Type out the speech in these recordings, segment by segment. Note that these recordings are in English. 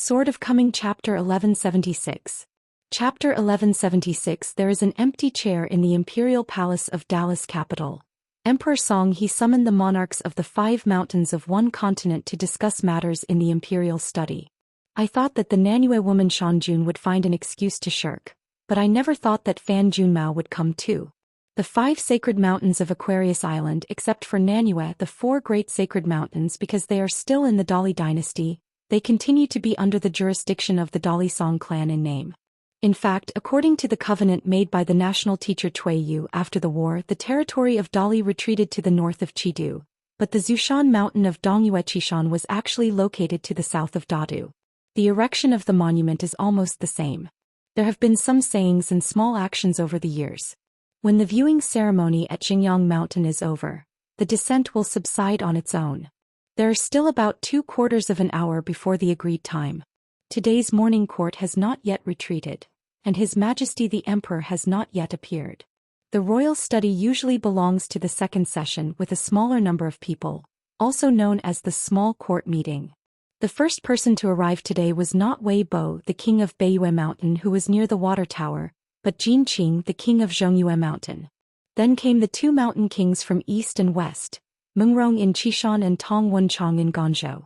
Sword of Coming Chapter 1176. Chapter 1176. There is an empty chair in the imperial palace of Daoist capital. Emperor Song he summoned the monarchs of the 5 mountains of one continent to discuss matters in the imperial study. I thought that the Nanyue woman Shanjun would find an excuse to shirk, but I never thought that Fan Junmao would come too. The 5 sacred mountains of Aquarius Island, except for Nanyue, the 4 great sacred mountains, because they are still in the Dali dynasty, they continue to be under the jurisdiction of the Dali Song clan in name. In fact, according to the covenant made by the national teacher Cui Yu after the war, the territory of Dali retreated to the north of Chidu, but the Zhou Xian mountain of Dongyue Chishan was actually located to the south of Dadu. The erection of the monument is almost the same. There have been some sayings and small actions over the years. When the viewing ceremony at Xingyang Mountain is over, the descent will subside on its own. There are still about 3/4 of an hour before the agreed time. Today's morning court has not yet retreated, and His Majesty the Emperor has not yet appeared. The royal study usually belongs to the second session with a smaller number of people, also known as the small court meeting. The first person to arrive today was not Wei Bo, the king of Beiyue Mountain who was near the water tower, but Jin Qing, the king of Zhongyue Mountain. Then came the 2 mountain kings from east and west, Mengrong in Chishan and Tong Wenchang in Guangzhou.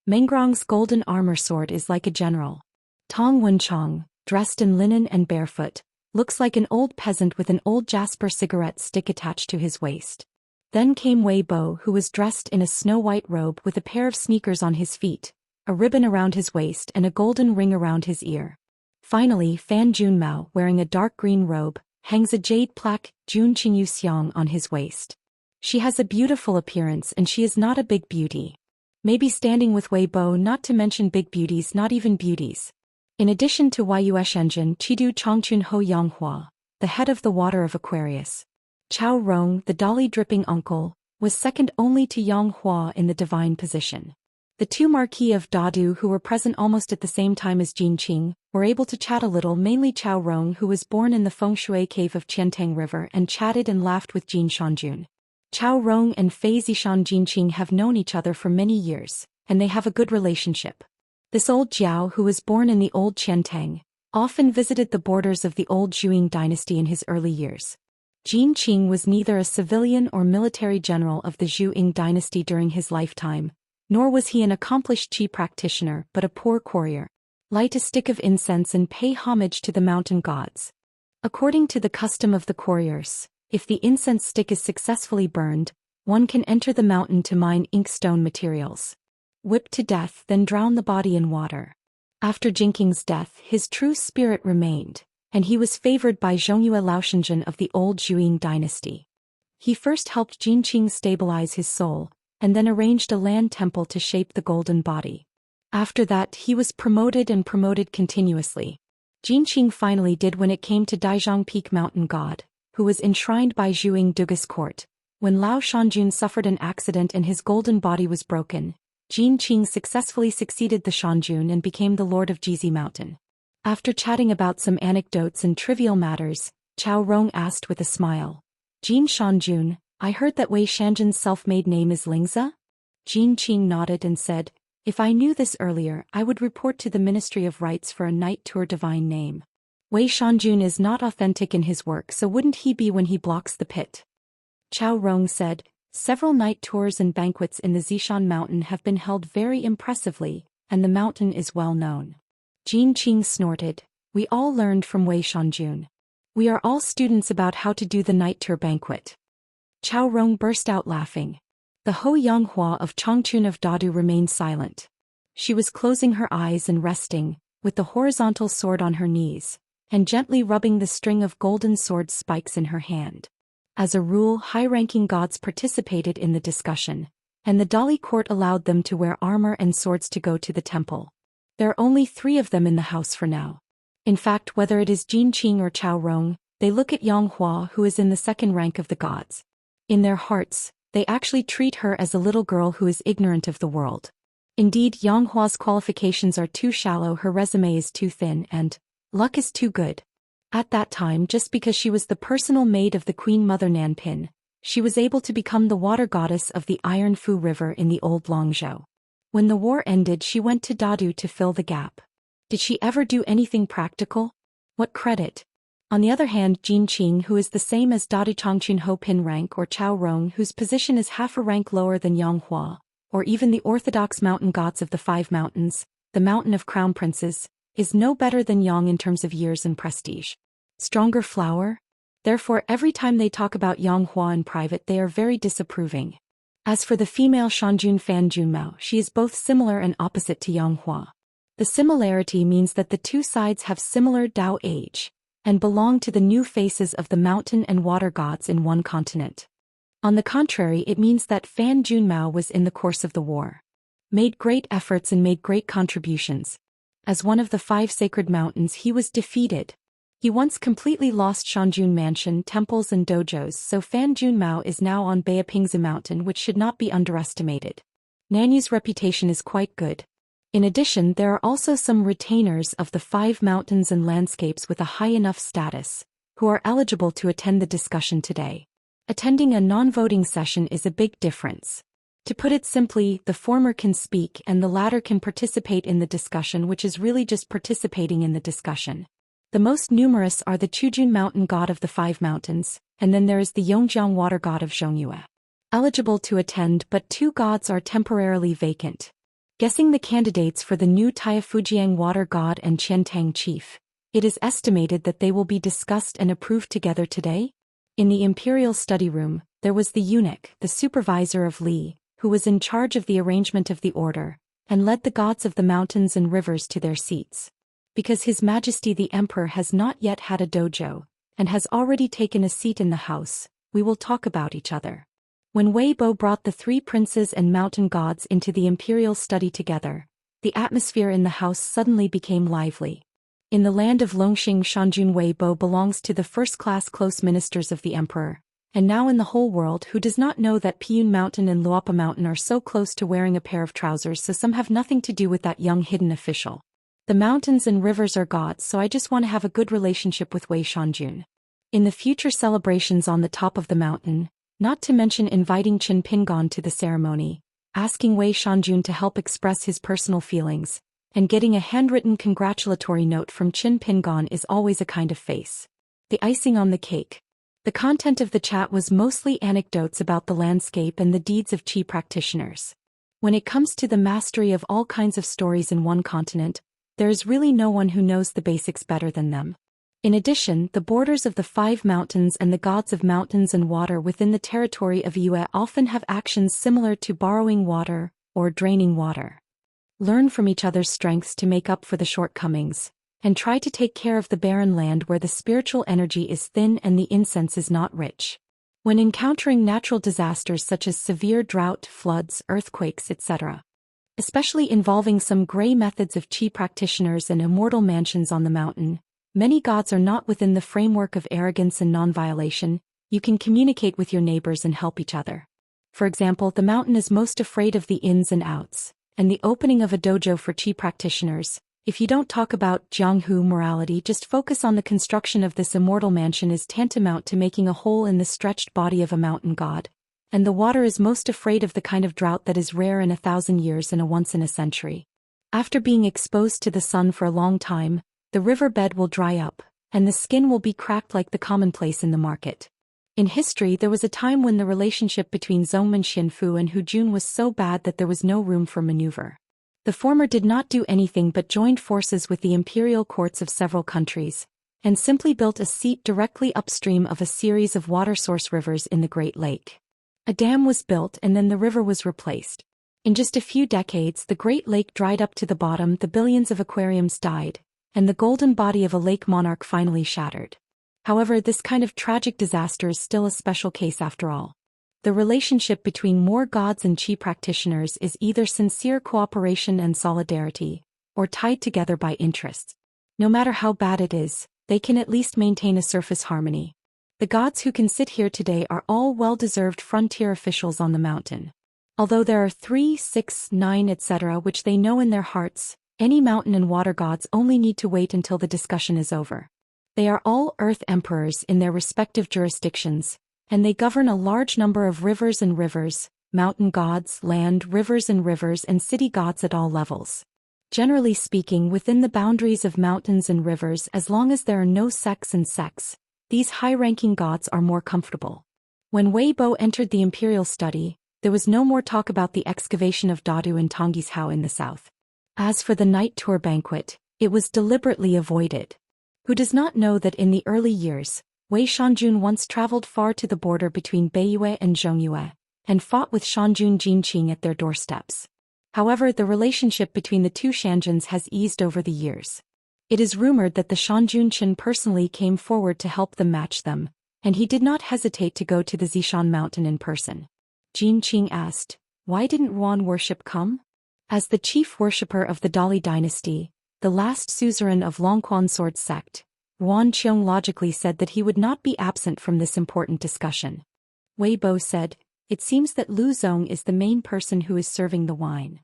Mengrong's golden armor sword is like a general. Tong Wenchang, dressed in linen and barefoot, looks like an old peasant with an old jasper cigarette stick attached to his waist. Then came Wei Bo, who was dressed in a snow-white robe with a pair of sneakers on his feet, a ribbon around his waist and a golden ring around his ear. Finally, Fan Junmao, wearing a dark green robe, hangs a jade plaque, Jun Qingyu Xiang, on his waist. She has a beautiful appearance and she is not a big beauty. Maybe standing with Wei Bo, not to mention big beauties, not even beauties. In addition to Yue Shenzhen, Chidu Chongchun Ho Yanghua, the head of the water of Aquarius. Chao Rong, the Dali dripping uncle, was second only to Yanghua in the divine position. The 2 Marquis of Dadu who were present almost at the same time as Jin Qing, were able to chat a little, mainly Chao Rong who was born in the Fengshui cave of Qiantang River and chatted and laughed with Jin Shanjun. Chao Rong and Fei Zishan Jin Qing have known each other for many years, and they have a good relationship. This old Jiao who was born in the old Qiantang, often visited the borders of the old Zhuing dynasty in his early years. Jin Qing was neither a civilian or military general of the Zhuing dynasty during his lifetime, nor was he an accomplished qi practitioner but a poor courier. Light a stick of incense and pay homage to the mountain gods. According to the custom of the couriers, if the incense stick is successfully burned, one can enter the mountain to mine inkstone materials. Whipped to death, then drown the body in water. After Jinqing's death, his true spirit remained, and he was favored by Zhongyue Laoshenzhen of the old Zhuing dynasty. He first helped Jin Qing stabilize his soul, and then arranged a land temple to shape the golden body. After that, he was promoted and promoted continuously. Jin Qing finally did when it came to Daizhong Peak Mountain God, who was enshrined by Zhuing Dugas court. When Lao Shanjun suffered an accident and his golden body was broken, Jin Qing successfully succeeded the Shanjun and became the lord of Jizi Mountain. After chatting about some anecdotes and trivial matters, Chao Rong asked with a smile, "Jin Shanjun, I heard that Wei Shanjun's self-made name is Lingza?" Jin Qing nodded and said, "If I knew this earlier, I would report to the Ministry of Rites for a night tour divine name. Wei Shanjun is not authentic in his work, so wouldn't he be when he blocks the pit?" Chao Rong said, "Several night tours and banquets in the Zishan mountain have been held very impressively, and the mountain is well known." Jin Qing snorted, "We all learned from Wei Shanjun. We are all students about how to do the night tour banquet." Chao Rong burst out laughing. The Ho Yanghua of Chongchun of Dadu remained silent. She was closing her eyes and resting, with the horizontal sword on her knees, and gently rubbing the string of golden sword spikes in her hand. As a rule, high-ranking gods participated in the discussion, and the Dali court allowed them to wear armor and swords to go to the temple. There are only 3 of them in the house for now. In fact, whether it is Jin Qing or Chao Rong, they look at Yanghua, who is in the second rank of the gods. In their hearts, they actually treat her as a little girl who is ignorant of the world. Indeed, Yanghua's qualifications are too shallow, her resume is too thin, and luck is too good. At that time, just because she was the personal maid of the Queen Mother Nanpin, she was able to become the water goddess of the Iron Fu River in the old Longzhou. When the war ended, she went to Dadu to fill the gap. Did she ever do anything practical? What credit? On the other hand, Jin Qing, who is the same as Dadi Chongqun Ho Pin rank, or Chao Rong, whose position is half a rank lower than Yang Hua, or even the orthodox mountain gods of the Five Mountains, the Mountain of Crown Princes, is no better than Yang in terms of years and prestige. Stronger flower? Therefore, every time they talk about Yang Hua in private, they are very disapproving. As for the female Shanjun Fan Junmao, she is both similar and opposite to Yang Hua. The similarity means that the two sides have similar Dao age, and belong to the new faces of the mountain and water gods in one continent. On the contrary, it means that Fan Junmao was in the course of the war, made great efforts and made great contributions. As one of the five sacred mountains, he was defeated. He once completely lost Shanjun Mansion, temples and dojos, so Fan Junmao is now on Beipingzi Mountain, which should not be underestimated. Nanyu's reputation is quite good. In addition, there are also some retainers of the five mountains and landscapes with a high enough status, who are eligible to attend the discussion today. Attending a non-voting session is a big difference. To put it simply, the former can speak and the latter can participate in the discussion, which is really just participating in the discussion. The most numerous are the Chujun Mountain God of the Five Mountains, and then there is the Yongjiang Water God of Zhongyue. Eligible to attend, but two gods are temporarily vacant. Guessing the candidates for the new Taifujiang Water God and Qiantang Chief, it is estimated that they will be discussed and approved together today. In the Imperial Study Room, there was the eunuch, the supervisor of Li, who was in charge of the arrangement of the order, and led the gods of the mountains and rivers to their seats. Because His Majesty the Emperor has not yet had a dojo, and has already taken a seat in the house, we will talk about each other. When Wei Bo brought the three princes and mountain gods into the imperial study together, the atmosphere in the house suddenly became lively. In the land of Longxing, Shanjun Wei Bo belongs to the first-class close ministers of the emperor, and now in the whole world who does not know that Piyun Mountain and Luopa Mountain are so close to wearing a pair of trousers, so some have nothing to do with that young hidden official. The mountains and rivers are gods, so I just want to have a good relationship with Wei Shanjun. In the future celebrations on the top of the mountain, not to mention inviting Qin Pingon to the ceremony, asking Wei Shanjun to help express his personal feelings, and getting a handwritten congratulatory note from Qin Pingon is always a kind of face. The icing on the cake. The content of the chat was mostly anecdotes about the landscape and the deeds of Qi practitioners. When it comes to the mastery of all kinds of stories in one continent, there is really no one who knows the basics better than them. In addition, the borders of the five mountains and the gods of mountains and water within the territory of Yue often have actions similar to borrowing water or draining water. Learn from each other's strengths to make up for the shortcomings, and try to take care of the barren land where the spiritual energy is thin and the incense is not rich. When encountering natural disasters such as severe drought, floods, earthquakes, etc., especially involving some gray methods of Qi practitioners and immortal mansions on the mountain, many gods are not within the framework of arrogance and non-violation. You can communicate with your neighbors and help each other. For example, the mountain is most afraid of the ins and outs, and the opening of a dojo for Qi practitioners. If you don't talk about Jianghu morality, just focus on the construction of this immortal mansion is tantamount to making a hole in the stretched body of a mountain god. And the water is most afraid of the kind of drought that is rare in 1,000 years and a once in a century. After being exposed to the sun for a long time, the river bed will dry up, and the skin will be cracked like the commonplace in the market. In history, there was a time when the relationship between Zhongmen Xianfu and Hu Jun was so bad that there was no room for maneuver. The former did not do anything but joined forces with the imperial courts of several countries, and simply built a seat directly upstream of a series of water source rivers in the Great Lake. A dam was built and then the river was replaced. In just a few decades, the Great Lake dried up to the bottom, the billions of aquariums died, and the golden body of a lake monarch finally shattered. However, this kind of tragic disaster is still a special case after all. The relationship between more gods and Qi practitioners is either sincere cooperation and solidarity, or tied together by interests. No matter how bad it is, they can at least maintain a surface harmony. The gods who can sit here today are all well-deserved frontier officials on the mountain. Although there are 3, 6, 9, etc. which they know in their hearts, any mountain and water gods only need to wait until the discussion is over. They are all earth emperors in their respective jurisdictions, and they govern a large number of rivers, mountain gods, land, rivers, and city gods at all levels. Generally speaking, within the boundaries of mountains and rivers, as long as there are no sects and sects, these high-ranking gods are more comfortable. When Wei Bo entered the imperial study, there was no more talk about the excavation of Dadu in Tonggishao in the south. As for the night tour banquet, it was deliberately avoided. Who does not know that in the early years, Wei Shanjun once traveled far to the border between Beiyue and Zhongyue, and fought with Shanjun Jinqing at their doorsteps. However, the relationship between the two Shanjuns has eased over the years. It is rumored that the Shanjun Chen personally came forward to help them match them, and he did not hesitate to go to the Zishan mountain in person. Jinqing asked, "Why didn't Yuan worship come?" As the chief worshipper of the Dali dynasty, the last suzerain of Longquan sword sect, Yuan Qiong logically said that he would not be absent from this important discussion. Wei Bo said, "It seems that Lu Zong is the main person who is serving the wine.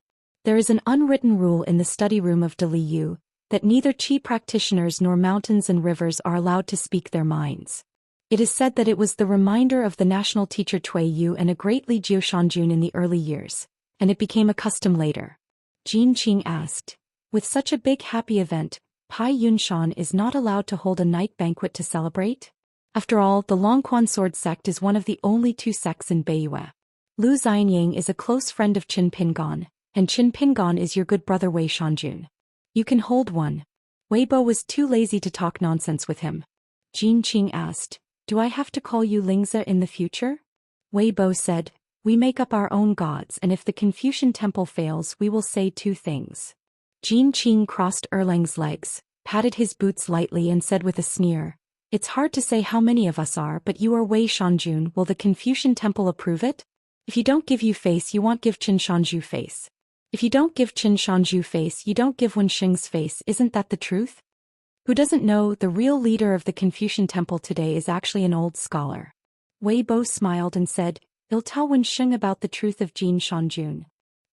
There is an unwritten rule in the study room of Dali Yu, that neither Qi practitioners nor mountains and rivers are allowed to speak their minds. It is said that it was the reminder of the national teacher Cui Yu and a great Li Jiu Shanjun in the early years, and it became a custom later." Jinqing asked, "With such a big happy event, Pai Yunshan is not allowed to hold a night banquet to celebrate? After all, the Longquan sword sect is one of the only two sects in Beiyue. Lu Xianyang is a close friend of Qin Pingon, and Qin Pingon is your good brother Wei Shanjun. You can hold one." Wei Bo was too lazy to talk nonsense with him. Jinqing asked, "Do I have to call you Lingzi in the future?" Wei Bo said, "We make up our own gods, and if the Confucian temple fails, we will say two things." Jinqing crossed Erlang's legs, patted his boots lightly and said with a sneer, "It's hard to say how many of us are, but you are Wei Shanjun. Will the Confucian temple approve it? If you don't give you face, you won't give Qin Shanju face. If you don't give Qin Shanju face, you don't give Wen Xing's face. Isn't that the truth?" Who doesn't know, the real leader of the Confucian temple today is actually an old scholar. Wei Bo smiled and said, "He'll tell Wen Xing about the truth of Jin Shanjun."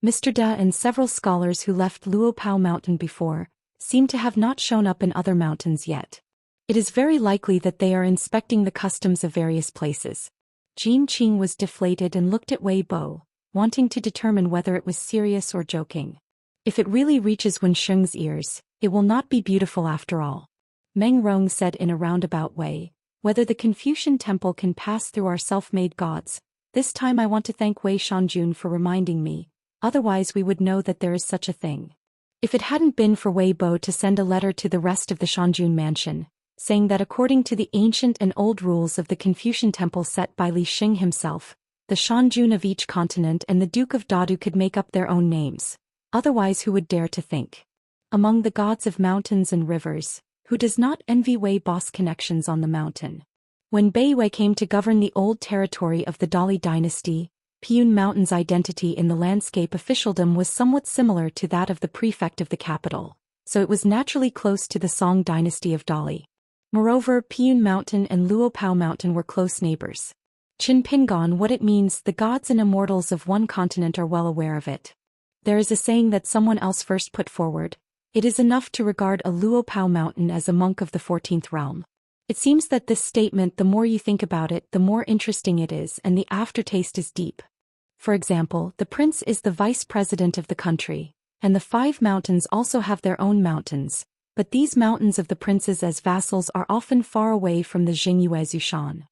Mr. Da and several scholars who left Luopao Mountain before seem to have not shown up in other mountains yet. It is very likely that they are inspecting the customs of various places. Jinqing was deflated and looked at Wei Bo, wanting to determine whether it was serious or joking. If it really reaches Wen Xing's ears, it will not be beautiful after all. Meng Rong said in a roundabout way, "Whether the Confucian temple can pass through our self-made gods, this time I want to thank Wei Shanjun for reminding me, otherwise we would know that there is such a thing." If it hadn't been for Wei Bo to send a letter to the rest of the Shanjun mansion, saying that according to the ancient and old rules of the Confucian temple set by Li Xing himself, the Shanjun of each continent and the Duke of Dadu could make up their own names, otherwise who would dare to think? Among the gods of mountains and rivers, who does not envy Wei Bo's connections on the mountain? When Beiyue came to govern the old territory of the Dali dynasty, Piyun Mountain's identity in the landscape officialdom was somewhat similar to that of the prefect of the capital, so it was naturally close to the Song dynasty of Dali. Moreover, Piyun Mountain and Luopao Mountain were close neighbors. Qin Pingon, what it means, the gods and immortals of one continent are well aware of it. There is a saying that someone else first put forward: "It is enough to regard a Luopao mountain as a monk of the 14th realm." It seems that this statement, the more you think about it, the more interesting it is, and the aftertaste is deep. For example, the prince is the vice president of the country, and the 5 mountains also have their own mountains, but these mountains of the princes as vassals are often far away from the Jingyue Zushan.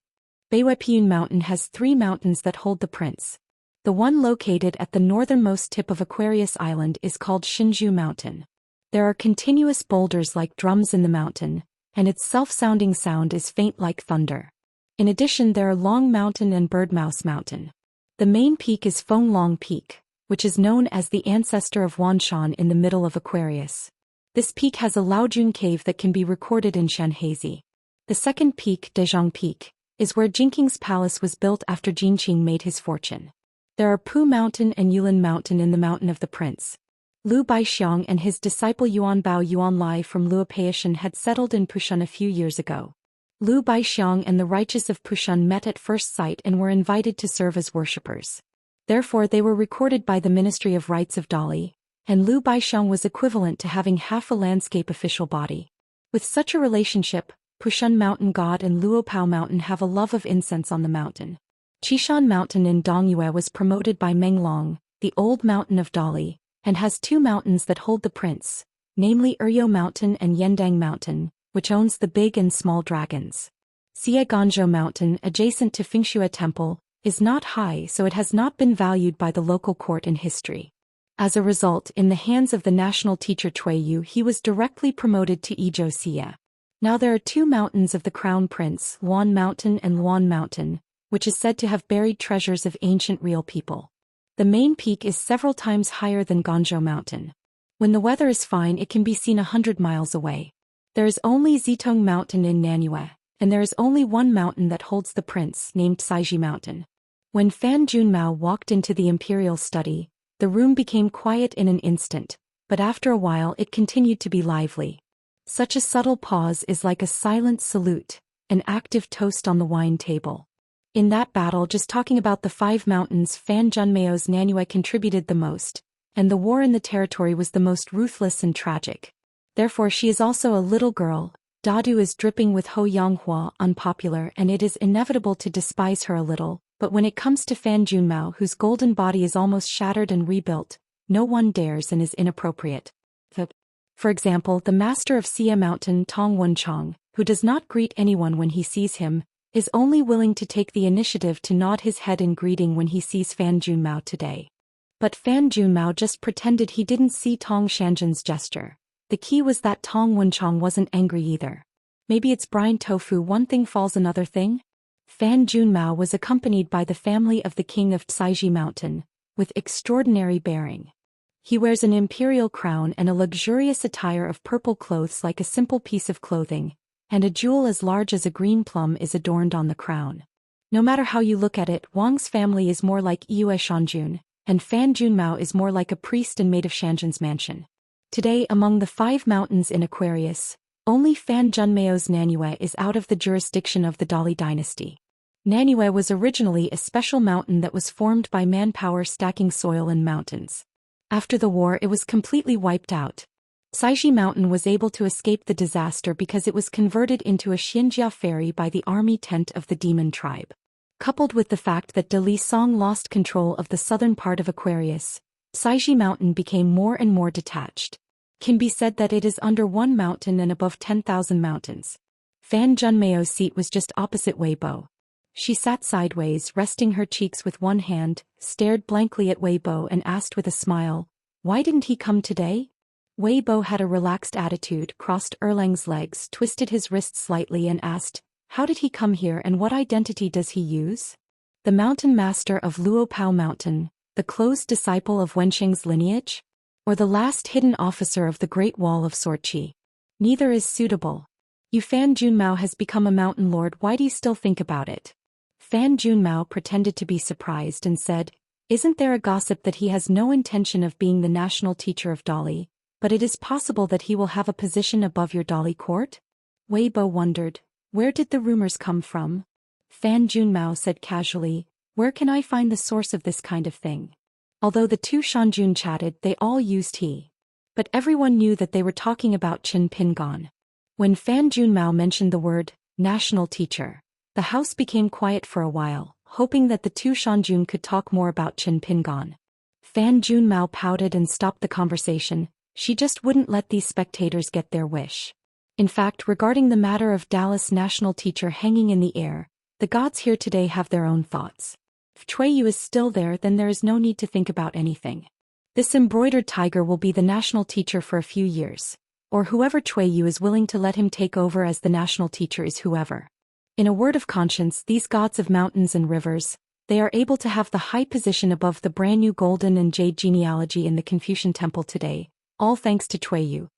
Beiyue Piyun Mountain has 3 mountains that hold the prince. The one located at the northernmost tip of Aquarius Island is called Shinju Mountain. There are continuous boulders like drums in the mountain, and its self-sounding sound is faint like thunder. In addition, there are Long Mountain and Birdmouse Mountain. The main peak is Feng Long Peak, which is known as the ancestor of Wanshan in the middle of Aquarius. This peak has a Laojun cave that can be recorded in Shanhazi. The second peak, Dezhong Peak, is where Jinqing's palace was built after Jinqing made his fortune. There are Pu Mountain and Yulin Mountain in the Mountain of the Prince. Lu Baixiang and his disciple Yuanbao Yuanlai from Luopeishan had settled in Pushun a few years ago. Lu Baixiang and the righteous of Pushun met at first sight and were invited to serve as worshippers. Therefore they were recorded by the Ministry of Rites of Dali, and Lu Baixiang was equivalent to having half a landscape official body. With such a relationship, Pushun Mountain God and Luopao Mountain have a love of incense on the mountain. Qishan Mountain in Dongyue was promoted by Menglong, the old mountain of Dali, and has two mountains that hold the prince, namely Eryou Mountain and Yendang Mountain, which owns the big and small dragons. Xie Mountain, adjacent to Fengxue Temple, is not high, so it has not been valued by the local court in history. As a result, in the hands of the national teacher Yu, he was directly promoted to Zhou Xian. Now there are two mountains of the crown prince, Luan Mountain and Luan Mountain, which is said to have buried treasures of ancient real people. The main peak is several times higher than Ganzhou Mountain. When the weather is fine, it can be seen 100 miles away. There is only Zitong Mountain in Nanyue, and there is only one mountain that holds the prince, named Saiji Mountain. When Fan Junmao walked into the imperial study, the room became quiet in an instant, but after a while it continued to be lively. Such a subtle pause is like a silent salute, an active toast on the wine table. In that battle, just talking about the 5 mountains, Fan Junmao's Nanyue contributed the most, and the war in the territory was the most ruthless and tragic. Therefore she is also a little girl. Dadu is dripping with Ho Yanghua, unpopular, and it is inevitable to despise her a little, but when it comes to Fan Junmao, whose golden body is almost shattered and rebuilt, no one dares and is inappropriate. For example, the master of Xia Mountain, Tong Wenchong, who does not greet anyone when he sees him, is only willing to take the initiative to nod his head in greeting when he sees Fan Junmao today. But Fan Junmao just pretended he didn't see Tong Shanzhen's gesture. The key was that Tong Wenchong wasn't angry either. Maybe it's brine tofu, one thing falls another thing? Fan Junmao was accompanied by the family of the king of Saiji Mountain, with extraordinary bearing. He wears an imperial crown and a luxurious attire of purple clothes like a simple piece of clothing, and a jewel as large as a green plum is adorned on the crown. No matter how you look at it, Wang's family is more like Yue Shanjun, and Fan Junmao is more like a priest and maid of Shanzhen's mansion. Today, among the 5 mountains in Aquarius, only Fan Junmao's Nanyue is out of the jurisdiction of the Dali dynasty. Nanyue was originally a special mountain that was formed by manpower stacking soil and mountains. After the war, it was completely wiped out. Saiji Mountain was able to escape the disaster because it was converted into a Xianxia ferry by the army tent of the demon tribe. Coupled with the fact that De Li Song lost control of the southern part of Aquarius, Saiji Mountain became more and more detached. Can be said that it is under one mountain and above 10,000 mountains. Fan Junmao's seat was just opposite Weibo. She sat sideways, resting her cheeks with one hand, stared blankly at Weibo and asked with a smile, "Why didn't he come today?" Weibo had a relaxed attitude, crossed Erlang's legs, twisted his wrists slightly and asked, "How did he come here and what identity does he use?" The mountain master of Luopao Mountain, the close disciple of Wensheng's lineage? Or the last hidden officer of the Great Wall of Sorchi? Neither is suitable. You Fan Junmao has become a mountain lord, why do you still think about it? Fan Junmao pretended to be surprised and said, "Isn't there a gossip that he has no intention of being the national teacher of Dali, but it is possible that he will have a position above your Dali court?" Weibo wondered, where did the rumors come from? Fan Junmao said casually, "Where can I find the source of this kind of thing?" Although the two Shanjun chatted, they all used he. But everyone knew that they were talking about Qin Pingon. When Fan Junmao mentioned the word, national teacher, the house became quiet for a while, hoping that the two Shanjun could talk more about Qin Pingon. Fan Junmao pouted and stopped the conversation. She just wouldn't let these spectators get their wish. In fact, regarding the matter of Dallas national teacher hanging in the air, the gods here today have their own thoughts. If Yu is still there, then there is no need to think about anything. This embroidered tiger will be the national teacher for a few years, or whoever Yu is willing to let him take over as the national teacher is whoever. In a word of conscience, these gods of mountains and rivers, they are able to have the high position above the brand new golden and jade genealogy in the Confucian temple today, all thanks to Yu.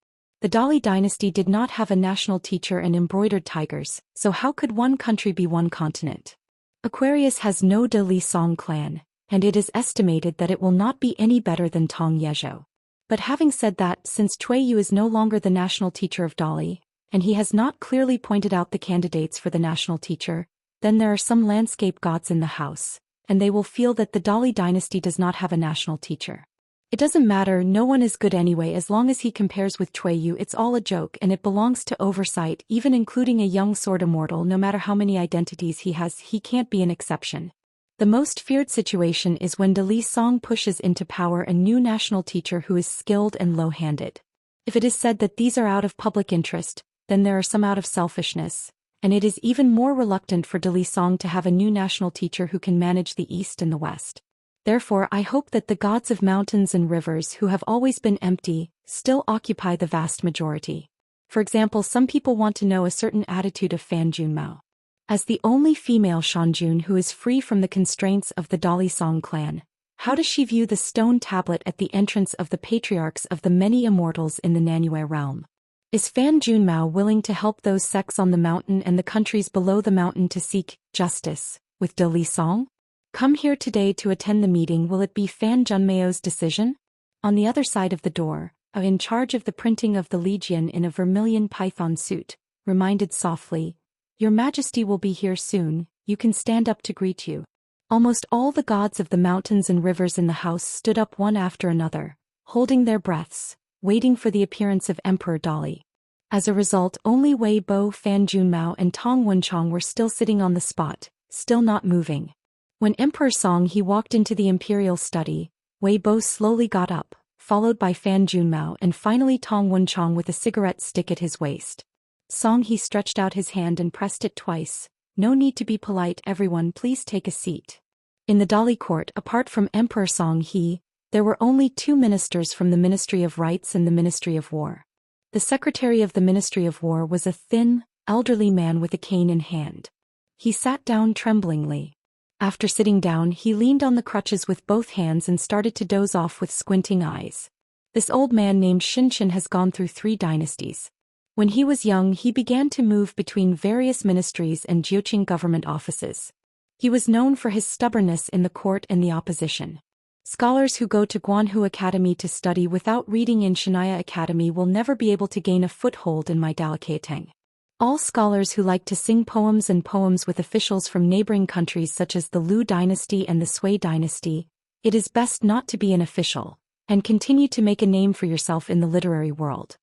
The Dali dynasty did not have a national teacher and embroidered tigers, so how could one country be one continent? Aquarius has no De Li Song clan, and it is estimated that it will not be any better than Tong Yezhou. But having said that, since Yu is no longer the national teacher of Dali, and he has not clearly pointed out the candidates for the national teacher, then there are some landscape gods in the house, and they will feel that the Dali dynasty does not have a national teacher. It doesn't matter, no one is good anyway as long as he compares with Yu, it's all a joke and it belongs to oversight, even including a young sword immortal. No matter how many identities he has, he can't be an exception. The most feared situation is when Dali Song pushes into power a new national teacher who is skilled and low-handed. If it is said that these are out of public interest, then there are some out of selfishness, and it is even more reluctant for Dali Song to have a new national teacher who can manage the East and the West. Therefore I hope that the gods of mountains and rivers who have always been empty, still occupy the vast majority. For example, some people want to know a certain attitude of Fan Junmao. As the only female Shanjun who is free from the constraints of the Dali Song clan, how does she view the stone tablet at the entrance of the patriarchs of the many immortals in the Nanyue realm? Is Fan Junmao willing to help those sects on the mountain and the countries below the mountain to seek justice with Dali Song? Come here today to attend the meeting. Will it be Fan Junmao's decision? On the other side of the door, in charge of the printing of the Legion in a vermilion python suit, reminded softly, "Your Majesty will be here soon, you can stand up to greet you." Almost all the gods of the mountains and rivers in the house stood up one after another, holding their breaths, waiting for the appearance of Emperor Dali. As a result, only Wei Bo, Fan Junmao and Tong Wenchang were still sitting on the spot, still not moving. When Emperor Song he walked into the imperial study, Wei Bo slowly got up, followed by Fan Junmao and finally Tong Wenchang with a cigarette stick at his waist. Song he stretched out his hand and pressed it twice. "No need to be polite, everyone, please take a seat." In the Dali court, apart from Emperor Song there were only 2 ministers from the Ministry of Rights and the Ministry of War. The secretary of the Ministry of War was a thin, elderly man with a cane in hand. He sat down tremblingly. After sitting down, he leaned on the crutches with both hands and started to doze off with squinting eyes. This old man named Xianxia has gone through 3 dynasties. When he was young, he began to move between various ministries and Jiuqing government offices. He was known for his stubbornness in the court and the opposition. Scholars who go to Guanhu Academy to study without reading in Xianxia Academy will never be able to gain a foothold in my Daoist. All scholars who like to sing poems with officials from neighboring countries such as the Liu dynasty and the Sui dynasty, it is best not to be an official, and continue to make a name for yourself in the literary world.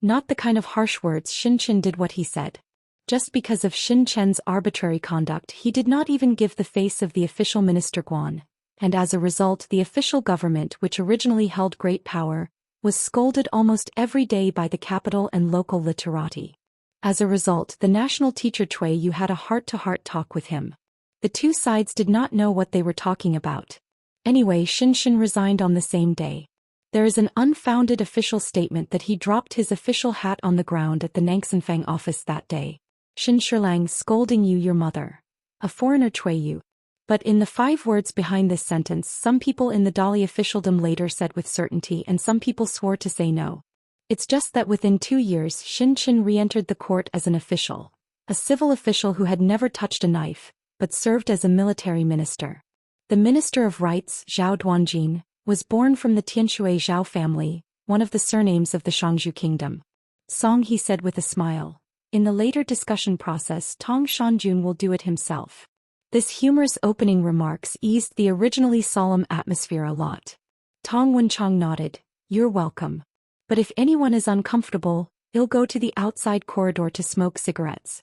Not the kind of harsh words. Xianxia did what he said. Just because of Xianxia's arbitrary conduct, he did not even give the face of the official minister Guan, and as a result the official government, which originally held great power, was scolded almost every day by the capital and local literati. As a result, the national teacher Cui Yu had a heart-to-heart talk with him. The 2 sides did not know what they were talking about. Anyway, Xianxia resigned on the same day. There is an unfounded official statement that he dropped his official hat on the ground at the Nangsanfang office that day. Xin Shilang scolding you, your mother. A foreigner Cui Yu. But in the 5 words behind this sentence, some people in the Dali officialdom later said with certainty and some people swore to say no. It's just that within 2 years Xianxia re-entered the court as an official. A civil official who had never touched a knife, but served as a military minister. The Minister of Rights, Zhao Duanjin, was born from the Tianshui Zhao family, one of the surnames of the Shangzhou kingdom. Song he said with a smile. In the later discussion process, Tong Shanjun will do it himself. This humorous opening remarks eased the originally solemn atmosphere a lot. Tong Wenchang nodded. "You're welcome. But if anyone is uncomfortable, he'll go to the outside corridor to smoke cigarettes."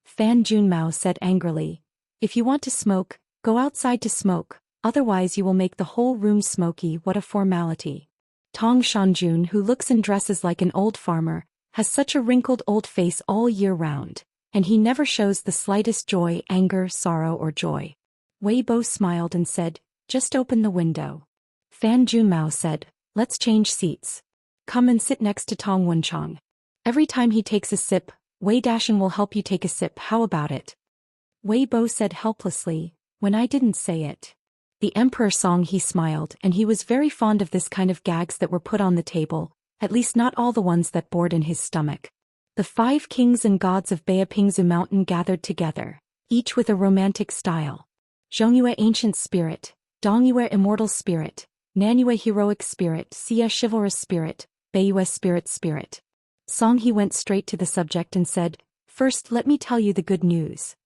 Fan Junmao said angrily. "If you want to smoke, go outside to smoke. Otherwise you will make the whole room smoky. What a formality." Tong Shanjun, who looks and dresses like an old farmer, has such a wrinkled old face all year round, and he never shows the slightest joy, anger, sorrow or joy. Wei Bo smiled and said, "Just open the window." Fan Junmao said, "Let's change seats. Come and sit next to Tong Wenchang. Every time he takes a sip, Wei Dashan will help you take a sip. How about it?" Wei Bo said helplessly, "When I didn't say it." The Emperor Song he smiled, and he was very fond of this kind of gags that were put on the table, at least not all the ones that bored in his stomach. The 5 kings and gods of Beipingzu Mountain gathered together, each with a romantic style. Zhongyue ancient spirit, Dongyue immortal spirit, Nanyue heroic spirit, Xia chivalrous spirit, Beiyue spirit. Song he went straight to the subject and said, "First let me tell you the good news.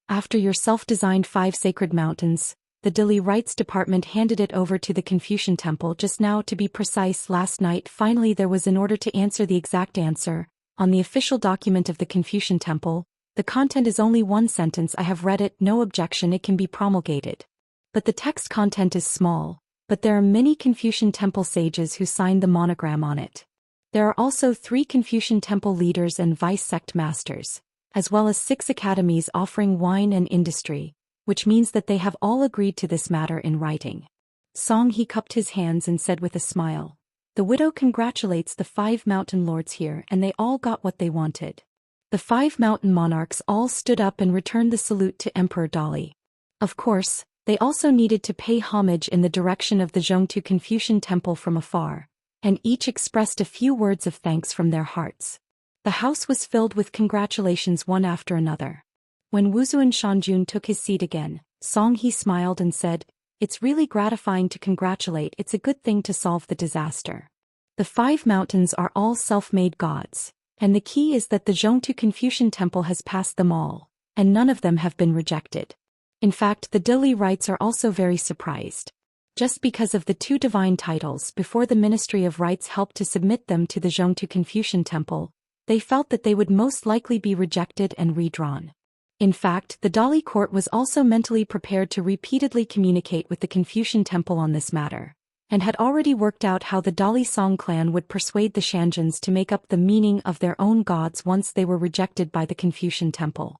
After your self-designed 5 sacred mountains, the Dili Rights Department handed it over to the Confucian Temple just now, to be precise last night. Finally there was an order to answer the exact answer. On the official document of the Confucian Temple, the content is only 1 sentence. I have read it, no objection, it can be promulgated." but the text content is small, but there are many Confucian temple sages who signed the monogram on it. There are also 3 Confucian temple leaders and vice sect masters, as well as 6 academies offering wine and industry, which means that they have all agreed to this matter in writing. Song He cupped his hands and said with a smile, "The widow congratulates the 5 mountain lords here, and they all got what they wanted." The 5 mountain monarchs all stood up and returned the salute to Emperor Dali. Of course, they also needed to pay homage in the direction of the Zhongtu Confucian temple from afar, and each expressed a few words of thanks from their hearts. The house was filled with congratulations one after another. When Wuzuan Shanjun took his seat again, Song He smiled and said, "It's really gratifying to congratulate. It's a good thing to solve the disaster. The 5 mountains are all self-made gods, and the key is that the Zhongtu Confucian temple has passed them all, and none of them have been rejected. In fact, the Dili rites are also very surprised. Just because of the 2 divine titles before the Ministry of Rites helped to submit them to the Zhongtu Confucian temple, they felt that they would most likely be rejected and redrawn. In fact, the Dali court was also mentally prepared to repeatedly communicate with the Confucian temple on this matter, and had already worked out how the Dali Song clan would persuade the Xianxians to make up the meaning of their own gods once they were rejected by the Confucian temple.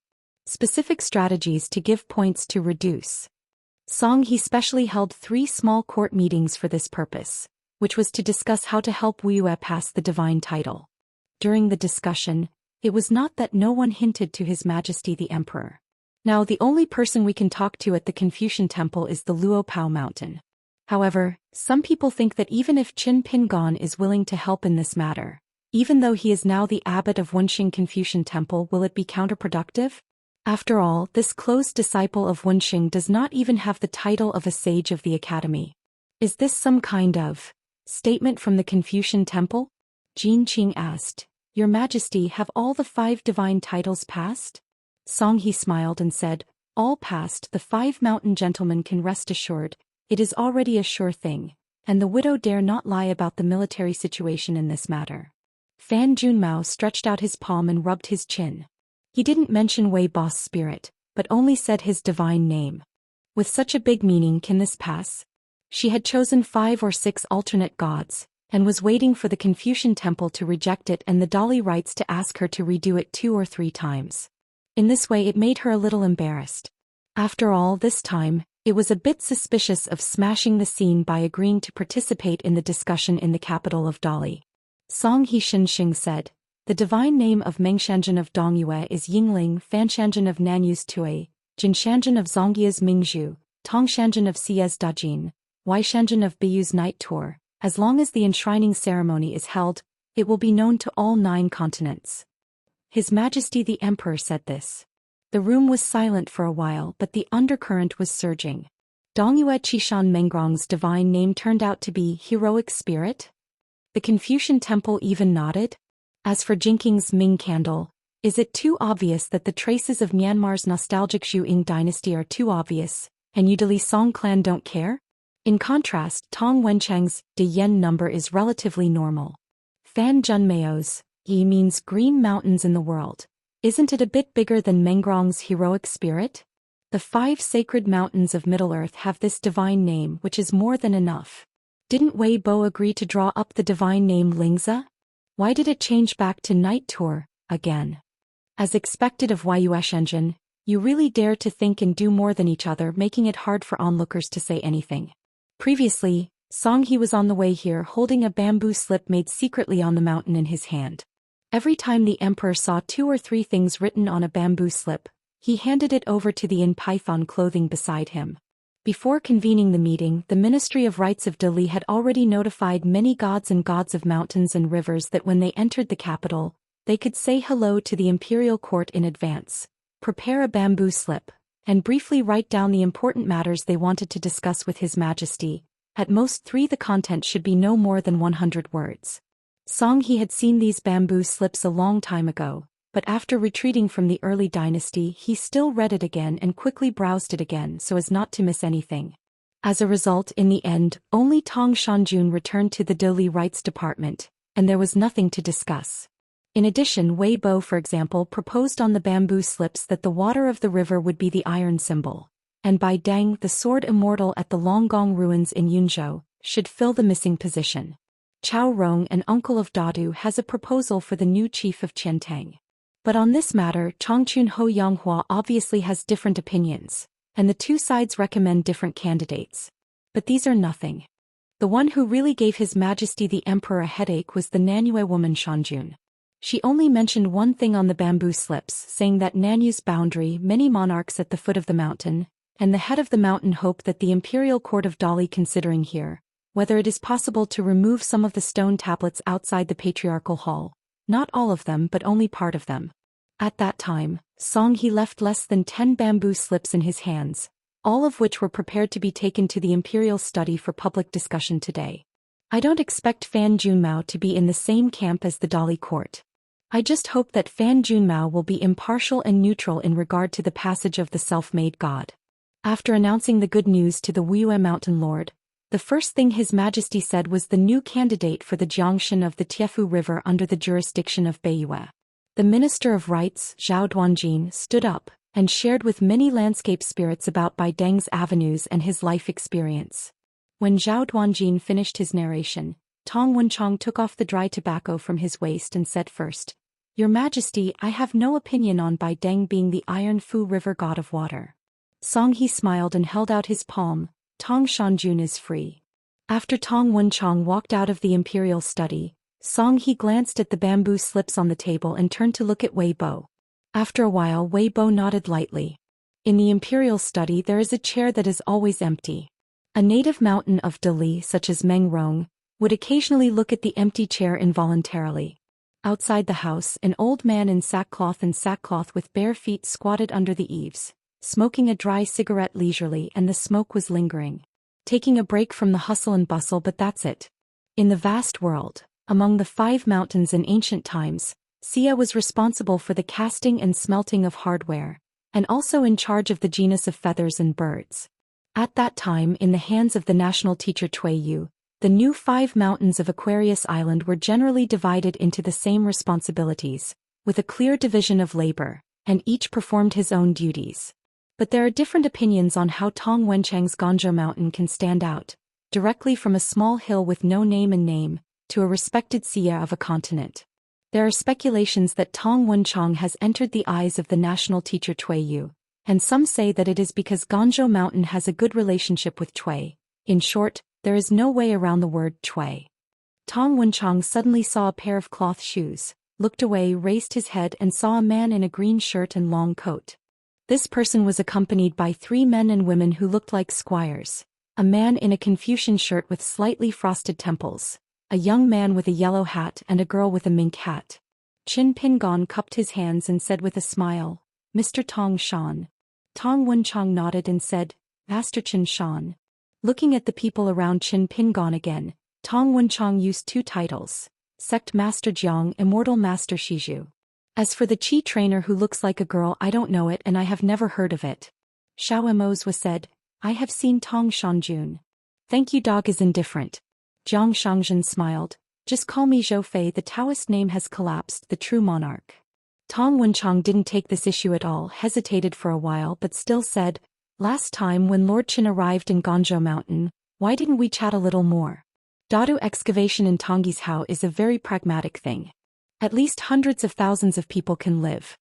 Specific strategies to give points to reduce. Song He specially held 3 small court meetings for this purpose, which was to discuss how to help Wuye pass the divine title. During the discussion, it was not that no one hinted to His Majesty the Emperor. Now the only person we can talk to at the Confucian temple is the Luopao mountain. However, some people think that even if Qin Pingon is willing to help in this matter, even though he is now the abbot of Wenxing Confucian temple, will it be counterproductive? After all, this close disciple of Wenxing does not even have the title of a sage of the academy. Is this some kind of statement from the Confucian temple? Jin Qing asked, "Your Majesty, have all the 5 divine titles passed?" Song He smiled and said, "All passed. The 5 mountain gentlemen can rest assured, it is already a sure thing, and the widow dare not lie about the military situation in this matter." Fan Junmao stretched out his palm and rubbed his chin. He didn't mention Wei Boss spirit, but only said his divine name. With such a big meaning, can this pass? She had chosen 5 or 6 alternate gods, and was waiting for the Confucian temple to reject it and the Dali rites to ask her to redo it 2 or 3 times. In this way it made her a little embarrassed. After all, this time, it was a bit suspicious of smashing the scene by agreeing to participate in the discussion in the capital of Dali. Song He Xinxing said, "The divine name of Mengshanjin of Dongyue is Yingling, Fanshanjin of Nanyu's Tui, Jinshanjin of Zongya's Mingzhu, Tongshanjin of Sia's Dajin, Weishanjin of Biyu's Night Tour. As long as the enshrining ceremony is held, it will be known to all 9 continents." His Majesty the Emperor said this. The room was silent for a while, but the undercurrent was surging. Dongyue Qishan Mengrong's divine name turned out to be heroic spirit? The Confucian temple even nodded? As for Jinking's Ming candle, is it too obvious that the traces of Myanmar's nostalgic Zhou Ying dynasty are too obvious, and Udali Song clan don't care? In contrast, Tong Wenchang's De Yen number is relatively normal. Fan Junmao's Yi means green mountains in the world. Isn't it a bit bigger than Mengrong's heroic spirit? The 5 sacred mountains of Middle-earth have this divine name, which is more than enough. Didn't Wei Bo agree to draw up the divine name Lingza? Why did it change back to Night Tour again? As expected of Yueshenzhen, you really dare to think and do more than each other, making it hard for onlookers to say anything. Previously, Song He was on the way here holding a bamboo slip made secretly on the mountain in his hand. Every time the emperor saw 2 or 3 things written on a bamboo slip, he handed it over to the in python clothing beside him. Before convening the meeting, the Ministry of Rites of Dili had already notified many gods and gods of mountains and rivers that when they entered the capital, they could say hello to the imperial court in advance, prepare a bamboo slip, and briefly write down the important matters they wanted to discuss with His Majesty. At most 3, the content should be no more than 100 words. Song He had seen these bamboo slips a long time ago, but after retreating from the early dynasty he still read it again and quickly browsed it again so as not to miss anything. As a result, in the end, only Tong Shanjun returned to the Dili Rites Department, and there was nothing to discuss. In addition, Wei Bo, for example, proposed on the bamboo slips that the water of the river would be the iron symbol, and Bai Deng, the sword immortal at the Longgong ruins in Yunzhou, should fill the missing position. Chao Rong, an uncle of Dadu, has a proposal for the new chief of Qiantang. But on this matter, Chongqun Ho Yanghua obviously has different opinions, and the two sides recommend different candidates. But these are nothing. The one who really gave His Majesty the Emperor a headache was the Nanyue woman Shanjun. She only mentioned one thing on the bamboo slips, saying that Nanyue's boundary, many monarchs at the foot of the mountain, and the head of the mountain hope that the imperial court of Dali considering here, whether it is possible to remove some of the stone tablets outside the patriarchal hall, not all of them but only part of them. At that time, Song He left less than 10 bamboo slips in his hands, all of which were prepared to be taken to the imperial study for public discussion today. I don't expect Fan Junmao to be in the same camp as the Dali court. I just hope that Fan Junmao will be impartial and neutral in regard to the passage of the self-made god. After announcing the good news to the Wuyue mountain lord, the first thing His Majesty said was the new candidate for the Jiangshan of the Tiefu River under the jurisdiction of Beiyue. The Minister of Rights, Zhao Duanjin, stood up and shared with many landscape spirits about Bai Deng's avenues and his life experience. When Zhao Duanjin finished his narration, Tong Wenchang took off the dry tobacco from his waist and said first, "Your Majesty, I have no opinion on Bai Deng being the Iron Fu River god of water." Song He smiled and held out his palm. Tong Shanjun is free. After Tong Wenchang walked out of the imperial study, Song He glanced at the bamboo slips on the table and turned to look at Wei Bo. After a while Wei Bo nodded lightly. In the imperial study there is a chair that is always empty. A native mountain of Dali such as Meng Rong would occasionally look at the empty chair involuntarily. Outside the house, an old man in sackcloth with bare feet squatted under the eaves, smoking a dry cigarette leisurely, and the smoke was lingering. Taking a break from the hustle and bustle, but that's it. In the vast world, among the 5 mountains in ancient times, Xia was responsible for the casting and smelting of hardware, and also in charge of the genus of feathers and birds. At that time, in the hands of the national teacher Cui Yu, the new 5 mountains of Aquarius Island were generally divided into the same responsibilities, with a clear division of labor, and each performed his own duties. But there are different opinions on how Tong Wenchang's Ganzhou Mountain can stand out, directly from a small hill with no name to a respected Xia of a continent. There are speculations that Tong Wenchang has entered the eyes of the national teacher Cui Yu, and some say that it is because Ganzhou Mountain has a good relationship with Cui. In short, there is no way around the word Cui. Tong Wenchang suddenly saw a pair of cloth shoes, looked away, raised his head and saw a man in a green shirt and long coat. This person was accompanied by 3 men and women who looked like squires, a man in a Confucian shirt with slightly frosted temples, a young man with a yellow hat and a girl with a mink hat. Qin Pingon cupped his hands and said with a smile, "Mr. Tong Shan." Tong Wenchang nodded and said, "Master Qin Shan." Looking at the people around Qin Pingon again, Tong Wenchang used 2 titles, Sect Master Jiang, Immortal Master Shizhu. As for the Qi trainer who looks like a girl, I don't know it and I have never heard of it. Xiao Emozwa said, "I have seen Tong Shanjun." "Thank you, dog is indifferent." Jiang Shangzhen smiled, "Just call me Zhou Fei, the Taoist name has collapsed, the true monarch." Tong Wenchang didn't take this issue at all, hesitated for a while but still said, "Last time when Lord Qin arrived in Ganzhou Mountain, why didn't we chat a little more? Dadu excavation in Tongyi's Hao is a very pragmatic thing. At least hundreds of thousands of people can live.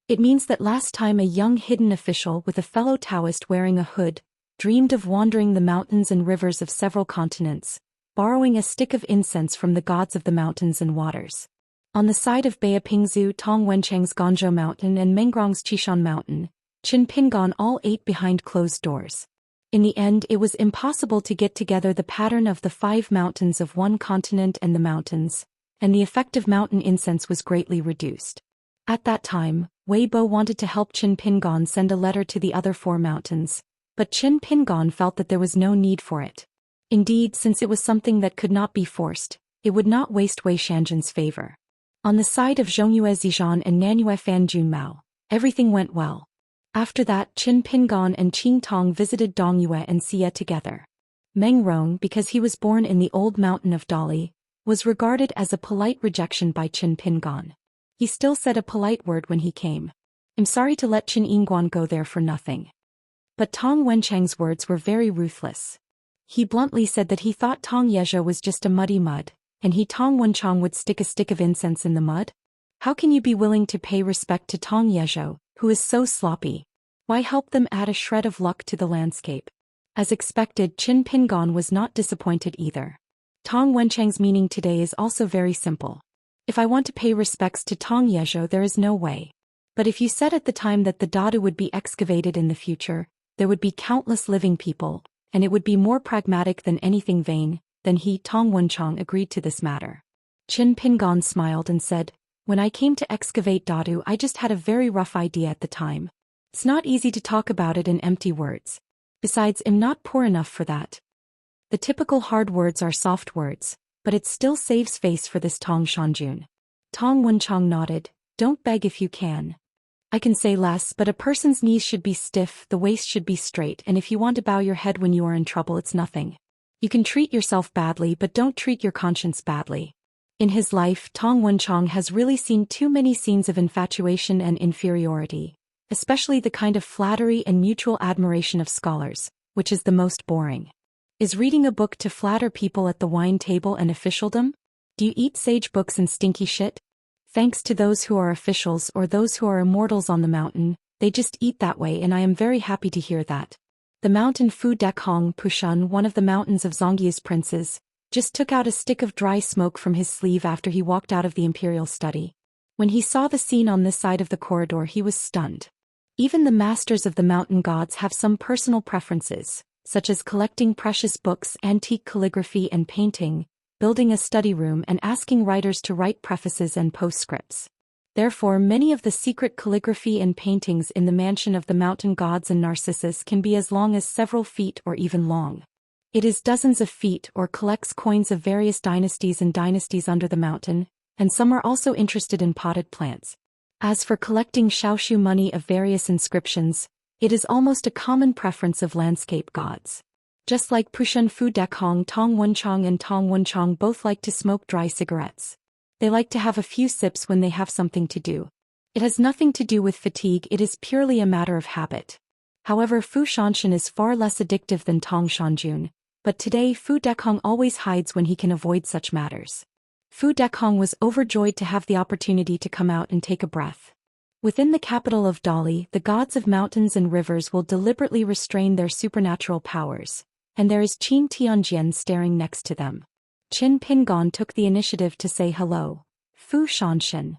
It means that last time a young hidden official with a fellow Taoist wearing a hood dreamed of wandering the mountains and rivers of several continents, borrowing a stick of incense from the gods of the mountains and waters. On the side of Beipingzu, Tong Wenchang's Ganzhou Mountain and Mengrong's Qishan Mountain, Qin Pingon all ate behind closed doors. In the end, it was impossible to get together the pattern of the 5 mountains of one continent and the mountains, and the effect of mountain incense was greatly reduced. At that time, Wei Bo wanted to help Qin Pingon send a letter to the other 4 mountains, but Qin Pingon felt that there was no need for it. Indeed, since it was something that could not be forced, it would not waste Wei Shanjun's favor. On the side of Zhongyue Zijan and Nanyue Fan Junmao, everything went well. After that, Qin Pingon and Qing Tong visited Dongyue and Xia together. Meng Rong, because he was born in the old mountain of Dali, was regarded as a polite rejection by Qin Pingon. He still said a polite word when he came. "I'm sorry to let Qin Yingguan go there for nothing." But Tong Wenchang's words were very ruthless. He bluntly said that he thought Tong Yezhou was just a muddy mud, and he Tong Wenchang would stick a stick of incense in the mud? How can you be willing to pay respect to Tong Yezhou, who is so sloppy? Why help them add a shred of luck to the landscape? As expected, Qin Pingon was not disappointed either. Tong Wenchang's meaning today is also very simple. If I want to pay respects to Tong Yezhou, there is no way. But if you said at the time that the Dada would be excavated in the future, there would be countless living people, and it would be more pragmatic than anything vain, then he, Tong Wenchang, agreed to this matter. Qin Pingon smiled and said, when I came to excavate Dadu, I just had a very rough idea at the time. It's not easy to talk about it in empty words. Besides, I'm not poor enough for that. The typical hard words are soft words, but it still saves face for this Tong Shanjun. Tong Wenchang nodded, don't beg if you can. I can say less, but a person's knees should be stiff, the waist should be straight, and if you want to bow your head when you are in trouble, it's nothing. You can treat yourself badly, but don't treat your conscience badly. In his life, Tong Wenchang has really seen too many scenes of infatuation and inferiority, especially the kind of flattery and mutual admiration of scholars, which is the most boring. Is reading a book to flatter people at the wine table an officialdom? Do you eat sage books and stinky shit? Thanks to those who are officials or those who are immortals on the mountain, they just eat that way, and I am very happy to hear that. The mountain Fu Dekong Pushun, one of the mountains of Zongyi's princes, just took out a stick of dry smoke from his sleeve after he walked out of the imperial study. When he saw the scene on this side of the corridor, he was stunned. Even the masters of the mountain gods have some personal preferences, such as collecting precious books, antique calligraphy and painting, building a study room, and asking writers to write prefaces and postscripts. Therefore, many of the secret calligraphy and paintings in the mansion of the mountain gods and Narcissus can be as long as several feet or even long. It is dozens of feet or collects coins of various dynasties and dynasties under the mountain, and some are also interested in potted plants. As for collecting Xiaoshu money of various inscriptions, it is almost a common preference of landscape gods. Just like Pushun Fu Dekong, Tong Wenchang and Tong Wenchang both like to smoke dry cigarettes. They like to have a few sips when they have something to do. It has nothing to do with fatigue, it is purely a matter of habit. However, Fu Shanshan is far less addictive than Tong Shanjun, but today Fu Dekong always hides when he can avoid such matters. Fu Dekong was overjoyed to have the opportunity to come out and take a breath. Within the capital of Dali, the gods of mountains and rivers will deliberately restrain their supernatural powers, and there is Qin Tianjian staring next to them. Qin Pingon took the initiative to say hello. Fu Shanshan.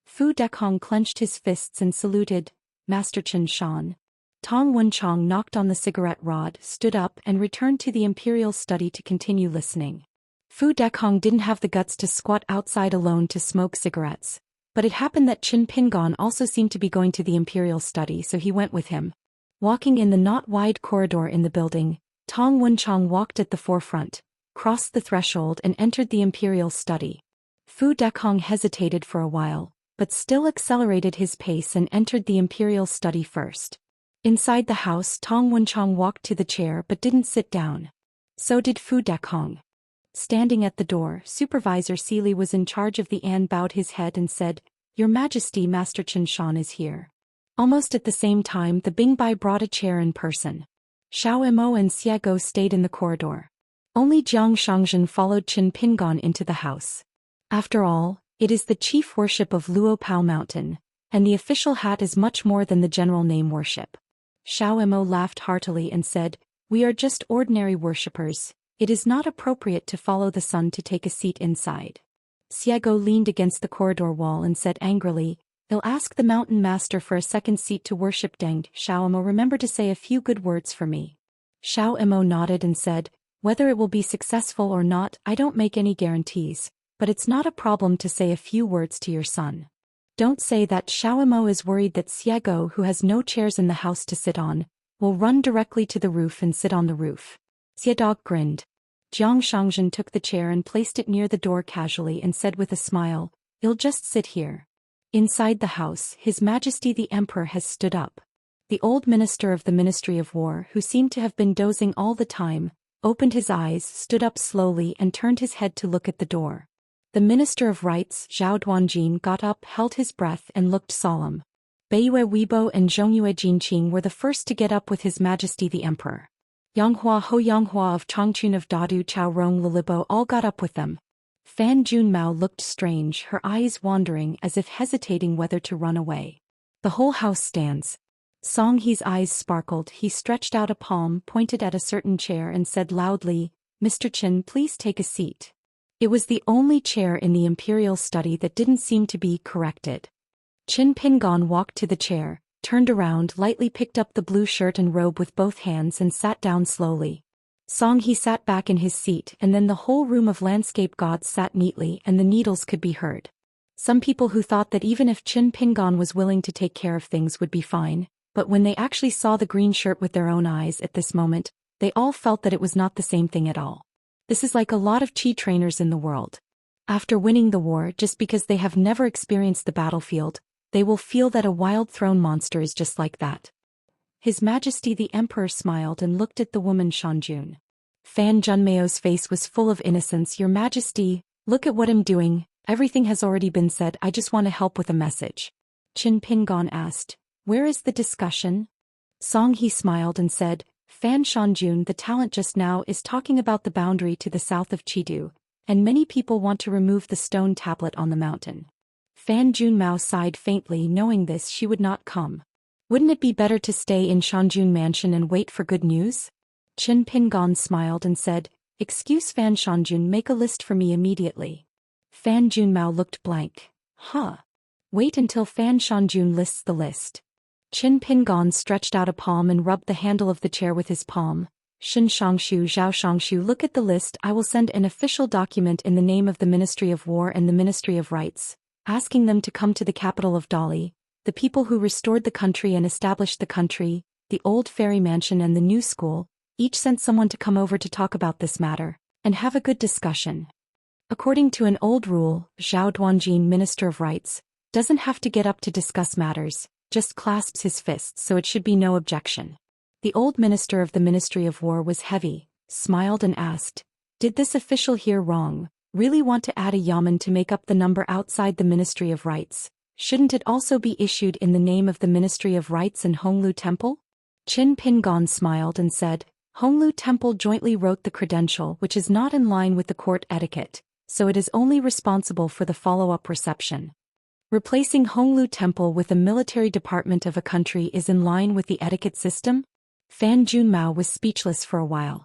Fu Dekong clenched his fists and saluted, Master Qin Shan. Tong Wenchang knocked on the cigarette rod, stood up, and returned to the imperial study to continue listening. Fu Dekong didn't have the guts to squat outside alone to smoke cigarettes, but it happened that Qin Pingon also seemed to be going to the imperial study, so he went with him. Walking in the not wide corridor in the building, Tong Wenchang walked at the forefront, crossed the threshold, and entered the imperial study. Fu Dekong hesitated for a while, but still accelerated his pace and entered the imperial study first. Inside the house, Tong Wenchang walked to the chair but didn't sit down. So did Fu Dekong. Standing at the door, Supervisor Seely was in charge of the An bowed his head and said, Your Majesty, Master Qin Shan is here. Almost at the same time, the Bingbai brought a chair in person. Xiao Mo and Xiago stayed in the corridor. Only Jiang Shangzhen followed Qin Pingon into the house. After all, it is the chief worship of Luopao Mountain, and the official hat is much more than the general name worship. Xiao Mo laughed heartily and said, We are just ordinary worshippers. It is not appropriate to follow the sun to take a seat inside. Xiago leaned against the corridor wall and said angrily, I'll ask the mountain master for a second seat to worship Deng. Xiao Mo, remember to say a few good words for me. Xiao Mo nodded and said, Whether it will be successful or not, I don't make any guarantees, but it's not a problem to say a few words to your son. Don't say that. Xiao Mo is worried that Xiago, who has no chairs in the house to sit on, will run directly to the roof and sit on the roof. Xiadog grinned. Jiang Shangzhen took the chair and placed it near the door casually and said with a smile, I'll just sit here. Inside the house, His Majesty the Emperor has stood up. The old minister of the Ministry of War, who seemed to have been dozing all the time, opened his eyes, stood up slowly, and turned his head to look at the door. The Minister of Rights, Zhao Duanjin, got up, held his breath, and looked solemn. Beiyue Weibo and Zhongyue Jinqing were the first to get up with His Majesty the Emperor. Yanghua Ho Yanghua of Changchun of Dadu Chao Rong Lilibo all got up with them. Fan Junmao looked strange, her eyes wandering as if hesitating whether to run away. The whole house stands. Song He's eyes sparkled, he stretched out a palm, pointed at a certain chair and said loudly, "Mr. Qin, please take a seat." It was the only chair in the imperial study that didn't seem to be corrected. Qin Pingon walked to the chair, turned around, lightly picked up the blue shirt and robe with both hands and sat down slowly. Song He sat back in his seat, and then the whole room of landscape gods sat neatly and the needles could be heard. Some people who thought that even if Qin Pingon was willing to take care of things would be fine, but when they actually saw the green shirt with their own eyes at this moment, they all felt that it was not the same thing at all. This is like a lot of Qi trainers in the world. After winning the war, just because they have never experienced the battlefield, they will feel that a wild throne monster is just like that. His Majesty the Emperor smiled and looked at the woman Shanjun. Fan Junmeo's face was full of innocence. "Your Majesty, look at what I'm doing, everything has already been said, I just want to help with a message." Qin Pingon asked, "Where is the discussion?" Song He smiled and said, "Fan Shanjun, the talent just now is talking about the boundary to the south of Chidu, and many people want to remove the stone tablet on the mountain." Fan Junmao sighed faintly, knowing this she would not come. Wouldn't it be better to stay in Shanjun Mansion and wait for good news? Qin Pingon smiled and said, "Excuse Fan Shanjun, make a list for me immediately." Fan Junmao looked blank. "Huh. Wait until Fan Shanjun lists the list." Qin Pingon stretched out a palm and rubbed the handle of the chair with his palm. "Shen Shangshu, Zhao Shangshu, look at the list. I will send an official document in the name of the Ministry of War and the Ministry of Rights, asking them to come to the capital of Dali, the people who restored the country and established the country, the old fairy mansion and the new school, each sent someone to come over to talk about this matter, and have a good discussion. According to an old rule, Zhao Duanjin, Minister of Rights, doesn't have to get up to discuss matters, just clasps his fists, so it should be no objection." The old minister of the Ministry of War was heavy, smiled and asked, "Did this official hear wrong? Really want to add a yamen to make up the number outside the Ministry of Rights? Shouldn't it also be issued in the name of the Ministry of Rights and Honglu Temple?" Qin Pingon smiled and said, "Honglu Temple jointly wrote the credential, which is not in line with the court etiquette, so it is only responsible for the follow-up reception. Replacing Honglu Temple with a military department of a country is in line with the etiquette system?" Fan Junmao was speechless for a while.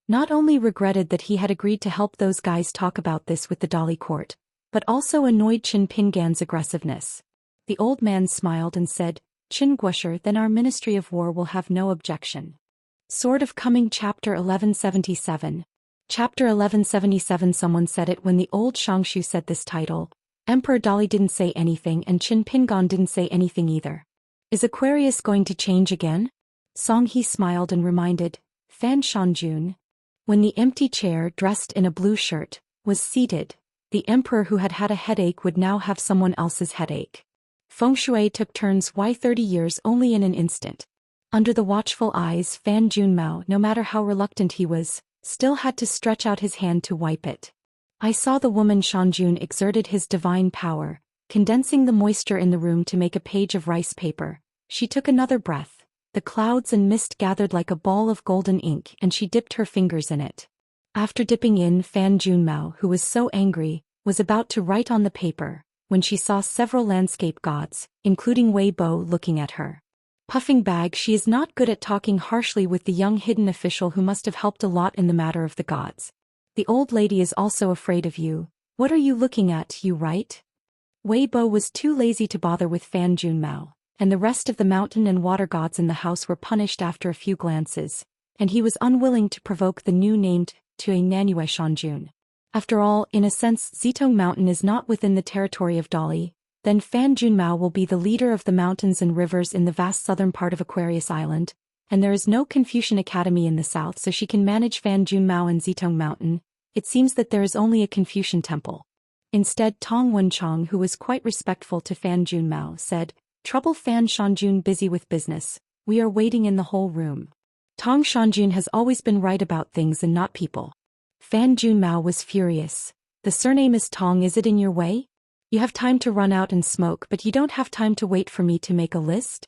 Not only regretted that he had agreed to help those guys talk about this with the Dali court, but also annoyed Qin Pingan's aggressiveness. The old man smiled and said, "Qin Guosher, then our Ministry of War will have no objection." Sword of Coming Chapter 1177. Chapter 1177. Someone said it when the old Shangshu said this title. Emperor Dali didn't say anything and Qin Pingon didn't say anything either. "Is Aquarius going to change again?" Song He smiled and reminded, "Fan Shanjun." When the empty chair, dressed in a blue shirt, was seated, the emperor who had had a headache would now have someone else's headache. Feng Shui took turns. Why 30 years only in an instant? Under the watchful eyes, Fan Junmao, no matter how reluctant he was, still had to stretch out his hand to wipe it. I saw the woman Shanjun exerted his divine power, condensing the moisture in the room to make a page of rice paper. She took another breath. The clouds and mist gathered like a ball of golden ink and she dipped her fingers in it. After dipping in, Fan Junmao, who was so angry, was about to write on the paper, when she saw several landscape gods, including Wei Bo, looking at her. Puffing bag, she is not good at talking harshly with the young hidden official who must have helped a lot in the matter of the gods. The old lady is also afraid of you. What are you looking at, you right? Wei Bo was too lazy to bother with Fan Junmao, and the rest of the mountain and water gods in the house were punished after a few glances, and he was unwilling to provoke the new named Tue Nanue Shanjun. After all, in a sense, Zitong Mountain is not within the territory of Dali. Then Fan Junmao will be the leader of the mountains and rivers in the vast southern part of Aquarius Island, and there is no Confucian Academy in the south, so she can manage Fan Junmao and Zitong Mountain. It seems that there is only a Confucian temple. Instead, Tong Wenchong, who was quite respectful to Fan Junmao, said, "Trouble Fan Shanjun busy with business. We are waiting in the whole room." Tong Shanjun has always been right about things and not people. Fan Junmao was furious. "The surname is Tong, is it in your way? You have time to run out and smoke, but you don't have time to wait for me to make a list?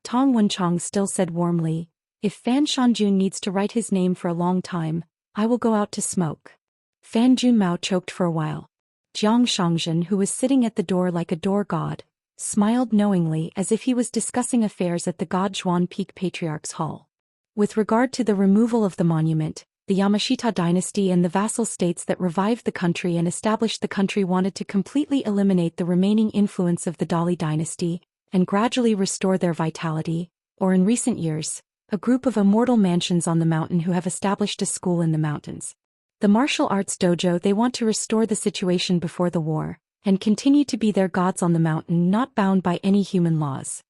Tong Wenchong still said warmly, if Fan Shanjun needs to write his name for a long time, I will go out to smoke. Fan Junmao choked for a while. Jiang Shangzhen, who was sitting at the door like a door god, smiled knowingly as if he was discussing affairs at the God Zhuan Peak Patriarch's Hall. With regard to the removal of the monument, the Yamashita dynasty and the vassal states that revived the country and established the country wanted to completely eliminate the remaining influence of the Dali dynasty and gradually restore their vitality, or in recent years, a group of immortal mansions on the mountain who have established a school in the mountains. The martial arts dojo, they want to restore the situation before the war, and continue to be their gods on the mountain, not bound by any human laws.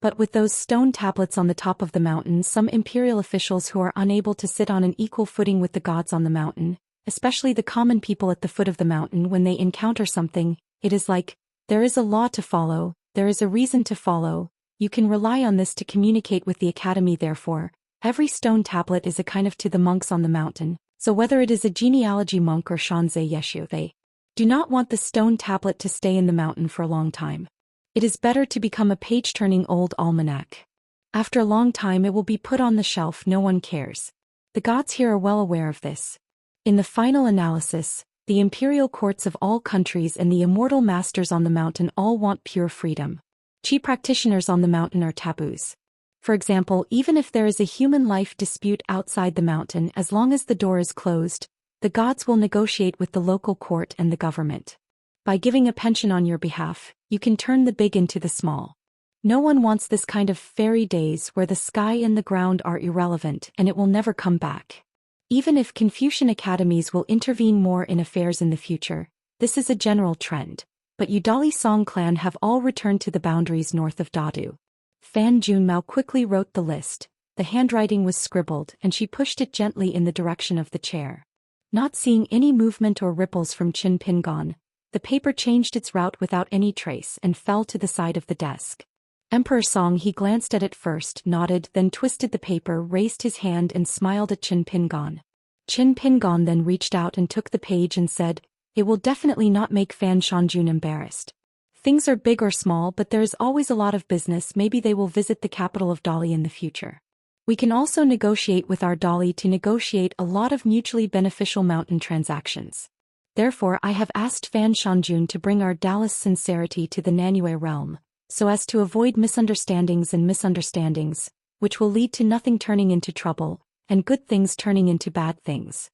But with those stone tablets on the top of the mountain, some imperial officials who are unable to sit on an equal footing with the gods on the mountain, especially the common people at the foot of the mountain, when they encounter something, it is like, there is a law to follow, there is a reason to follow, you can rely on this to communicate with the academy. Therefore, every stone tablet is a kind of to the monks on the mountain, so whether it is a genealogy monk or Shanzei Yeshu, they do not want the stone tablet to stay in the mountain for a long time. It is better to become a page-turning old almanac. After a long time it will be put on the shelf, no one cares. The gods here are well aware of this. In the final analysis, the imperial courts of all countries and the immortal masters on the mountain all want pure freedom. Chi practitioners on the mountain are taboos. For example, even if there is a human life dispute outside the mountain, as long as the door is closed, the gods will negotiate with the local court and the government. By giving a pension on your behalf, you can turn the big into the small. No one wants this kind of fairy days where the sky and the ground are irrelevant and it will never come back. Even if Confucian academies will intervene more in affairs in the future, this is a general trend. But Udali Song clan have all returned to the boundaries north of Dadu. Fan Junmao quickly wrote the list, the handwriting was scribbled and she pushed it gently in the direction of the chair. Not seeing any movement or ripples from Qin Pingon, the paper changed its route without any trace and fell to the side of the desk. Emperor Song, he glanced at it first, nodded, then twisted the paper, raised his hand and smiled at Qin Pingon. Qin Pingon then reached out and took the page and said, it will definitely not make Fan Shanjun embarrassed. Things are big or small, but there is always a lot of business. Maybe they will visit the capital of Dali in the future. We can also negotiate with our Dali to negotiate a lot of mutually beneficial mountain transactions. Therefore I have asked Fan Shanjun to bring our Daoist sincerity to the Nanyue realm, so as to avoid misunderstandings, which will lead to nothing turning into trouble, and good things turning into bad things.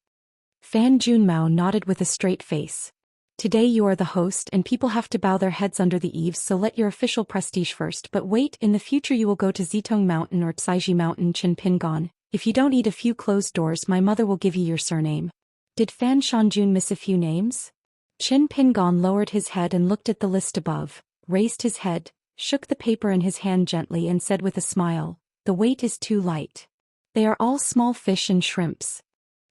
Fan Junmao nodded with a straight face. Today you are the host and people have to bow their heads under the eaves, so let your official prestige first. But wait, in the future you will go to Zitong Mountain or Tsaiji Mountain, Qin Pingon. If you don't eat a few closed doors, my mother will give you your surname. Did Fan Shanjun miss a few names? Qin Pingon lowered his head and looked at the list above, raised his head, shook the paper in his hand gently and said with a smile, the weight is too light. They are all small fish and shrimps.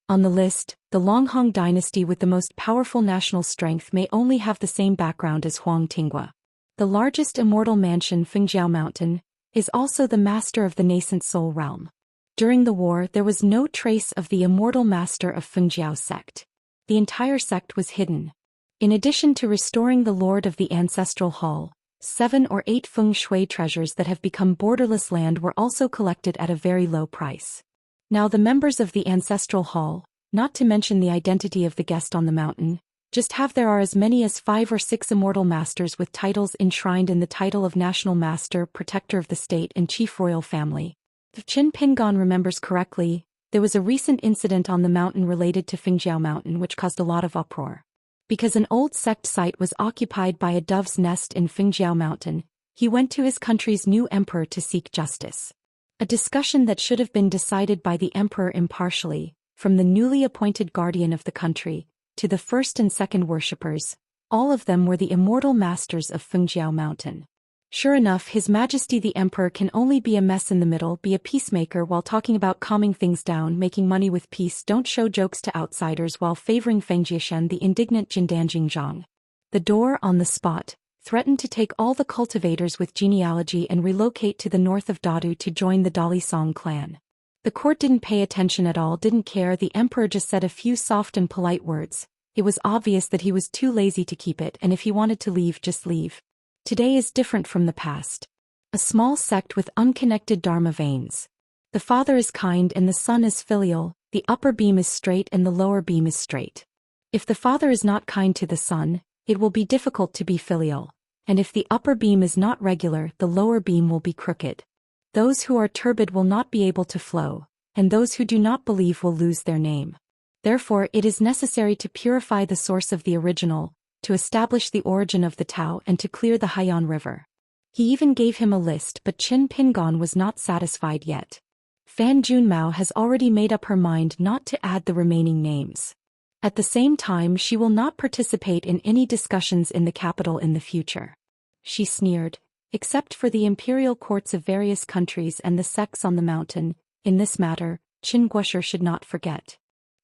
On the list, the Longhong dynasty with the most powerful national strength may only have the same background as Huang Tinghua. The largest immortal mansion, Fengjiao Mountain, is also the master of the nascent soul realm. During the war there was no trace of the immortal master of Fengjiao sect. The entire sect was hidden. In addition to restoring the lord of the ancestral hall, 7 or 8 feng shui treasures that have become borderless land were also collected at a very low price. Now the members of the ancestral hall, not to mention the identity of the guest on the mountain, just have there are as many as 5 or 6 immortal masters with titles enshrined in the title of National Master, Protector of the State and Chief Royal Family. If Qin Pingon remembers correctly, there was a recent incident on the mountain related to Fengjiao Mountain which caused a lot of uproar. Because an old sect site was occupied by a dove's nest in Fengjiao Mountain, he went to his country's new emperor to seek justice. A discussion that should have been decided by the emperor impartially, from the newly appointed guardian of the country, to the first and second worshippers, all of them were the immortal masters of Fengjiao Mountain. Sure enough, His Majesty the Emperor can only be a mess in the middle, be a peacemaker while talking about calming things down, making money with peace, don't show jokes to outsiders while favoring Feng Jiashen the indignant Jindanjing Zhang. The door on the spot threatened to take all the cultivators with genealogy and relocate to the north of Dadu to join the Dali Song clan. The court didn't pay attention at all, didn't care. The emperor just said a few soft and polite words, It was obvious that he was too lazy to keep it, and if he wanted to leave, just leave. Today is different from the past. A small sect with unconnected dharma veins. The father is kind and the son is filial, the upper beam is straight and the lower beam is straight. If the father is not kind to the son, it will be difficult to be filial, and if the upper beam is not regular, the lower beam will be crooked. Those who are turbid will not be able to flow, and those who do not believe will lose their name. Therefore, it is necessary to purify the source of the original, to establish the origin of the Tao and to clear the Haiyan River. He even gave him a list, but Qin Pingon was not satisfied yet. Fan Junmao has already made up her mind not to add the remaining names. At the same time, she will not participate in any discussions in the capital in the future. She sneered, except for the imperial courts of various countries and the sects on the mountain. In this matter, Qin Guosher should not forget.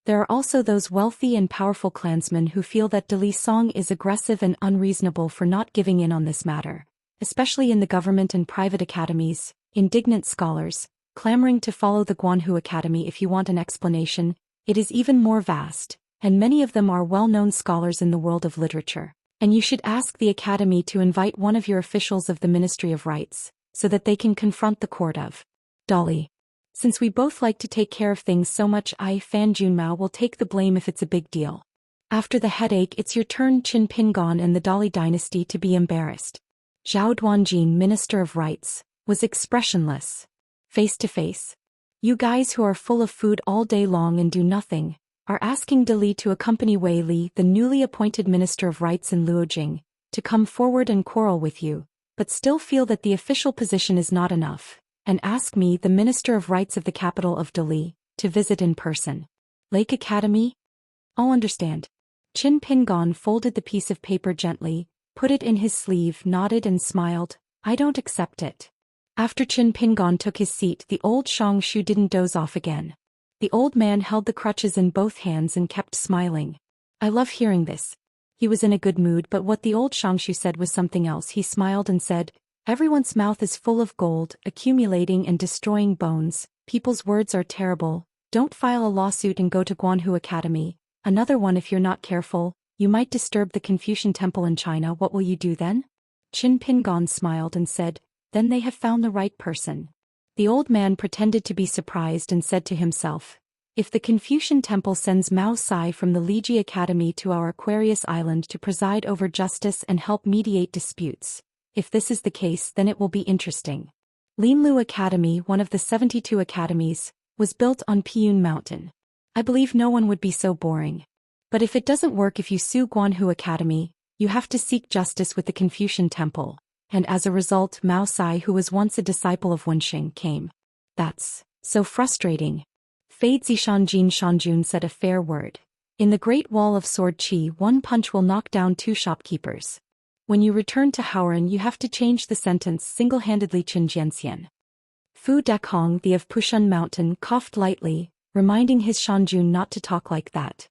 There are also those wealthy and powerful clansmen who feel that Dali Song is aggressive and unreasonable for not giving in on this matter, especially in the government and private academies, indignant scholars, clamoring to follow the Guanhu Academy. If you want an explanation, it is even more vast, and many of them are well-known scholars in the world of literature, and you should ask the academy to invite one of your officials of the Ministry of Rights, so that they can confront the court of Dali. Since we both like to take care of things so much, Fan Junmao will take the blame if it's a big deal. After the headache, it's your turn, Qin Pingon and the Dali dynasty, to be embarrassed. Zhao Duanjin, Minister of Rights, was expressionless. Face to face. You guys who are full of food all day long and do nothing, are asking Dali to accompany Wei Li, the newly appointed Minister of Rights in Luojing, to come forward and quarrel with you, but still feel that the official position is not enough, and ask me, the Minister of Rights of the capital of Dali, to visit in person. Lake Academy? I'll understand. Qin Pingon folded the piece of paper gently, put it in his sleeve, nodded and smiled. I don't accept it. After Qin Pingon took his seat, the old Xianxia didn't doze off again. The old man held the crutches in both hands and kept smiling. I love hearing this. He was in a good mood, but what the old Xianxia said was something else. He smiled and said, everyone's mouth is full of gold, accumulating and destroying bones. People's words are terrible. Don't file a lawsuit and go to Guanhu Academy. Another one, if you're not careful, you might disturb the Confucian temple in China. What will you do then? Qin Pingon smiled and said, then they have found the right person. The old man pretended to be surprised and said to himself, if the Confucian temple sends Mao Sai from the Liji Academy to our Aquarius Island to preside over justice and help mediate disputes, if this is the case, then it will be interesting. Linlu Academy, one of the 72 academies, was built on Piyun Mountain. I believe no one would be so boring. But if it doesn't work, if you sue Guanhu Academy, you have to seek justice with the Confucian temple, and as a result Mao Sai, who was once a disciple of Wenxing, came. That's so frustrating. Fade Zishanjin Shanjun said a fair word. In the Great Wall of Sword Qi, one punch will knock down 2 shopkeepers. When you return to Haoran, you have to change the sentence single-handedly. Qin Jianxian. Fu Dekong, the of Pushun Mountain, coughed lightly, reminding his Shanjun not to talk like that.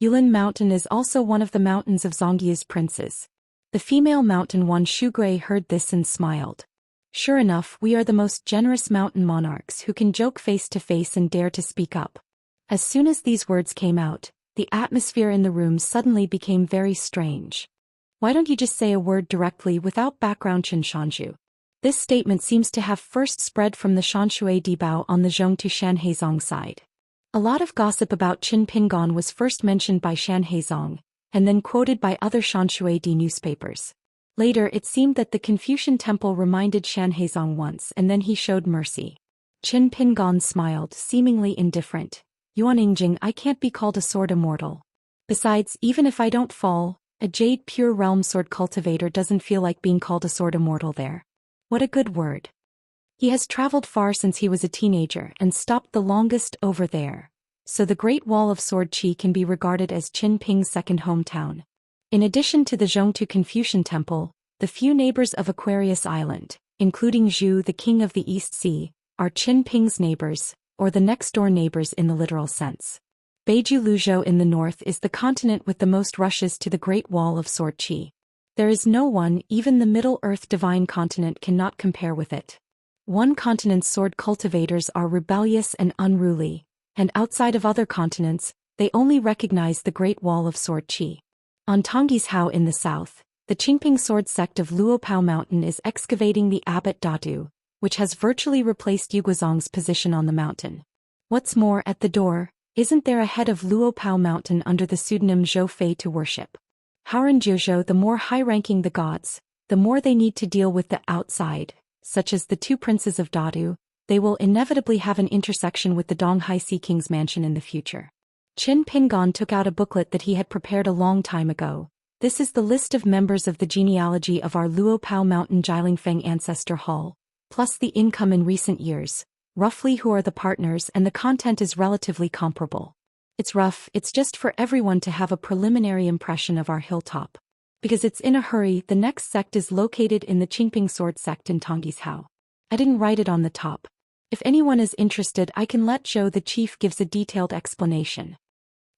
Yulin Mountain is also one of the mountains of Zongyi's princes. The female mountain Wan Shugui heard this and smiled. Sure enough, we are the most generous mountain monarchs who can joke face to face and dare to speak up. As soon as these words came out, the atmosphere in the room suddenly became very strange. Why don't you just say a word directly without background, Qin Shanju? This statement seems to have first spread from the Shanshui Dibao on the Zhongtu Shanhaizong side. A lot of gossip about Qin Pingon was first mentioned by Shanhaizong, and then quoted by other Shanshui Di newspapers. Later it seemed that the Confucian temple reminded Shanhaizong once, and then he showed mercy. Qin Pingon smiled, seemingly indifferent. Yuaningjing, I can't be called a sword immortal. Besides, even if I don't fall, a jade pure realm sword cultivator doesn't feel like being called a sword immortal there. What a good word. He has traveled far since he was a teenager and stopped the longest over there, so the Great Wall of Sword Qi can be regarded as Qin Ping's second hometown. In addition to the Zhongtu Confucian temple, the few neighbors of Aquarius Island, including Zhu, the king of the East Sea, are Qin Ping's neighbors, or the next-door neighbors in the literal sense. Beiju Luzhou in the north is the continent with the most rushes to the Great Wall of Sword Qi. There is no one, even the Middle-earth divine continent cannot compare with it. One continent's sword cultivators are rebellious and unruly, and outside of other continents, They only recognize the Great Wall of Sword Qi. On Tongyi's Hao in the south, the Qingping sword sect of Luopao Mountain is excavating the Abbot Dadu, which has virtually replaced Yuguozong's position on the mountain. What's more, at the door, isn't there a head of Luopao Mountain under the pseudonym Zhou Fei to worship? Haranjiuzhou, the more high-ranking the gods, the more they need to deal with the outside, such as the two princes of Dadu. They will inevitably have an intersection with the Donghai Sea King's mansion in the future. Qin Pingon took out a booklet that he had prepared a long time ago. This is the list of members of the genealogy of our Luopao Mountain Jilingfeng ancestor hall, plus the income in recent years, roughly who are the partners, and the content is relatively comparable. It's rough, it's just for everyone to have a preliminary impression of our hilltop. Because it's in a hurry, the next sect is located in the Qingping sword sect in Tongyi's Hao. I didn't write it on the top. If anyone is interested, I can let Zhou the chief gives a detailed explanation.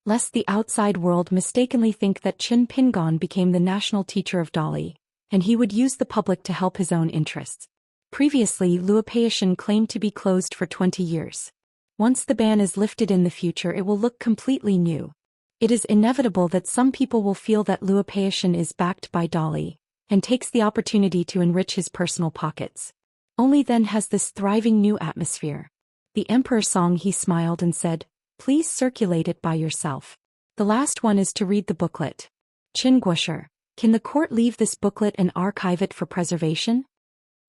Lest the outside world mistakenly think that Qin Pingon became the national teacher of Dali, and he would use the public to help his own interests. Previously, Luopeishan claimed to be closed for 20 years. Once the ban is lifted in the future, it will look completely new. It is inevitable that some people will feel that Luopeishan is backed by Dali, and takes the opportunity to enrich his personal pockets. Only then has this thriving new atmosphere. The emperor Song, he smiled and said, "Please circulate it by yourself. The last one is to read the booklet." Qin Guosher, can the court leave this booklet and archive it for preservation?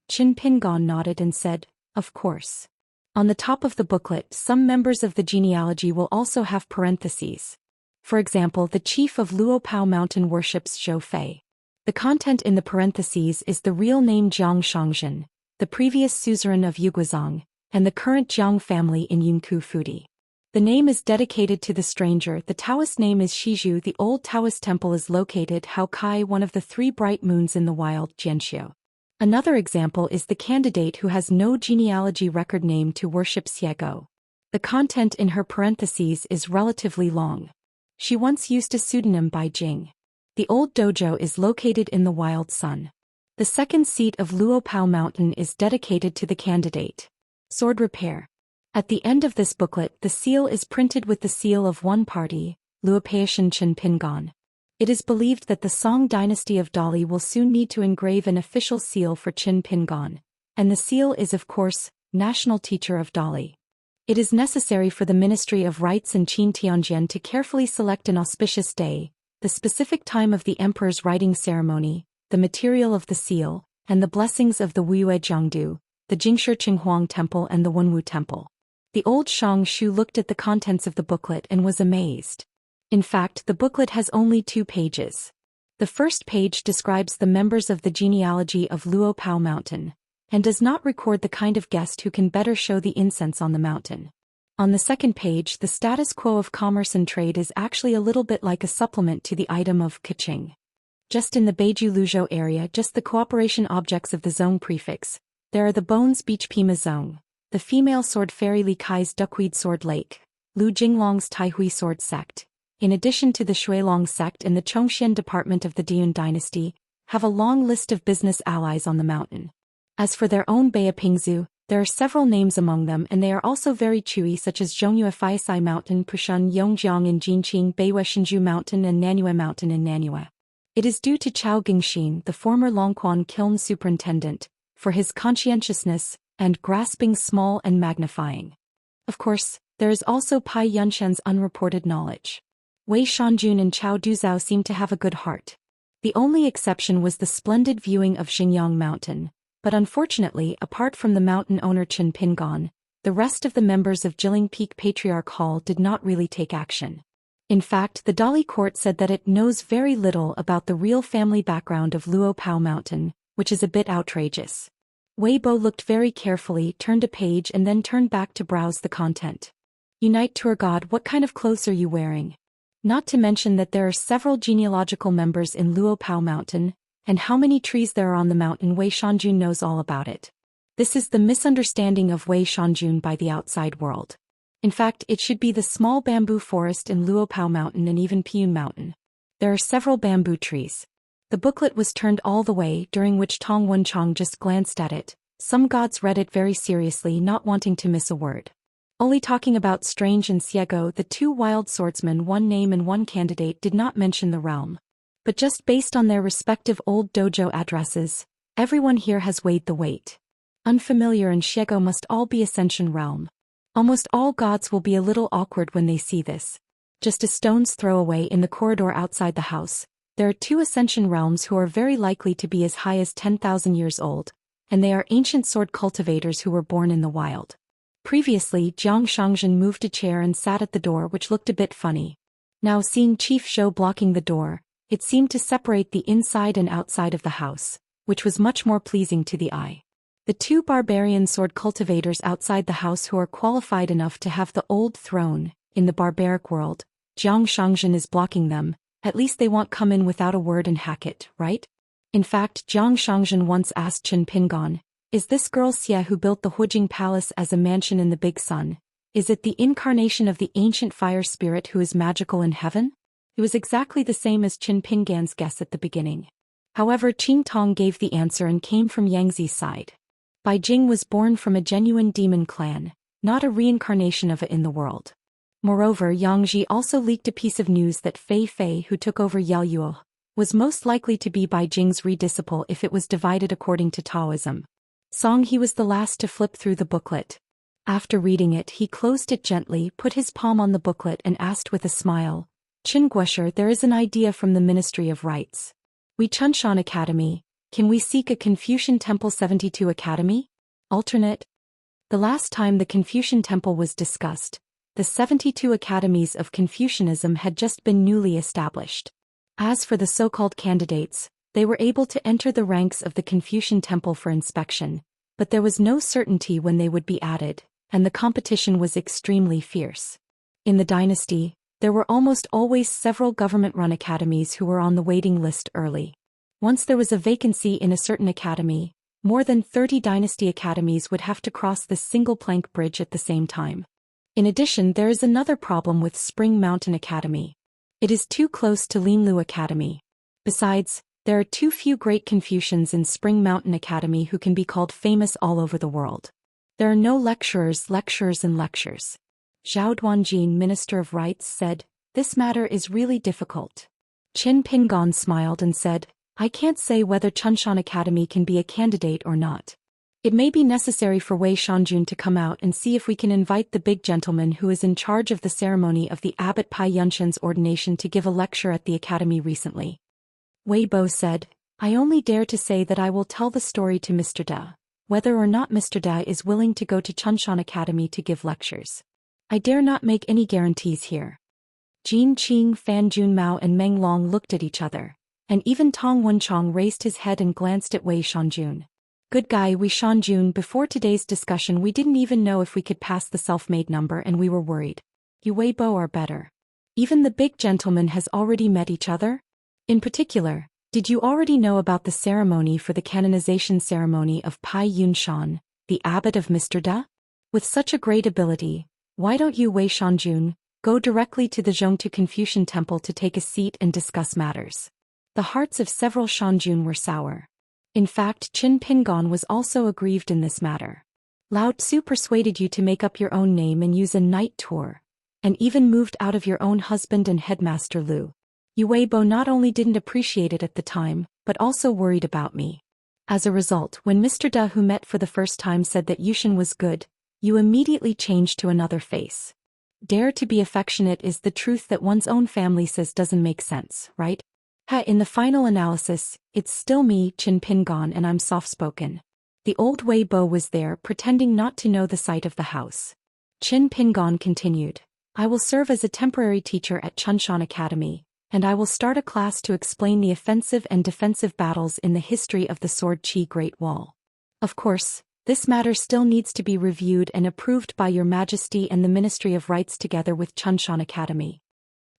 Qin Pingon nodded and said, "Of course." On the top of the booklet, some members of the genealogy will also have parentheses. For example, the chief of Luopao Mountain worships Zhou Fei. The content in the parentheses is the real name Jiang Shangzhen, the previous suzerain of Yuguozong, and the current Jiang family in Yunku Fudi. The name is dedicated to the stranger. The Taoist name is Shizhu. The old Taoist temple is located Hao Kai, one of the three bright moons in the wild, Jianxiu. Another example is the candidate who has no genealogy record name to worship Xiego. The content in her parentheses is relatively long. She once used a pseudonym by Jing. The old dojo is located in the Wild Sun. The second seat of Luopao Mountain is dedicated to the candidate. Sword repair. At the end of this booklet, the seal is printed with the seal of one party, Luopeishan Qin Pingon. It is believed that the Song dynasty of Dali will soon need to engrave an official seal for Qin Pingon, and the seal is of course, National Teacher of Dali. It is necessary for the Ministry of Rites and Qin Tianjian to carefully select an auspicious day, the specific time of the emperor's writing ceremony, the material of the seal, and the blessings of the Wuyue Jiangdu, the Jingshi Qinghuang Temple and the Wenwu Temple. The old Shang Shu looked at the contents of the booklet and was amazed. In fact, the booklet has only 2 pages. The first page describes the members of the genealogy of Luopao Mountain, and does not record the kind of guest who can better show the incense on the mountain. On the second page, the status quo of commerce and trade is actually a little bit like a supplement to the item of Kaching. Just in the Beiju Luzhou area, just the cooperation objects of the Zong prefix, there are the Bones Beach Pima Zong, the female sword fairy Li Kai's Duckweed Sword Lake, Lu Jinglong's Taihui Sword Sect, in addition to the Shuilong sect and the Zhou Xian department of the Dian dynasty, have a long list of business allies on the mountain. As for their own Beipingzu, there are several names among them, and they are also very chewy, such as Zhongyue Faisai Mountain, Pushun Yongjiang in Jinqing, Beiwe Shinju Mountain and Nanyue Mountain in Nanyue. It is due to Chao Gingxin, the former Longquan kiln superintendent, for his conscientiousness and grasping small and magnifying. Of course, there is also Pai Yunshen's unreported knowledge. Wei Shanjun and Chao Duzhao seem to have a good heart. The only exception was the splendid viewing of Xingyang Mountain, but unfortunately, apart from the mountain owner Qin Pingon, the rest of the members of Jiling Peak Patriarch Hall did not really take action. In fact, the Dali court said that it knows very little about the real family background of Luopao Mountain, which is a bit outrageous. Wei Bo looked very carefully, turned a page and then turned back to browse the content. Unite Tour God, what kind of clothes are you wearing? Not to mention that there are several genealogical members in Luopao Mountain, and how many trees there are on the mountain. Wei Shanjun knows all about it. This is the misunderstanding of Wei Shanjun by the outside world. In fact, it should be the small bamboo forest in Luopao Mountain and even Piyun Mountain. There are several bamboo trees. The booklet was turned all the way, during which Tong Wenchang just glanced at it. Some gods read it very seriously, not wanting to miss a word. Only talking about Strange and Xiego, the two wild swordsmen, one name and one candidate, did not mention the realm. But just based on their respective old dojo addresses, everyone here has weighed the weight. Unfamiliar and Xiego must all be Ascension realm. Almost all gods will be a little awkward when they see this. Just a stone's throw away in the corridor outside the house, there are two Ascension realms who are very likely to be as high as 10,000 years old, and they are ancient sword cultivators who were born in the wild. Previously, Jiang Shangzhen moved a chair and sat at the door, which looked a bit funny. Now seeing Chief Zhou blocking the door, it seemed to separate the inside and outside of the house, which was much more pleasing to the eye. The two barbarian sword cultivators outside the house who are qualified enough to have the old throne, in the barbaric world, Jiang Shangzhen is blocking them. At least they won't come in without a word and hack it, right? In fact, Jiang Shangzhen once asked Qin Pingon, "Is this girl Xia who built the Hujing Palace as a mansion in the Big Sun? Is it the incarnation of the ancient fire spirit who is magical in heaven?" It was exactly the same as Qin Pingan's guess at the beginning. However, Qing Tong gave the answer and came from Yangzi's side. Bai Jing was born from a genuine demon clan, not a reincarnation of it in the world. Moreover, Yang Ji also leaked a piece of news that Fei Fei, who took over Yaluo, was most likely to be Bai Jing's redisciple if it was divided according to Taoism. Song He was the last to flip through the booklet. After reading it, he closed it gently, put his palm on the booklet and asked with a smile, "Qin Guosher, there is an idea from the Ministry of Rites. We Chunshan Academy, can we seek a Confucian Temple 72 Academy? Alternate?" The last time the Confucian Temple was discussed, the 72 academies of Confucianism had just been newly established. As for the so-called candidates, they were able to enter the ranks of the Confucian Temple for inspection, but there was no certainty when they would be added, and the competition was extremely fierce. In the dynasty, there were almost always several government-run academies who were on the waiting list early. Once there was a vacancy in a certain academy, more than 30 dynasty academies would have to cross this single plank bridge at the same time. In addition, there is another problem with Spring Mountain Academy. It is too close to Linlu Academy. Besides, there are too few great Confucians in Spring Mountain Academy who can be called famous all over the world. There are no lecturers and lectures. Zhao Duanjin, Minister of Rites, said, "This matter is really difficult." Qin Pingon smiled and said, "I can't say whether Chunshan Academy can be a candidate or not. It may be necessary for Wei Shanjun to come out and see if we can invite the big gentleman who is in charge of the ceremony of the Abbot Pai Yunshan's ordination to give a lecture at the academy recently." Wei Bo said, "I only dare to say that I will tell the story to Mr. Da, whether or not Mr. Da is willing to go to Chunshan Academy to give lectures. I dare not make any guarantees here." Jin Qing, Fan Junmao and Meng Long looked at each other, and even Tong Wenchong raised his head and glanced at Wei Shanjun. "Good guy Wei Shanjun, before today's discussion we didn't even know if we could pass the self-made number and we were worried. You Wei Bo are better. Even the big gentleman has already met each other? In particular, did you already know about the ceremony for the canonization ceremony of Pai Yunshan, the abbot of Mr. Da? With such a great ability, why don't you Wei Shanjun go directly to the Zhongtu Confucian Temple to take a seat and discuss matters?" The hearts of several Shanjun were sour. In fact, Qin Pingon was also aggrieved in this matter. Lao Tzu persuaded you to make up your own name and use a night tour, and even moved out of your own husband and headmaster Lu. Yu Weibo not only didn't appreciate it at the time, but also worried about me. As a result, when Mr. Da, who met for the first time, said that Yushin was good, you immediately changed to another face. Dare to be affectionate is the truth that one's own family says doesn't make sense, right? In the final analysis, it's still me, Qin Pingon, and I'm soft-spoken. The old Wei Bo was there, pretending not to know the site of the house. Qin Pingon continued, "I will serve as a temporary teacher at Chunshan Academy, and I will start a class to explain the offensive and defensive battles in the history of the Sword Qi Great Wall. Of course, this matter still needs to be reviewed and approved by Your Majesty and the Ministry of Rites together with Chunshan Academy."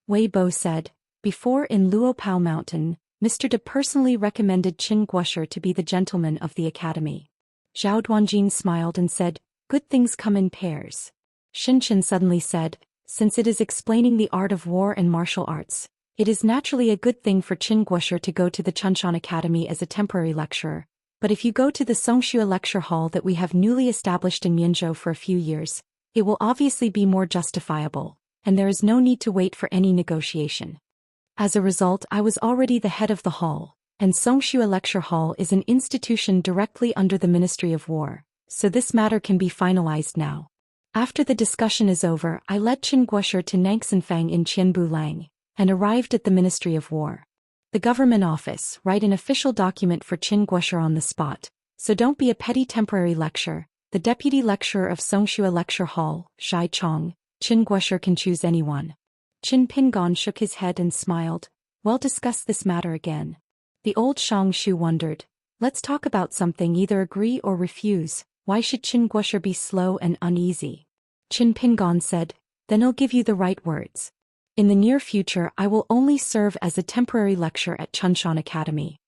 Wei Bo said, "Before in Luopao Mountain, Mr. De personally recommended Qin Guosher to be the gentleman of the academy." Zhao Duanjin smiled and said, "Good things come in pairs." Shinshin suddenly said, "Since it is explaining the art of war and martial arts, it is naturally a good thing for Qin Guosher to go to the Chunshan Academy as a temporary lecturer, but if you go to the Songxue lecture hall that we have newly established in Mianzhou for a few years, It will obviously be more justifiable, and there is no need to wait for any negotiation. As a result, I was already the head of the hall, and Xianxia Lecture Hall is an institution directly under the Ministry of War, so this matter can be finalized now. After the discussion is over, I led Qin Guoshi to Nangxinfang in Qianbu Lang, and arrived at the Ministry of War. The government office, write an official document for Qin Guoshi on the spot, so don't be a petty temporary lecturer. The deputy lecturer of Xianxia Lecture Hall, Shai Chong, Qin Guoshi can choose anyone. Qin Pingon shook his head and smiled. We'll discuss this matter again. The old Xianxia wondered. Let's talk about something, either agree or refuse. Why should Qin Guoshi be slow and uneasy? Qin Pingon said, then I'll give you the right words. In the near future I will only serve as a temporary lecturer at Chunshan Academy.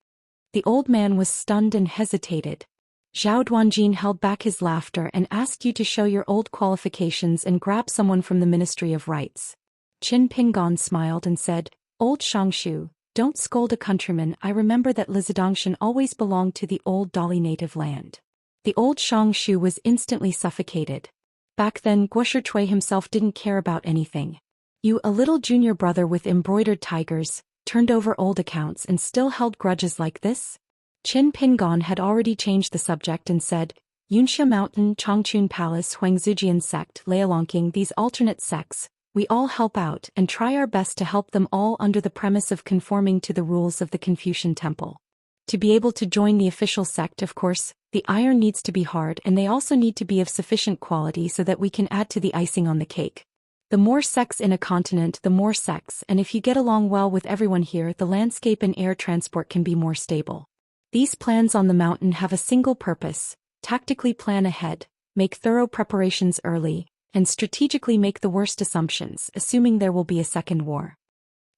The old man was stunned and hesitated. Zhao Duanjin held back his laughter and asked you to show your old qualifications and grab someone from the Ministry of Rights. Qin Pingon smiled and said, Old Xianxia, don't scold a countryman. I remember that Lizidongshan always belonged to the old Dali native land. The old Xianxia was instantly suffocated. Back then Guoshi Chui himself didn't care about anything. You, a little junior brother with embroidered tigers, turned over old accounts and still held grudges like this? Qin Pingon had already changed the subject and said, Yunxia Mountain, Chongqun Palace, Huangzujian sect, Lialongqing, these alternate sects, we all help out and try our best to help them all under the premise of conforming to the rules of the Confucian Temple. To be able to join the official sect, of course, the iron needs to be hard and they also need to be of sufficient quality so that we can add to the icing on the cake. The more sects in a continent, the more sects, and if you get along well with everyone here, the landscape and air transport can be more stable. These plans on the mountain have a single purpose: tactically plan ahead, make thorough preparations early, and strategically make the worst assumptions, assuming there will be a second war.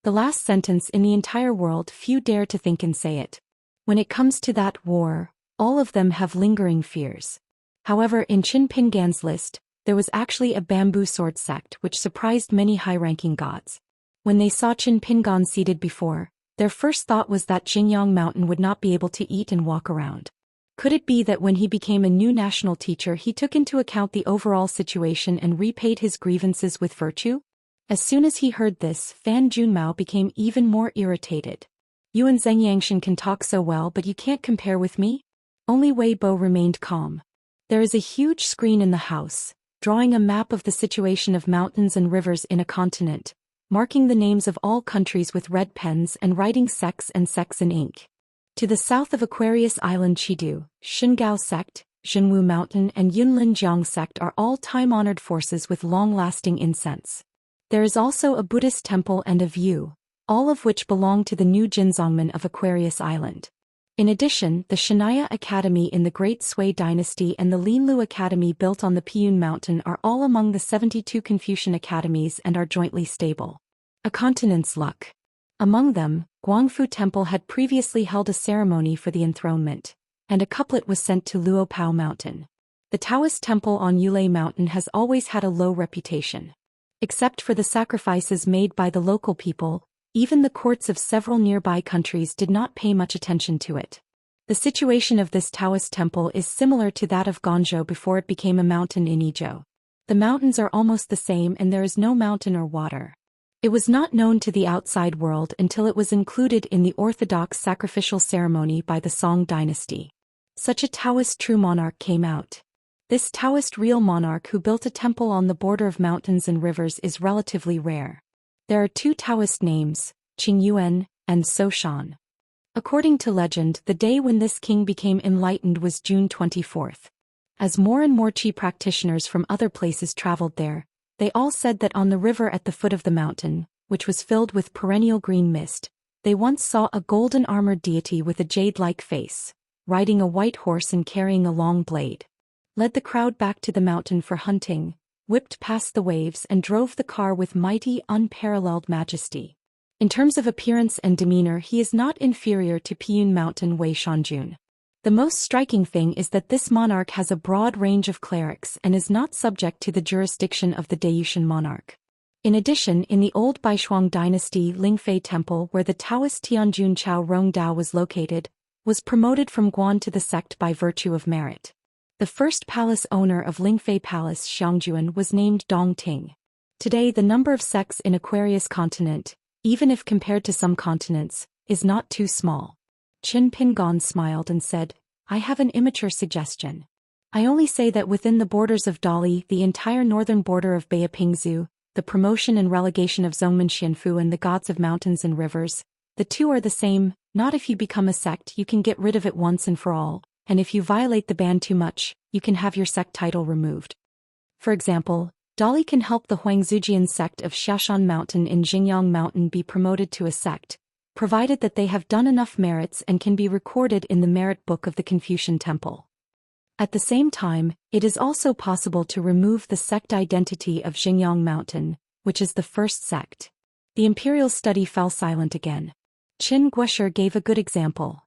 The last sentence in the entire world, few dare to think and say it. When it comes to that war, all of them have lingering fears. However, in Qin Pingan's list, there was actually a bamboo sword sect which surprised many high-ranking gods. When they saw Qin Pingan seated before, their first thought was that Jingyang Mountain would not be able to eat and walk around. Could it be that when he became a new national teacher he took into account the overall situation and repaid his grievances with virtue? As soon as he heard this, Fan Junmao became even more irritated. You and Zheng Yangshan can talk so well, but you can't compare with me? Only Wei Bo remained calm. There is a huge screen in the house, drawing a map of the situation of mountains and rivers in a continent, marking the names of all countries with red pens and writing sects and sects in ink. To the south of Aquarius Island, Chidu, Shingao sect, Zhenwu Mountain and Yunlin sect are all time-honored forces with long-lasting incense. There is also a Buddhist temple and a view, all of which belong to the new Jinzongmen of Aquarius Island. In addition, the Xianxia Academy in the Great Sui Dynasty and the Linlu Academy built on the Piyun Mountain are all among the 72 Confucian academies and are jointly stable. A continent's luck. Among them, Guangfu Temple had previously held a ceremony for the enthronement, and a couplet was sent to Luopao Mountain. The Taoist temple on Yulei Mountain has always had a low reputation. Except for the sacrifices made by the local people, even the courts of several nearby countries did not pay much attention to it. The situation of this Taoist temple is similar to that of Guangzhou before it became a mountain in Izhou. The mountains are almost the same and there is no mountain or water. It was not known to the outside world until it was included in the orthodox sacrificial ceremony by the Song dynasty. Such a Taoist true monarch came out. This Taoist real monarch who built a temple on the border of mountains and rivers is relatively rare. There are two Taoist names, Qingyuan and Soushan. According to legend, the day when this king became enlightened was June 24th. As more and more Qi practitioners from other places traveled there, they all said that on the river at the foot of the mountain, which was filled with perennial green mist, they once saw a golden armored deity with a jade-like face, riding a white horse and carrying a long blade. Led the crowd back to the mountain for hunting, whipped past the waves and drove the car with mighty, unparalleled majesty. In terms of appearance and demeanor he is not inferior to Piyun Mountain Wei Shanjun. The most striking thing is that this monarch has a broad range of clerics and is not subject to the jurisdiction of the Daoist monarch. In addition, in the old Baishuang dynasty Lingfei Temple where the Taoist Tianjun Chao Rong Dao was located, was promoted from Guan to the sect by virtue of merit. The first palace owner of Lingfei Palace Xiangjuan was named Dongting. Today the number of sects in Aquarius continent, even if compared to some continents, is not too small. Qin Pingon smiled and said, I have an immature suggestion. I only say that within the borders of Dali, the entire northern border of Beipingzu, the promotion and relegation of Zhongmen Xianfu and the gods of mountains and rivers, the two are the same. Not if you become a sect you can get rid of it once and for all, and if you violate the ban too much, you can have your sect title removed. For example, Dali can help the Huangzujian sect of Xiashan Mountain in Xinjiang Mountain be promoted to a sect, provided that they have done enough merits and can be recorded in the merit book of the Confucian Temple. At the same time, it is also possible to remove the sect identity of Xinjiang Mountain, which is the first sect. The imperial study fell silent again. Qin Guosher gave a good example.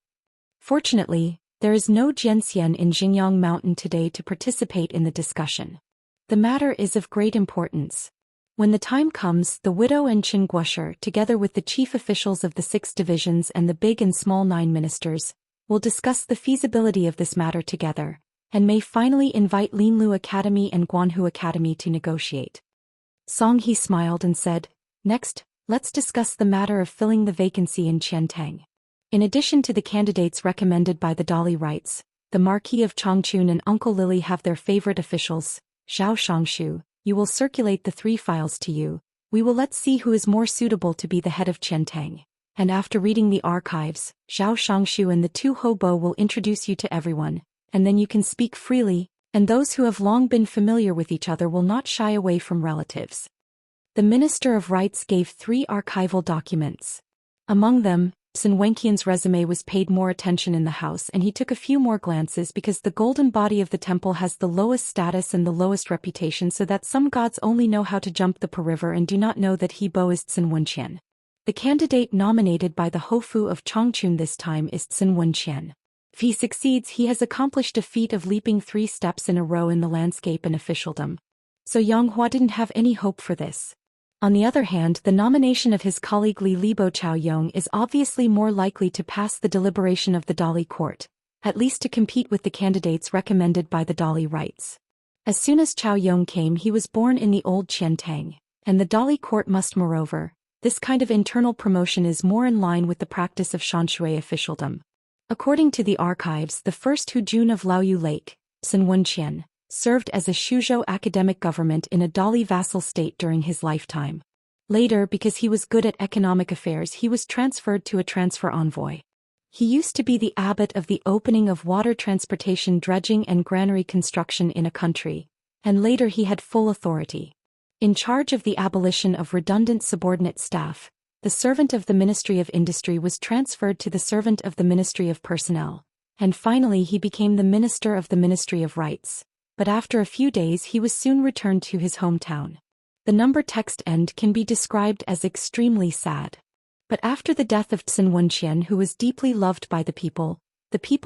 Fortunately, there is no Jianxian in Xinjiang Mountain today to participate in the discussion. The matter is of great importance. When the time comes, the widow and Qin Guosher, together with the chief officials of the 6 divisions and the big and small 9 ministers, will discuss the feasibility of this matter together, and may finally invite Linlu Academy and Guanhu Academy to negotiate. Song He smiled and said, Next, let's discuss the matter of filling the vacancy in Qiantang. In addition to the candidates recommended by the Dali Rites, the Marquis of Changchun and Uncle Lily have their favorite officials, Zhao Shangshu. You will circulate the 3 files to you. We will let's see who is more suitable to be the head of Qiantang. And after reading the archives, Zhao Shangshu and the 2 hobo will introduce you to everyone, and then you can speak freely, and those who have long been familiar with each other will not shy away from relatives. The Minister of Rites gave 3 archival documents. Among them, Sun Wenqian's resume was paid more attention in the house, and he took a few more glances because the golden body of the temple has the lowest status and the lowest reputation, so that some gods only know how to jump the Po River and do not know that he Daoist Sun Wenqian. The candidate nominated by the Hofu of Changchun this time is Sun Wenqian. If he succeeds, he has accomplished a feat of leaping 3 steps in a row in the landscape and officialdom. So Yang Hua didn't have any hope for this. On the other hand, the nomination of his colleague Li Libo Chaoyong is obviously more likely to pass the deliberation of the Dali court, at least to compete with the candidates recommended by the Dali Rites. As soon as Chaoyong came, he was born in the old Qiantang, and the Dali court must moreover. This kind of internal promotion is more in line with the practice of Shanshui officialdom. According to the archives, the first Hujun of Laoyu Lake, Sun Wenqian, served as a Shuzhou academic government in a Dali vassal state during his lifetime. Later, because he was good at economic affairs, he was transferred to a transfer envoy. He used to be the abbot of the opening of water transportation, dredging and granary construction in a country, and later he had full authority. In charge of the abolition of redundant subordinate staff, the servant of the Ministry of Industry was transferred to the servant of the Ministry of Personnel, and finally he became the minister of the Ministry of Rites. But after a few days he was soon returned to his hometown. The number text end can be described as extremely sad. But after the death of Sun Wenqian, who was deeply loved by the people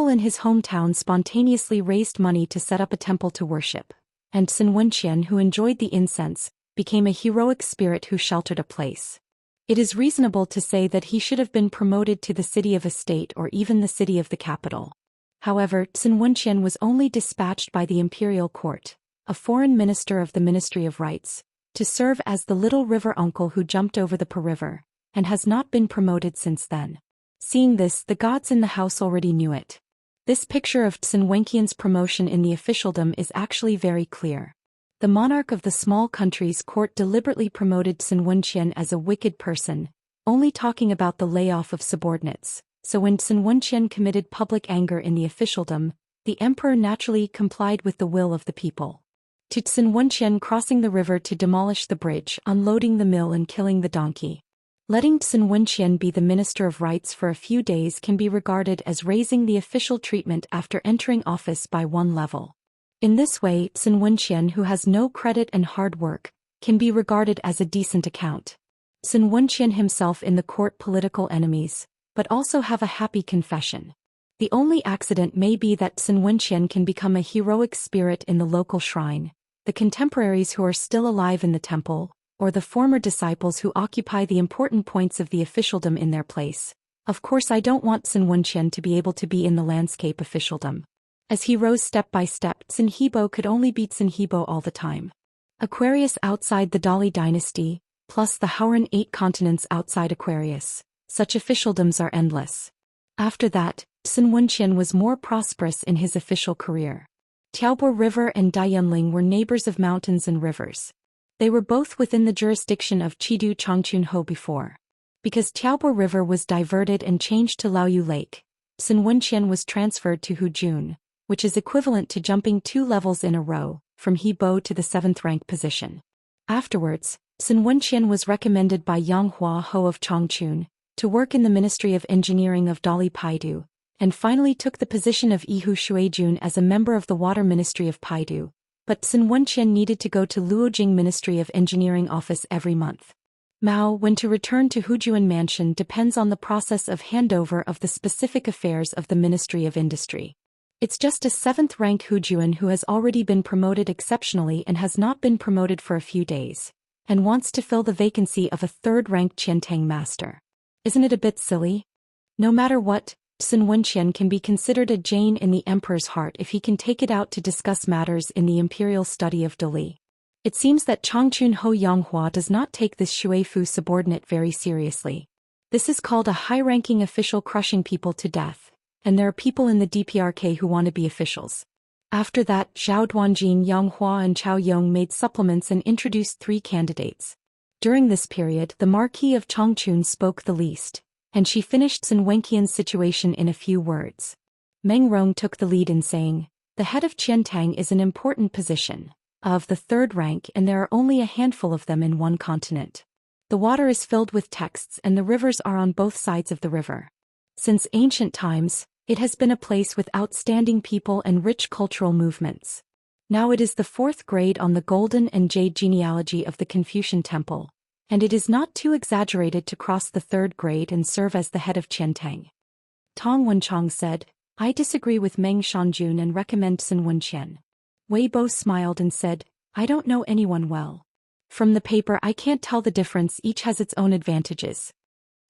in his hometown spontaneously raised money to set up a temple to worship, and Sun Wenqian, who enjoyed the incense, became a heroic spirit who sheltered a place. It is reasonable to say that he should have been promoted to the city of a state or even the city of the capital. However, Sun Wenqian was only dispatched by the imperial court, a foreign minister of the Ministry of Rites, to serve as the little river uncle who jumped over the Po River, and has not been promoted since then. Seeing this, the gods in the house already knew it. This picture of Sun Wenqian's promotion in the officialdom is actually very clear. The monarch of the small country's court deliberately promoted Sun Wenqian as a wicked person, only talking about the layoff of subordinates. So when Sun Wenqian committed public anger in the officialdom, the emperor naturally complied with the will of the people. To Sun Wenqian crossing the river to demolish the bridge, unloading the mill and killing the donkey. Letting Sun Wenqian be the minister of rites for a few days can be regarded as raising the official treatment after entering office by 1 level. In this way, Sun Wenqian, who has no credit and hard work, can be regarded as a decent account. Sun Wenqian himself in the court political enemies, but also have a happy confession. The only accident may be that Sun Wenqian can become a heroic spirit in the local shrine, the contemporaries who are still alive in the temple, or the former disciples who occupy the important points of the officialdom in their place. Of course, I don't want Sun Wenqian to be able to be in the landscape officialdom. As he rose step by step, Qin Hebo could only beat Qin Hebo all the time. Aquarius outside the Dali dynasty, plus the Hauran 8 continents outside Aquarius. Such officialdoms are endless. After that, Sun Wenqian was more prosperous in his official career. Tiaobo River and Dayunling were neighbors of mountains and rivers. They were both within the jurisdiction of Chidu Changchunho before. Because Tiaobo River was diverted and changed to Laoyu Lake, Sun Wenqian was transferred to Hujun, which is equivalent to jumping 2 levels in a row, from Hebo to the 7th rank position. Afterwards, Sun Wenqian was recommended by Yang Hua Ho of Changchun to work in the Ministry of Engineering of Dali Paidu, and finally took the position of Ihu Shuijun as a member of the Water Ministry of Paidu, but Sun Wenqian needed to go to Luojing Ministry of Engineering office every month. Mao, when to return to Hujuan Mansion depends on the process of handover of the specific affairs of the Ministry of Industry. It's just a 7th rank Hujuan who has already been promoted exceptionally and has not been promoted for a few days, and wants to fill the vacancy of a 3rd rank Qiantang master. Isn't it a bit silly? No matter what, Sun Wenqian can be considered a Jain in the emperor's heart if he can take it out to discuss matters in the imperial study of Dali. It seems that Changchun Ho Yanghua does not take this Shuifu subordinate very seriously. This is called a high-ranking official crushing people to death, and there are people in the DPRK who want to be officials. After that, Zhao Duanjin, Yanghua and Chao Yong made supplements and introduced 3 candidates. During this period, the Marquis of Changchun spoke the least, and she finished Sun Wenqian's situation in a few words. Meng Rong took the lead in saying, "The head of Qiantang is an important position, of the 3rd rank, and there are only a handful of them in one continent. The water is filled with texts and the rivers are on both sides of the river. Since ancient times, it has been a place with outstanding people and rich cultural movements. Now it is the 4th grade on the Golden and Jade genealogy of the Confucian Temple, and it is not too exaggerated to cross the 3rd grade and serve as the head of Qiantang." Tong Wenchang said, "I disagree with Meng Shanjun and recommend Sun Wenqian." Wei Bo smiled and said, "I don't know anyone well. From the paper I can't tell the difference, each has its own advantages.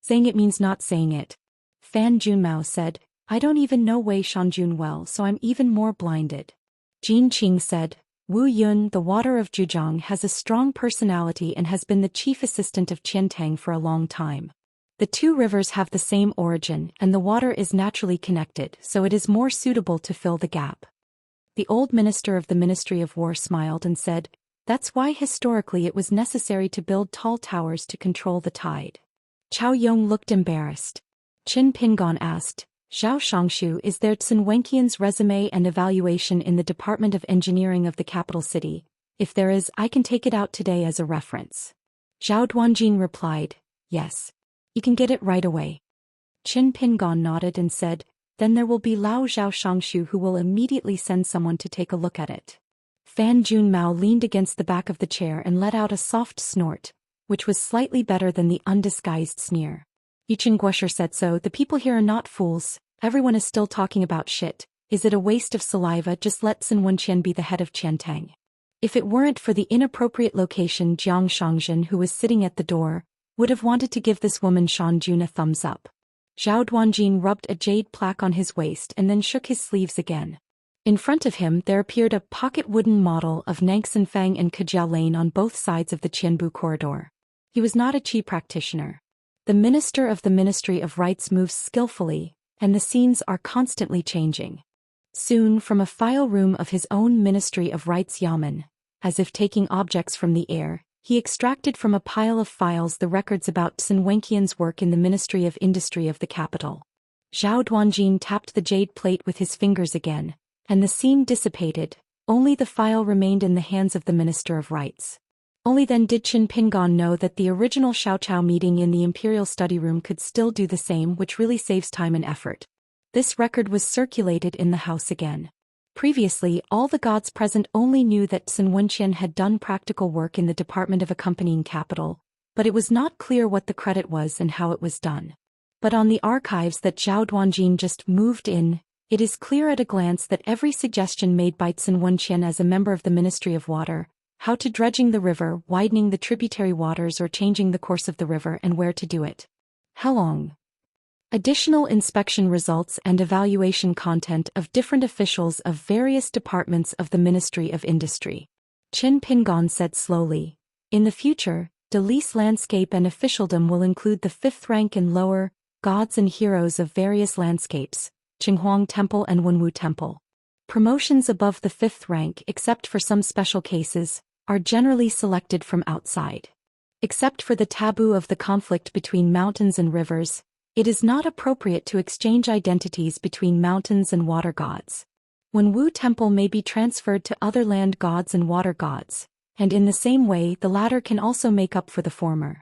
Saying it means not saying it." Fan Junmao said, "I don't even know Wei Shanjun well, so I'm even more blinded." Jin Qing said, "Wu Yun, the water of Zhejiang, has a strong personality and has been the chief assistant of Qiantang for a long time. The 2 rivers have the same origin and the water is naturally connected, so it is more suitable to fill the gap." The old minister of the Ministry of War smiled and said, "That's why historically it was necessary to build tall towers to control the tide." Chao Yong looked embarrassed. Qin Pingon asked, "Zhao Shangshu, is there Sun Wenqian's resume and evaluation in the Department of Engineering of the capital city? If there is, I can take it out today as a reference." Zhao Duanjin replied, "Yes. You can get it right away." Qin Pingon nodded and said, "Then there will be Lao Zhao Shangshu who will immediately send someone to take a look at it." Fan Junmao leaned against the back of the chair and let out a soft snort, which was slightly better than the undisguised sneer. Yichen Guosher said, "So the people here are not fools, everyone is still talking about shit. Is it a waste of saliva? Just let Sun Wenqian be the head of Qiantang." If it weren't for the inappropriate location, Jiang Shangzhen, who was sitting at the door, would have wanted to give this woman Shanjun a thumbs up. Zhao Duanjin rubbed a jade plaque on his waist and then shook his sleeves again. In front of him there appeared a pocket wooden model of Nangsanfang and Kejiao Lane on both sides of the Qianbu corridor. He was not a qi practitioner. The minister of the Ministry of Rites moves skillfully, and the scenes are constantly changing. Soon, from a file room of his own Ministry of Rites Yamen, as if taking objects from the air, he extracted from a pile of files the records about Sun Wenqian's work in the Ministry of Industry of the capital. Zhao Duanjin tapped the jade plate with his fingers again, and the scene dissipated, only the file remained in the hands of the Minister of Rites. Only then did Qin Pingon know that the original Xiaochao meeting in the Imperial Study Room could still do the same, which really saves time and effort. This record was circulated in the house again. Previously, all the gods present only knew that Sun Wenqian had done practical work in the Department of Accompanying Capital, but it was not clear what the credit was and how it was done. But on the archives that Zhao Duanjin just moved in, it is clear at a glance that every suggestion made by Sun Wenqian as a member of the Ministry of Water, how to dredging the river, widening the tributary waters or changing the course of the river and where to do it. How long? Additional inspection results and evaluation content of different officials of various departments of the Ministry of Industry. Qin Pingon said slowly. In the future, Daoist landscape and officialdom will include the fifth rank and lower, gods and heroes of various landscapes, Qinghuang Temple and Wenwu Temple. Promotions above the fifth rank, except for some special cases, are generally selected from outside. Except for the taboo of the conflict between mountains and rivers, it is not appropriate to exchange identities between mountains and water gods. Wenwu Temple may be transferred to other land gods and water gods, and in the same way the latter can also make up for the former.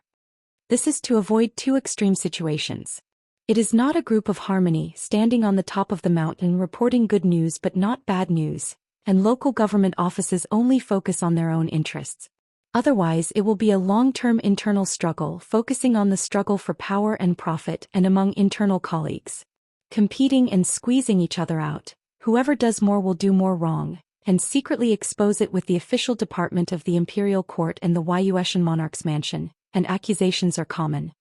This is to avoid two extreme situations. It is not a group of harmony standing on the top of the mountain reporting good news but not bad news, and local government offices only focus on their own interests. Otherwise it will be a long-term internal struggle focusing on the struggle for power and profit and among internal colleagues. Competing and squeezing each other out, whoever does more will do more wrong, and secretly expose it with the official department of the imperial court and the Yuetian monarch's mansion, and accusations are common.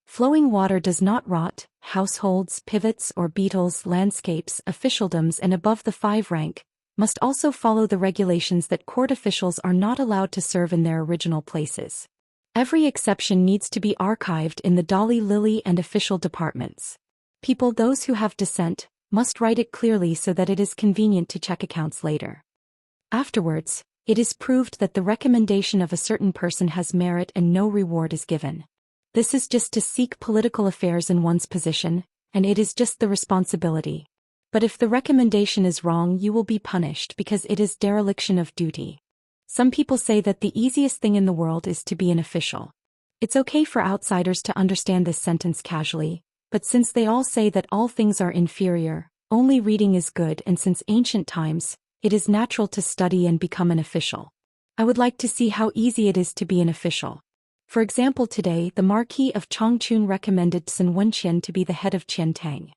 Flowing water does not rot, households, pivots or beetles, landscapes, officialdoms and above the 5 rank, must also follow the regulations that court officials are not allowed to serve in their original places. Every exception needs to be archived in the Dali Lily and official departments. People, those who have dissent, must write it clearly so that it is convenient to check accounts later. Afterwards, it is proved that the recommendation of a certain person has merit and no reward is given. This is just to seek political affairs in one's position, and it is just the responsibility. But if the recommendation is wrong, you will be punished because it is dereliction of duty. Some people say that the easiest thing in the world is to be an official. It's okay for outsiders to understand this sentence casually, but since they all say that all things are inferior, only reading is good, and since ancient times, it is natural to study and become an official. I would like to see how easy it is to be an official. For example, today the Marquis of Changchun recommended Zhou Xian to be the head of Qiantang.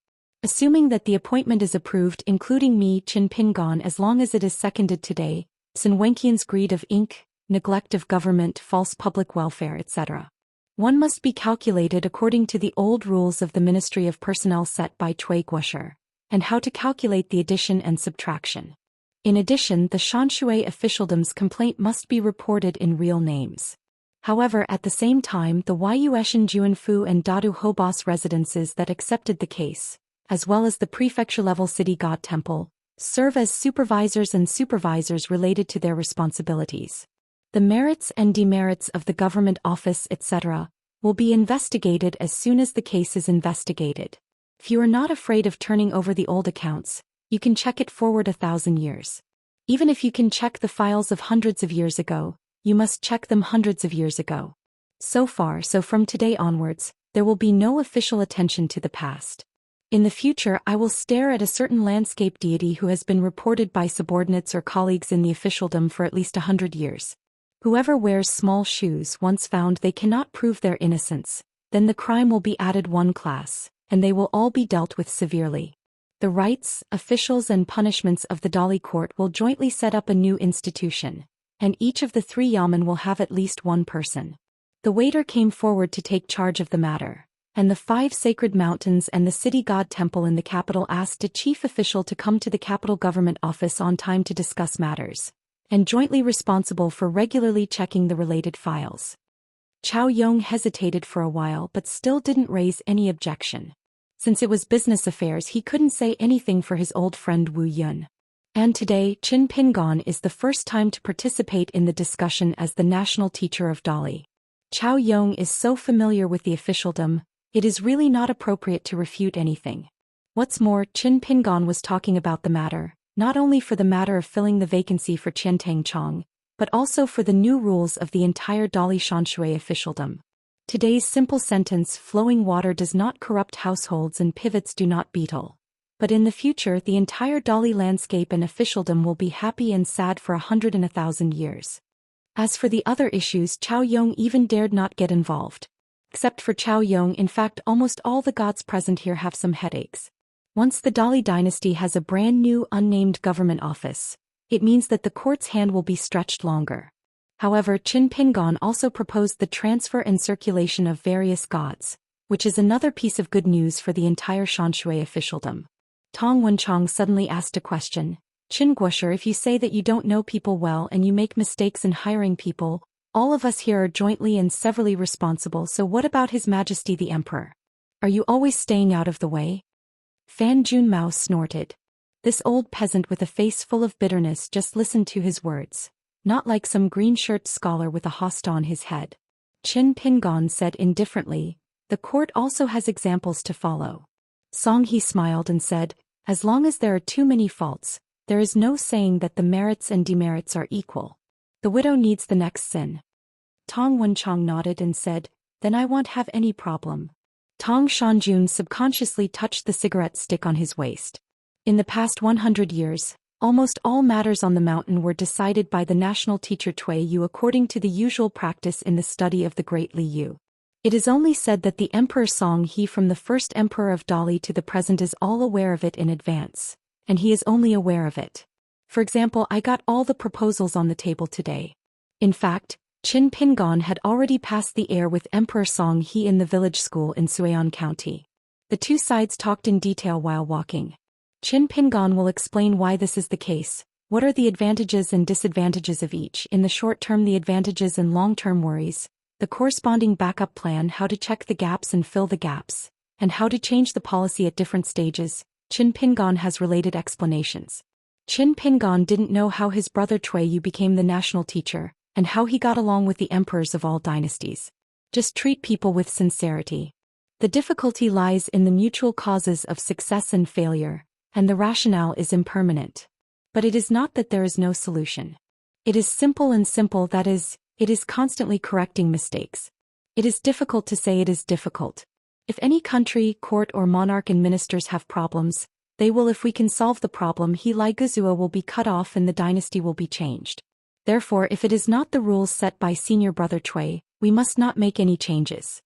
Assuming that the appointment is approved, including me, Qin Pingon, as long as it is seconded today, Zhou Xian's greed of ink, neglect of government, false public welfare, etc. One must be calculated according to the old rules of the Ministry of Personnel set by Cui Guosher, and how to calculate the addition and subtraction. In addition, the Xianxia officialdom's complaint must be reported in real names. However, at the same time, the Yuetian Juanfu and Dadu Hobos residences that accepted the case, as well as the prefecture-level city god temple, serve as supervisors and supervisors related to their responsibilities. The merits and demerits of the government office, etc., will be investigated as soon as the case is investigated. If you are not afraid of turning over the old accounts, you can check it forward 1,000 years. Even if you can check the files of hundreds of years ago, you must check them hundreds of years ago. So from today onwards, there will be no official attention to the past. In the future, I will stare at a certain landscape deity who has been reported by subordinates or colleagues in the officialdom for at least 100 years. Whoever wears small shoes, once found they cannot prove their innocence, then the crime will be added one class, and they will all be dealt with severely. The rights, officials and punishments of the Dali court will jointly set up a new institution, and each of the 3 yamen will have at least one person. The waiter came forward to take charge of the matter, and the 5 sacred mountains and the city god temple in the capital asked a chief official to come to the capital government office on time to discuss matters, and jointly responsible for regularly checking the related files. Chao Yong hesitated for a while but still didn't raise any objection. Since it was business affairs, he couldn't say anything for his old friend Wu Yun. And today, Qin Pingon is the first time to participate in the discussion as the national teacher of Dali. Chao Yong is so familiar with the officialdom, it is really not appropriate to refute anything. What's more, Qin Pingon was talking about the matter, not only for the matter of filling the vacancy for Qiantang Chong, but also for the new rules of the entire Dali Xianxia officialdom. Today's simple sentence, flowing water does not corrupt households and pivots do not beetle. But in the future, the entire Dali landscape and officialdom will be happy and sad for 100 and 1,000 years. As for the other issues, Chao Yong even dared not get involved. Except for Chao Yong, in fact, almost all the gods present here have some headaches. Once the Dali dynasty has a brand new unnamed government office, it means that the court's hand will be stretched longer. However, Qin Pingon also proposed the transfer and circulation of various gods, which is another piece of good news for the entire Xianshui officialdom. Tong Wenchang suddenly asked a question. Qin Guosher, if you say that you don't know people well and you make mistakes in hiring people, all of us here are jointly and severally responsible, so what about His Majesty the Emperor? Are you always staying out of the way? Fan Junmao snorted. This old peasant with a face full of bitterness just listened to his words. Not like some green-shirt scholar with a hosta on his head. Qin Pingon said indifferently, the court also has examples to follow. Song He smiled and said, as long as there are too many faults, there is no saying that the merits and demerits are equal. The widow needs the next sin. Tong Wenchang nodded and said, then I won't have any problem. Tong Shanjun subconsciously touched the cigarette stick on his waist. In the past 100 years, almost all matters on the mountain were decided by the national teacher Cui Yu according to the usual practice in the study of the great Li Yu. It is only said that the Emperor Song He from the first emperor of Dali to the present is all aware of it in advance, and he is only aware of it. For example, I got all the proposals on the table today. In fact, Qin Pingon had already passed the air with Emperor Song He in the village school in Suian County. The two sides talked in detail while walking. Qin Pingon will explain why this is the case, what are the advantages and disadvantages of each, in the short term the advantages and long-term worries, the corresponding backup plan, how to check the gaps and fill the gaps, and how to change the policy at different stages. Qin Pingon has related explanations. Qin Pingon didn't know how his brother Cui Yu became the national teacher, and how he got along with the emperors of all dynasties. Just treat people with sincerity. The difficulty lies in the mutual causes of success and failure, and the rationale is impermanent. But it is not that there is no solution. It is simple, that is, it is constantly correcting mistakes. It is difficult to say it is difficult. If any country, court or monarch and ministers have problems, they will, if we can solve the problem, He Lai Guzua will be cut off and the dynasty will be changed. Therefore, if it is not the rules set by senior brother Cui, we must not make any changes.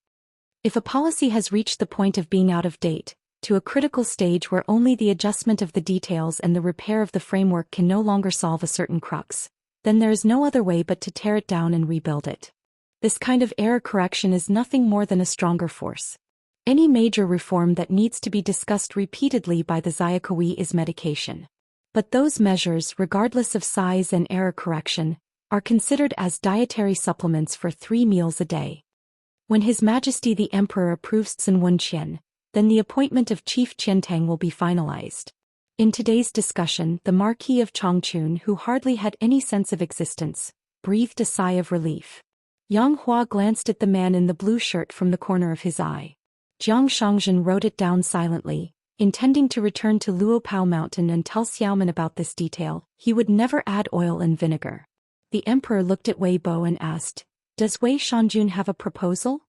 If a policy has reached the point of being out of date, to a critical stage where only the adjustment of the details and the repair of the framework can no longer solve a certain crux, then there is no other way but to tear it down and rebuild it. This kind of error correction is nothing more than a stronger force. Any major reform that needs to be discussed repeatedly by the Zayakawi is medication. But those measures, regardless of size and error correction, are considered as dietary supplements for 3 meals a day. When His Majesty the Emperor approves Zhou Xian, then the appointment of Chief Qiantang will be finalized. In today's discussion, the Marquis of Chongqun, who hardly had any sense of existence, breathed a sigh of relief. Yang Hua glanced at the man in the blue shirt from the corner of his eye. Jiang Shangzhen wrote it down silently, intending to return to Luopao Mountain and tell Xiaoman about this detail. He would never add oil and vinegar. The emperor looked at Wei Bo and asked, does Wei Shanjun have a proposal?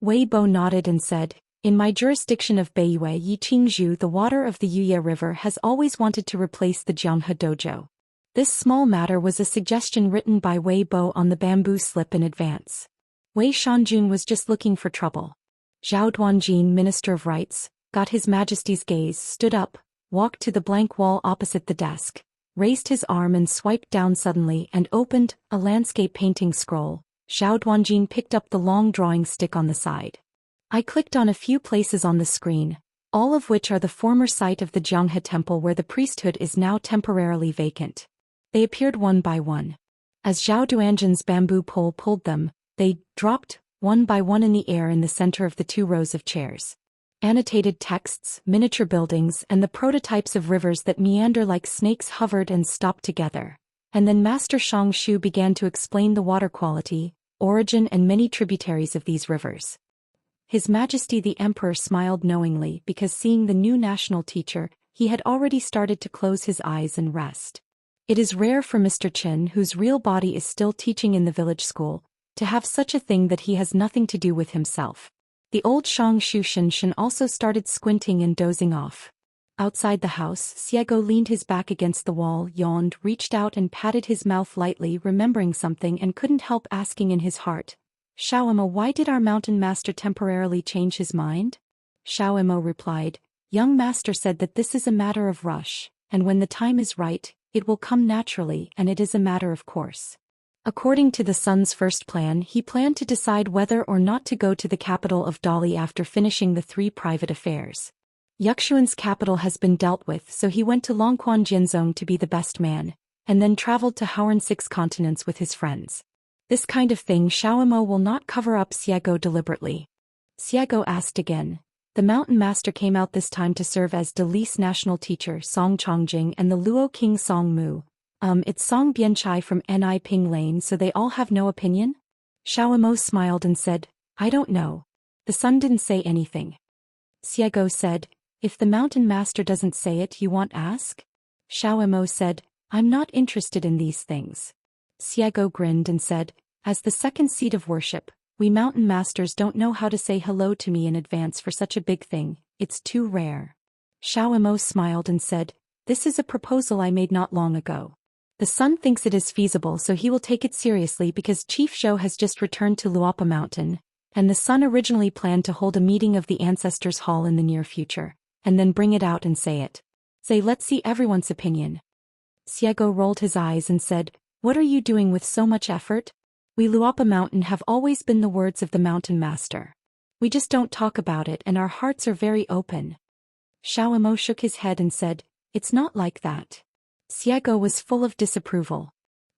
Wei Bo nodded and said, in my jurisdiction of Beiyue Yiqingzhu, the water of the Yuye River has always wanted to replace the Jianghe Dojo. This small matter was a suggestion written by Wei Bo on the bamboo slip in advance. Wei Shanjun was just looking for trouble. Zhao Duanjin, Minister of Rights, got His Majesty's gaze, stood up, walked to the blank wall opposite the desk, raised his arm and swiped down suddenly and opened a landscape painting scroll. Zhao Duanjin picked up the long drawing stick on the side. I clicked on a few places on the screen, all of which are the former site of the Jianghe Temple where the priesthood is now temporarily vacant. They appeared one by one. As Zhao Duanjin's bamboo pole pulled them, they dropped, one by one in the air in the center of the 2 rows of chairs. Annotated texts, miniature buildings, and the prototypes of rivers that meander like snakes hovered and stopped together. And then Master Shang Shu began to explain the water quality, origin and many tributaries of these rivers. His Majesty the Emperor smiled knowingly because seeing the new national teacher, he had already started to close his eyes and rest. It is rare for Mr. Qin, whose real body is still teaching in the village school, to have such a thing that he has nothing to do with himself. The old Shang Shu Shinshin also started squinting and dozing off. Outside the house, Xiego leaned his back against the wall, yawned, reached out and patted his mouth lightly, remembering something, and couldn't help asking in his heart, Xiaomo, why did our mountain master temporarily change his mind? Xiaomo replied, young master said that this is a matter of rush, and when the time is right, it will come naturally, and it is a matter of course. According to the son's first plan, he planned to decide whether or not to go to the capital of Dali after finishing the 3 private affairs. Yuxuan's capital has been dealt with, so he went to Longquan Jinzong to be the best man, and then traveled to Houran 6 continents with his friends. This kind of thing Xiaomo will not cover up, Xiago deliberately. Xiago asked again. The mountain master came out this time to serve as Dali's national teacher Song Chongjing and the Luo King Song Mu. It's Song Bianchai from Ni Ping Lane, so they all have no opinion? Xiaomo smiled and said, I don't know. The son didn't say anything. Xiago said, if the mountain master doesn't say it, you won't ask? Xiaomo said, I'm not interested in these things. Xiago grinned and said, as the second seat of worship, we mountain masters don't know how to say hello to me in advance for such a big thing, it's too rare. Xiaomo smiled and said, this is a proposal I made not long ago. The son thinks it is feasible, so he will take it seriously because Chief Zhou has just returned to Luopa Mountain, and the son originally planned to hold a meeting of the Ancestors' Hall in the near future, and then bring it out and say it. Say, let's see everyone's opinion. Xiago rolled his eyes and said, what are you doing with so much effort? We Luopa Mountain have always been the words of the mountain master. We just don't talk about it and our hearts are very open. Xiaomo shook his head and said, it's not like that. Xiago was full of disapproval.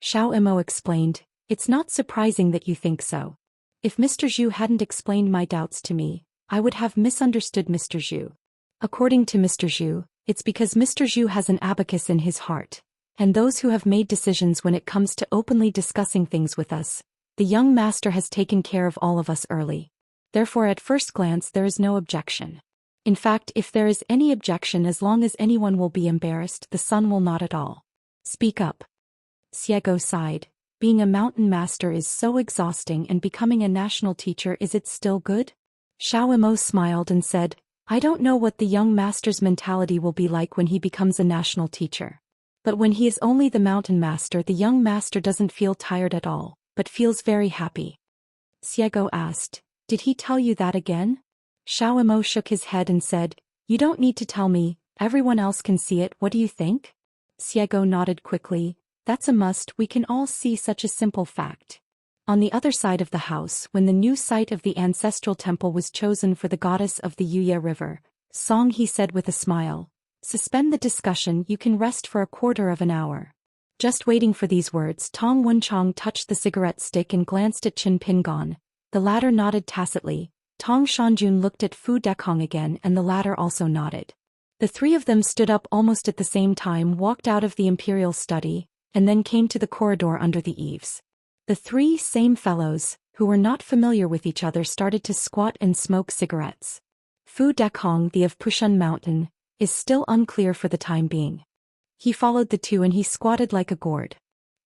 Xiaomo explained, it's not surprising that you think so. If Mr. Zhu hadn't explained my doubts to me, I would have misunderstood Mr. Zhu. According to Mr. Zhu, it's because Mr. Zhu has an abacus in his heart, and those who have made decisions when it comes to openly discussing things with us, the young master has taken care of all of us early. Therefore at first glance there is no objection. In fact, if there is any objection, as long as anyone will be embarrassed, the son will not at all. Speak up. Xiago sighed. Being a mountain master is so exhausting, and becoming a national teacher, is it still good? Xiaomo smiled and said, I don't know what the young master's mentality will be like when he becomes a national teacher. But when he is only the mountain master, the young master doesn't feel tired at all, but feels very happy. Xiago asked, did he tell you that again? Xiaomo shook his head and said, you don't need to tell me, everyone else can see it, what do you think? Xiago nodded quickly, that's a must, we can all see such a simple fact. On the other side of the house, when the new site of the ancestral temple was chosen for the goddess of the Yuya River, Song he said with a smile, suspend the discussion, you can rest for a quarter of an hour. Just waiting for these words, Tong Wenchong touched the cigarette stick and glanced at Qin Pingon. The latter nodded tacitly. Tong Shanjun looked at Fu Dekong again, and the latter also nodded. The 3 of them stood up almost at the same time, walked out of the imperial study, and then came to the corridor under the eaves. The 3 same fellows, who were not familiar with each other, started to squat and smoke cigarettes. Fu Dekong, the of Pushun Mountain, is still unclear for the time being. He followed the 2 and he squatted like a gourd.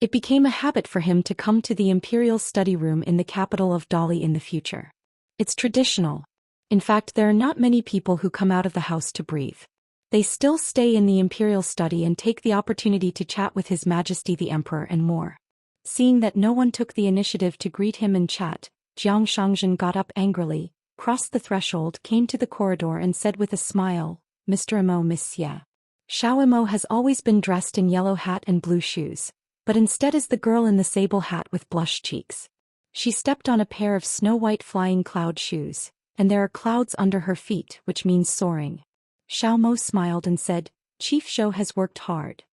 It became a habit for him to come to the imperial study room in the capital of Dali in the future. It's traditional. In fact, there are not many people who come out of the house to breathe. They still stay in the imperial study and take the opportunity to chat with His Majesty the Emperor and more. Seeing that no one took the initiative to greet him and chat, Jiang Shangzhen got up angrily, crossed the threshold, came to the corridor and said with a smile, Mr. Imo, Miss Xia. Xiaomo has always been dressed in yellow hat and blue shoes, but instead is the girl in the sable hat with blushed cheeks. She stepped on a pair of snow-white flying cloud shoes, and there are clouds under her feet, which means soaring. Xiaomo smiled and said, Chief Zhou has worked hard.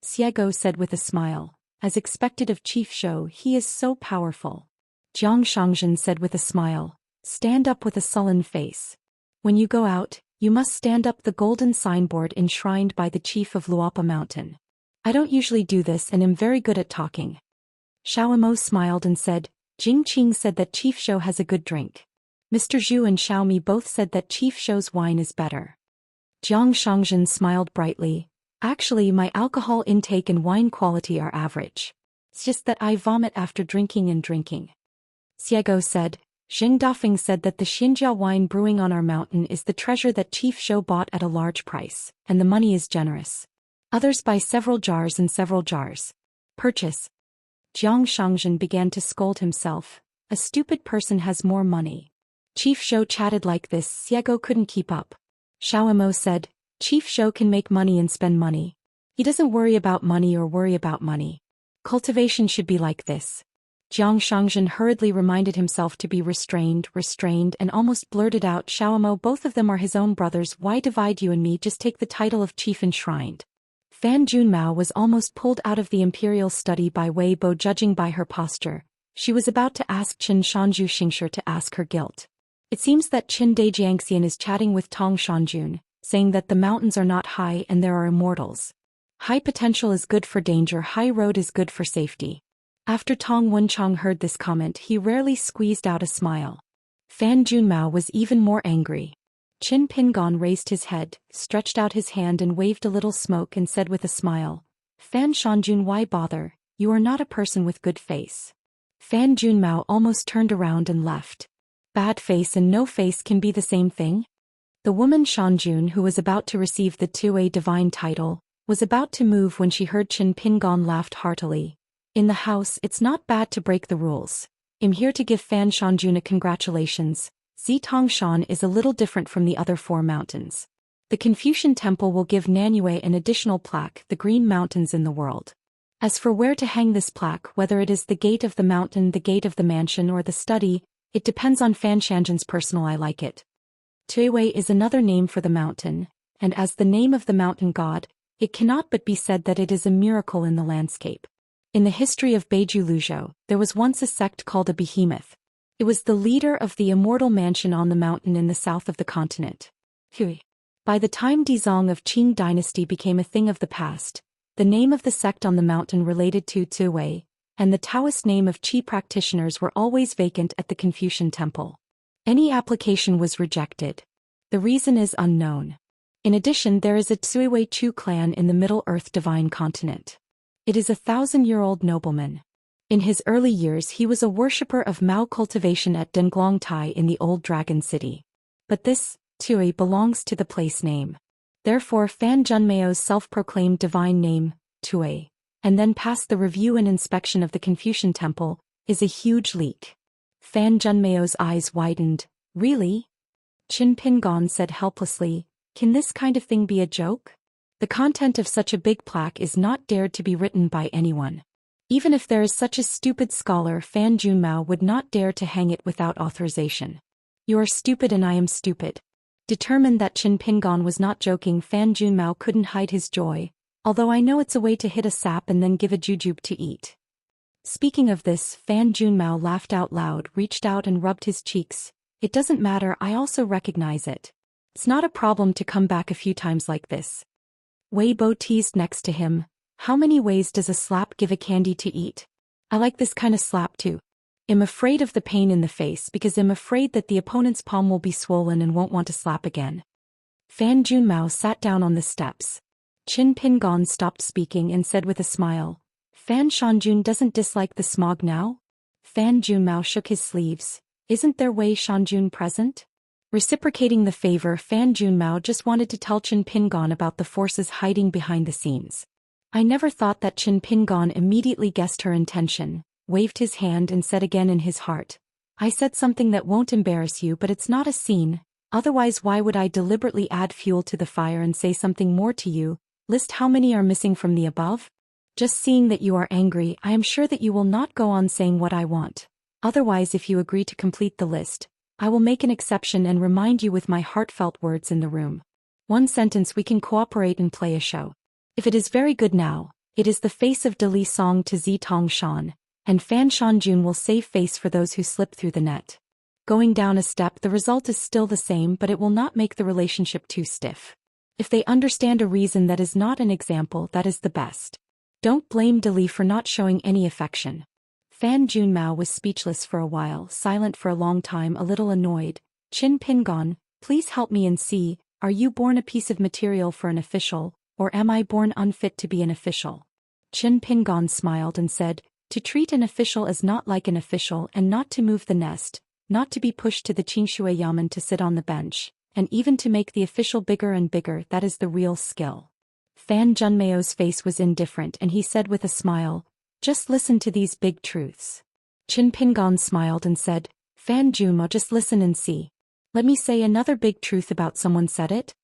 Xiago said with a smile, as expected of Chief Zhou, he is so powerful. Jiang Shangzhen said with a smile, stand up with a sullen face. When you go out, you must stand up the golden signboard enshrined by the chief of Luopa Mountain. I don't usually do this and am very good at talking. Xiaomo smiled and said, Jing Qing said that Chief Zhou has a good drink. Mr. Zhu and Xiaomi both said that Chief Zhou's wine is better. Jiang Shangzhen smiled brightly. Actually, my alcohol intake and wine quality are average. It's just that I vomit after drinking and drinking. Xiago said, Xing Dafeng said that the Xinjia wine brewing on our mountain is the treasure that Chief Zhou bought at a large price, and the money is generous. Others buy several jars and several jars. Purchase. Jiang Shangzhen began to scold himself. A stupid person has more money. Chief Zhou chatted like this, Xiago couldn't keep up. Xiaomo said, Chief Zhou can make money and spend money. He doesn't worry about money or worry about money. Cultivation should be like this. Jiang Shangzhen hurriedly reminded himself to be restrained, and almost blurted out, Xiaomo, both of them are his own brothers, why divide you and me, just take the title of chief enshrined. Fan Junmao was almost pulled out of the imperial study by Wei Bo, judging by her posture. She was about to ask Qin Shanju Xingshi to ask her guilt. It seems that Qin Dai Jiangxian is chatting with Tong Shanjun, saying that the mountains are not high and there are immortals. High potential is good for danger, high road is good for safety. After Tong Wenchang heard this comment, he rarely squeezed out a smile. Fan Junmao was even more angry. Qin Pingon raised his head, stretched out his hand and waved a little smoke and said with a smile, Fan Shanjun, why bother, you are not a person with good face. Fan Junmao almost turned around and left. Bad face and no face can be the same thing? The woman Shanjun, who was about to receive the Tue divine title, was about to move when she heard Qin Pingon laughed heartily. In the house, it's not bad to break the rules. I'm here to give Fan Shanjun a congratulations. Zitong Shan is a little different from the other 4 mountains. The Confucian Temple will give Nanyue an additional plaque, the Green Mountains in the World. As for where to hang this plaque, whether it is the gate of the mountain, the gate of the mansion or the study, it depends on Fan Shanjun's personal I like it. Tuiwei is another name for the mountain, and as the name of the mountain god, it cannot but be said that it is a miracle in the landscape. In the history of Beiju Luzhou, there was once a sect called a behemoth. It was the leader of the Immortal mansion on the mountain in the south of the continent. By the time Dizong of Qing dynasty became a thing of the past, the name of the sect on the mountain related to Tuwei, and the Taoist name of Qi practitioners were always vacant at the Confucian Temple. Any application was rejected. The reason is unknown. In addition, there is a Tsuiwei Chu clan in the Middle Earth Divine Continent. It is a 1,000-year-old nobleman. In his early years he was a worshipper of Mao cultivation at Denglongtai in the Old Dragon City. But this, Tui, belongs to the place name. Therefore Fan Junmao's self-proclaimed divine name, Tui, and then pass the review and inspection of the Confucian Temple, is a huge leak. Fan Junmao's eyes widened. Really? Qin Pingon said helplessly, can this kind of thing be a joke? The content of such a big plaque is not dared to be written by anyone. Even if there is such a stupid scholar, Fan Junmao would not dare to hang it without authorization. You are stupid and I am stupid. Determined that Qin Pingon was not joking, Fan Junmao couldn't hide his joy, although I know it's a way to hit a sap and then give a jujube to eat. Speaking of this, Fan Junmao laughed out loud, reached out and rubbed his cheeks. It doesn't matter, I also recognize it. It's not a problem to come back a few times like this. Wei Bo teased next to him. How many ways does a slap give a candy to eat? I like this kind of slap too. I'm afraid of the pain in the face because I'm afraid that the opponent's palm will be swollen and won't want to slap again. Fan Junmao sat down on the steps. Qin Pingon stopped speaking and said with a smile, Fan Shanjun doesn't dislike the smog now? Fan Junmao shook his sleeves. Isn't there Wei Shanjun present? Reciprocating the favor, Fan Junmao just wanted to tell Qin Pingon about the forces hiding behind the scenes. I never thought that Qin Pingon immediately guessed her intention, waved his hand and said again in his heart, I said something that won't embarrass you, but it's not a scene, otherwise why would I deliberately add fuel to the fire and say something more to you? List how many are missing from the above? Just seeing that you are angry, I am sure that you will not go on saying what I want. Otherwise, if you agree to complete the list, I will make an exception and remind you with my heartfelt words in the room. One sentence, we can cooperate and play a show. If it is very good now, it is the face of Dali Song to Zitong Shan, and Fan Shanjun will save face for those who slip through the net. Going down a step, the result is still the same, but it will not make the relationship too stiff. If they understand a reason that is not an example, that is the best. Don't blame Dali for not showing any affection. Fan Junmao was speechless for a while, silent for a long time, a little annoyed. Qin Pingon, please help me and see, are you born a piece of material for an official, or am I born unfit to be an official? Qin Pingon smiled and said, to treat an official as not like an official and not to move the nest, not to be pushed to the Qingshui Yamen to sit on the bench, and even to make the official bigger and bigger, that is the real skill. Fan Junmao's face was indifferent and he said with a smile, just listen to these big truths. Qin Pingon smiled and said, Fan Junmao, just listen and see. Let me say another big truth about someone said it.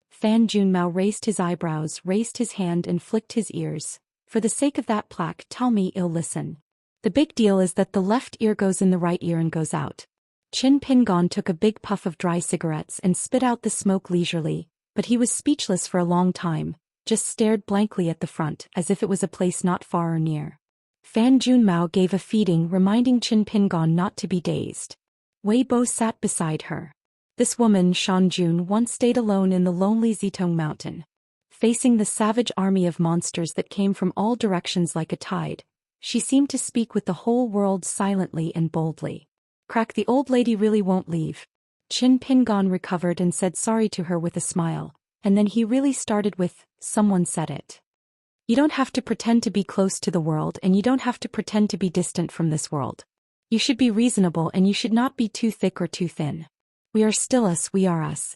Fan Junmao raised his eyebrows, raised his hand and flicked his ears. For the sake of that plaque, tell me, I'll listen. The big deal is that the left ear goes in the right ear and goes out. Qin Pingon took a big puff of dry cigarettes and spit out the smoke leisurely, but he was speechless for a long time, just stared blankly at the front as if it was a place not far or near. Fan Junmao gave a feeding reminding Qin Pingon not to be dazed. Wei Bo sat beside her. This woman, Shan Jun, once stayed alone in the lonely Zitong mountain. Facing the savage army of monsters that came from all directions like a tide, she seemed to speak with the whole world silently and boldly. Crack, the old lady really won't leave. Qin Pingon recovered and said sorry to her with a smile, and then he really started with, someone said it. You don't have to pretend to be close to the world, and you don't have to pretend to be distant from this world. You should be reasonable, and you should not be too thick or too thin. We are still us, we are us.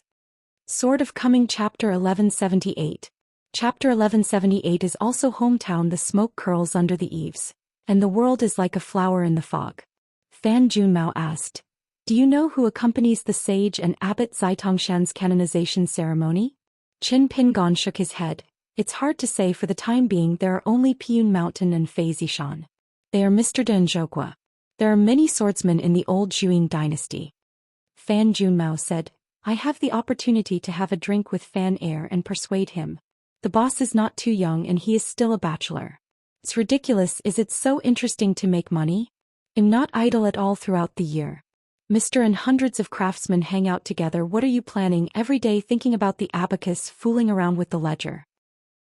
Sword of Coming Chapter 1178. Chapter 1178 is also hometown. The smoke curls under the eaves, and the world is like a flower in the fog. Fan Junmao asked, do you know who accompanies the sage and abbot Zitongshan's canonization ceremony? Qin Pingon shook his head. It's hard to say. For the time being there are only Piyun Mountain and Fei Zishan. They are Mr. De and Zhokua. There are many swordsmen in the old Zhuing dynasty. Fan Junmao said, I have the opportunity to have a drink with Fan Air and persuade him. The boss is not too young and he is still a bachelor. It's ridiculous. Is it so interesting to make money? I'm not idle at all throughout the year. Mr. and hundreds of craftsmen hang out together. What are you planning every day? Thinking about the abacus, fooling around with the ledger.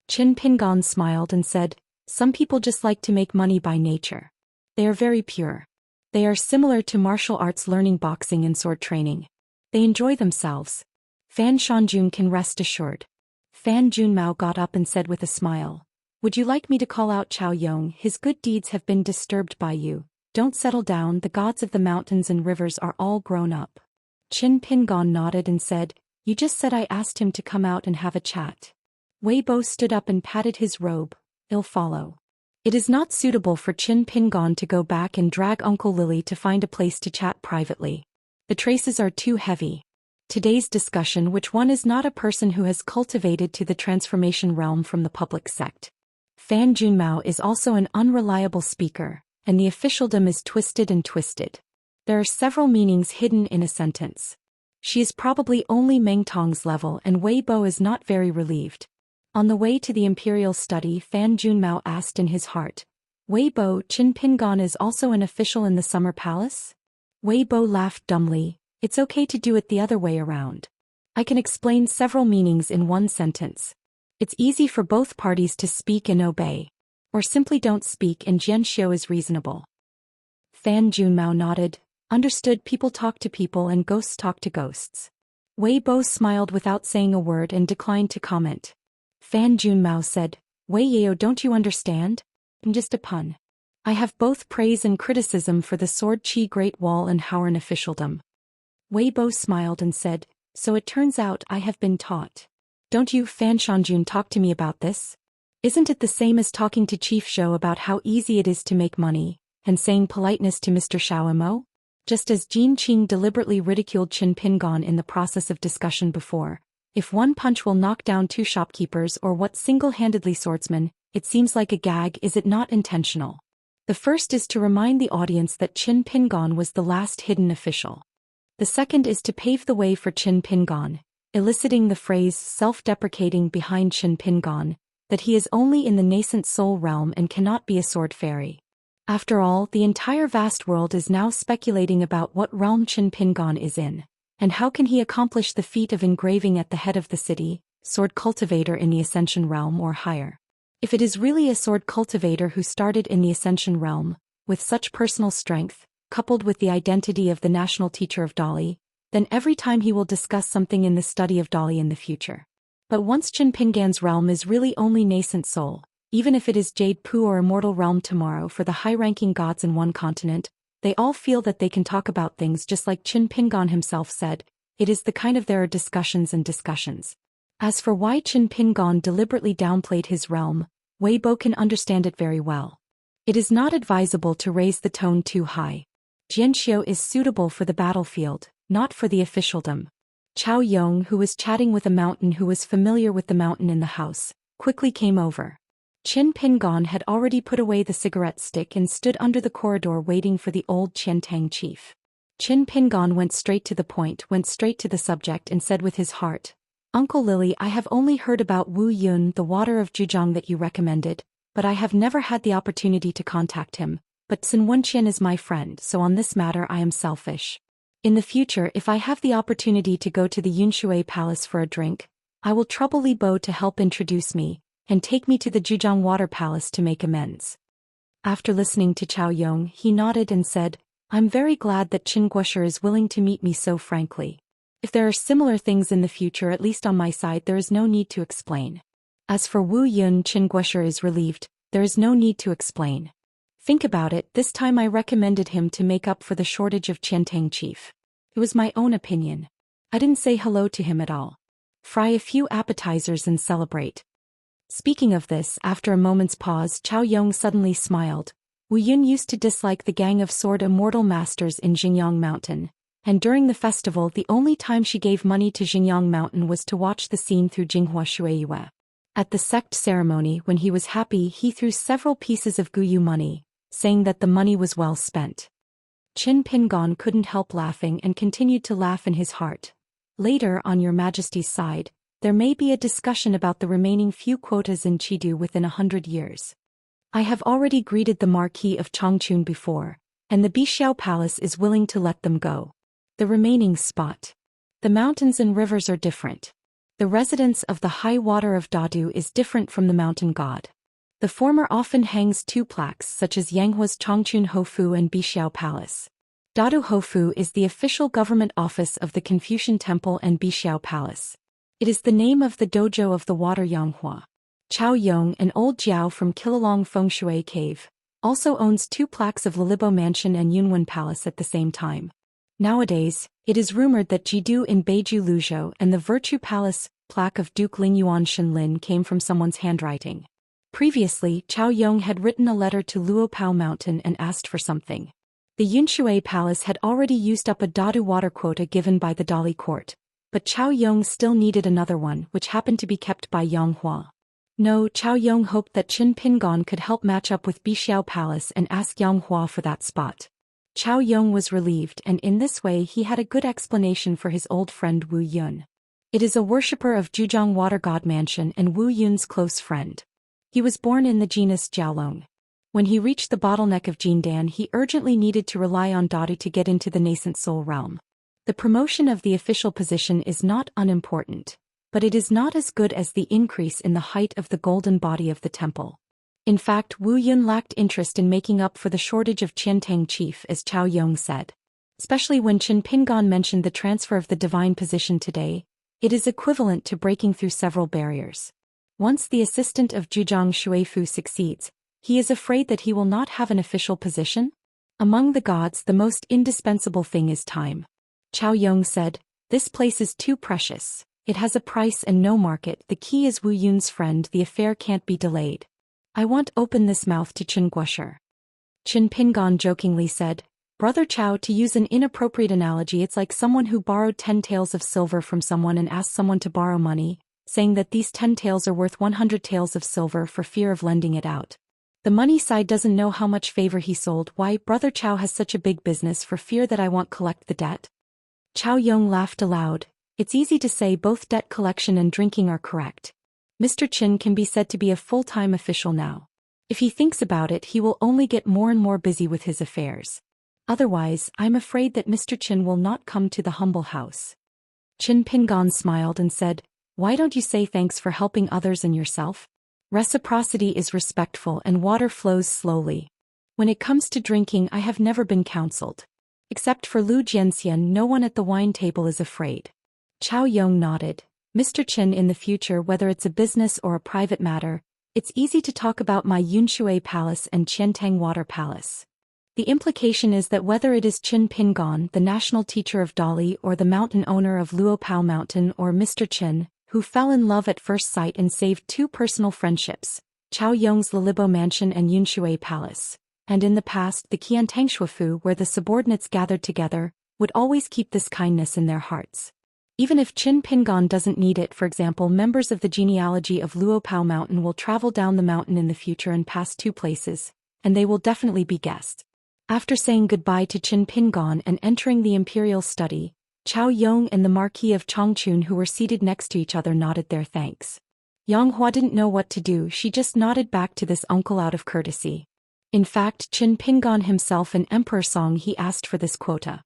Qin Pingon smiled and said, some people just like to make money by nature. They are very pure. They are similar to martial arts, learning boxing and sword training. They enjoy themselves. Fan Shanjun can rest assured. Fan Junmao got up and said with a smile, would you like me to call out Chao Yong? His good deeds have been disturbed by you. Don't settle down. The gods of the mountains and rivers are all grown up. Qin Pingon nodded and said, you just said I asked him to come out and have a chat. Wei Bo stood up and patted his robe. I'll follow. It is not suitable for Qin Pingon to go back and drag Uncle Lily to find a place to chat privately. The traces are too heavy. Today's discussion, which one is not a person who has cultivated to the transformation realm from the public sect. Fan Junmao is also an unreliable speaker, and the officialdom is twisted and twisted. There are several meanings hidden in a sentence. She is probably only Meng Tong's level, and Wei Bo is not very relieved. On the way to the imperial study, Fan Junmao asked in his heart, Wei Bo, Qin Pingon is also an official in the summer palace? Wei Bo laughed dumbly. It's okay to do it the other way around. I can explain several meanings in one sentence. It's easy for both parties to speak and obey. Or simply don't speak and Xianxia is reasonable. Fan Junmao nodded. Understood. People talk to people and ghosts talk to ghosts. Wei Bo smiled without saying a word and declined to comment. Fan Junmao said, Wei Yao, don't you understand? I'm just a pun. I have both praise and criticism for the Sword Qi Great Wall and Howran officialdom. Wei Bo smiled and said, so it turns out I have been taught. Don't you, Fan Shanjun, talk to me about this? Isn't it the same as talking to Chief Zhou about how easy it is to make money, and saying politeness to Mr. Xiaomo? Just as Jin Qing deliberately ridiculed Qin Pingon in the process of discussion before, if one punch will knock down two shopkeepers or what single-handedly swordsman, it seems like a gag. Is it not intentional? The first is to remind the audience that Qin Pingon was the last hidden official. The second is to pave the way for Qin Pingon, eliciting the phrase self-deprecating behind Qin Pingon, that he is only in the nascent soul realm and cannot be a sword fairy. After all, the entire vast world is now speculating about what realm Qin Pingon is in, and how can he accomplish the feat of engraving at the head of the city, sword cultivator in the Ascension realm or higher. If it is really a sword cultivator who started in the Ascension realm, with such personal strength, coupled with the identity of the national teacher of Dali, then every time he will discuss something in the study of Dali in the future. But once Qin Pingon's realm is really only nascent soul, even if it is Jade Pu or Immortal realm tomorrow for the high-ranking gods in one continent, they all feel that they can talk about things just like Qin Pingon himself said, it is the kind of there are discussions and discussions. As for why Qin Pingon deliberately downplayed his realm, Wei Bo can understand it very well. It is not advisable to raise the tone too high. Xianxia is suitable for the battlefield, not for the officialdom. Chao Yong, who was chatting with a mountain who was familiar with the mountain in the house, quickly came over. Qin Pingon had already put away the cigarette stick and stood under the corridor waiting for the old Qiantang chief. Qin Pingon went straight to the subject and said with his heart, "Uncle Lily, I have only heard about Wu Yun, the water of Zhejiang that you recommended, but I have never had the opportunity to contact him. But Sun Wenqian is my friend, so on this matter I am selfish. In the future, if I have the opportunity to go to the Yunshui Palace for a drink, I will trouble Li Bo to help introduce me, and take me to the Zhejiang Water Palace to make amends." After listening to Chao Yong, he nodded and said, "I'm very glad that Qin Guosher is willing to meet me so frankly. If there are similar things in the future, at least on my side, there is no need to explain. As for Wu Yun," Qin Guosher is relieved, "there is no need to explain. Think about it, this time I recommended him to make up for the shortage of Qiantang chief. It was my own opinion. I didn't say hello to him at all. Fry a few appetizers and celebrate." Speaking of this, after a moment's pause, Chao Yong suddenly smiled. Wu Yun used to dislike the gang of sword immortal masters in Xingyang Mountain, and during the festival the only time she gave money to Xingyang Mountain was to watch the scene through Jinghua Shuiyue. At the sect ceremony, when he was happy, he threw several pieces of Guyu money, saying that the money was well spent. Qin Pingon couldn't help laughing and continued to laugh in his heart. "Later, on your Majesty's side, there may be a discussion about the remaining few quotas in Chidu within 100 years. I have already greeted the Marquis of Chongchun before, and the Bixiao Palace is willing to let them go. The remaining spot. The mountains and rivers are different. The residence of the high water of Dadu is different from the mountain god. The former often hangs two plaques such as Yanghua's Chongchun Hofu and Bixiao Palace. Dadu Hofu is the official government office of the Confucian Temple and Bixiao Palace. It is the name of the dojo of the water Yanghua. Chao Yong, an old Jiao from Qilalong Fengshui Cave, also owns two plaques of Lilibo Mansion and Yunwen Palace at the same time. Nowadays, it is rumored that Jidu in Beiju Luzhou and the Virtue Palace plaque of Duke Lingyuan Shenlin came from someone's handwriting. Previously, Chao Yong had written a letter to Luopao Mountain and asked for something. The Yunshui Palace had already used up a Dadu water quota given by the Dali court, but Chao Yong still needed another one, which happened to be kept by Yanghua. No, Chao Yong hoped that Qin Pingon could help match up with Bixiao Palace and ask Yanghua for that spot. Chao Yong was relieved, and in this way he had a good explanation for his old friend Wu Yun. It is a worshipper of Zhejiang Water God Mansion and Wu Yun's close friend. He was born in the genus Jiaolong. When he reached the bottleneck of Jindan, he urgently needed to rely on Dadu to get into the nascent soul realm. The promotion of the official position is not unimportant, but it is not as good as the increase in the height of the golden body of the temple. In fact, Wu Yun lacked interest in making up for the shortage of Qiantang chief, as Chao Yong said. Especially when Qin Pingon mentioned the transfer of the divine position today, it is equivalent to breaking through several barriers. Once the assistant of Zhejiang Shuifu succeeds, he is afraid that he will not have an official position. Among the gods, the most indispensable thing is time. Chao Yong said, "This place is too precious. It has a price and no market. The key is Wu Yun's friend. The affair can't be delayed. I won't open this mouth to Qin Guosher." Qin Pingon jokingly said, "Brother Chao, to use an inappropriate analogy, it's like someone who borrowed 10 taels of silver from someone and asked someone to borrow money, saying that these 10 taels are worth 100 taels of silver for fear of lending it out. The money side doesn't know how much favor he sold. Why, Brother Chao has such a big business for fear that I won't collect the debt." Chao Yong laughed aloud. It's easy to say both debt collection and drinking are correct. Mr. Qin can be said to be a full-time official now. If he thinks about it, he will only get more and more busy with his affairs. Otherwise, I'm afraid that Mr. Qin will not come to the humble house. Qin Pingon smiled and said, "Why don't you say thanks for helping others and yourself? Reciprocity is respectful and water flows slowly. When it comes to drinking, I have never been counseled. Except for Lu Jianxian, no one at the wine table is afraid." Chao Yong nodded. "Mr. Qin, in the future, whether it's a business or a private matter, it's easy to talk about my Yunshui Palace and Qiantang Water Palace. The implication is that whether it is Qin Pingon, the national teacher of Dali, or the mountain owner of Luopao Mountain, or Mr. Qin, who fell in love at first sight and saved two personal friendships, Chao Yong's Lilibo Mansion and Yunshui Palace, and in the past the Qiantang Shuifu, where the subordinates gathered together, would always keep this kindness in their hearts. Even if Qin Pingon doesn't need it, for example, members of the genealogy of Luopao Mountain will travel down the mountain in the future and pass two places, and they will definitely be guests. After saying goodbye to Qin Pingon and entering the imperial study, Chao Yong and the Marquis of Chongchun, who were seated next to each other, nodded their thanks. Yang Hua didn't know what to do. She just nodded back to this uncle out of courtesy. In fact, Qin Pingon himself and Emperor Song he asked for this quota.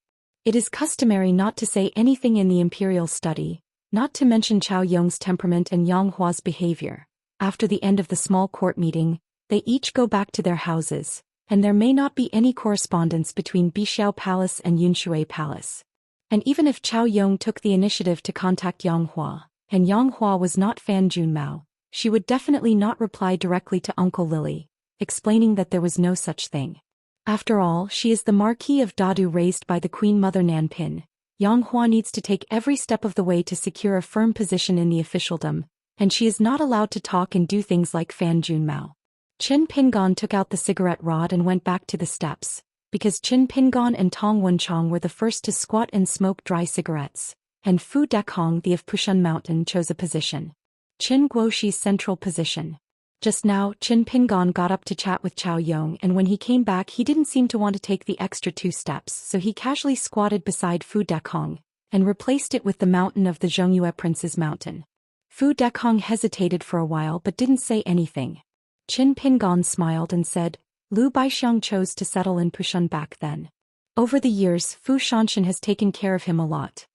It is customary not to say anything in the imperial study, not to mention Chao Yong's temperament and Yang Hua's behavior. After the end of the small court meeting, they each go back to their houses, and there may not be any correspondence between Bixiao Palace and Yunshui Palace. And even if Chao Yong took the initiative to contact Yang Hua, and Yang Hua was not Fan Junmao, she would definitely not reply directly to Uncle Lily, explaining that there was no such thing. After all, she is the Marquis of Dadu raised by the Queen Mother Nanpin. Yang Hua needs to take every step of the way to secure a firm position in the officialdom, and she is not allowed to talk and do things like Fan Junmao. Qin Pingon took out the cigarette rod and went back to the steps, because Qin Pingon and Tong Wenchong were the first to squat and smoke dry cigarettes, and Fu Dekong the of Pushun Mountain chose a position. Qin Guoxi's central position. Just now, Qin Pingon got up to chat with Chao Yong, and when he came back he didn't seem to want to take the extra 2 steps, so he casually squatted beside Fu Dekong, and replaced it with the mountain of the Zhongyue Prince's mountain. Fu Dekong hesitated for a while but didn't say anything. Qin Pingon smiled and said, Lu Baixiang chose to settle in Pushun back then. Over the years, Fu Shanshan has taken care of him a lot.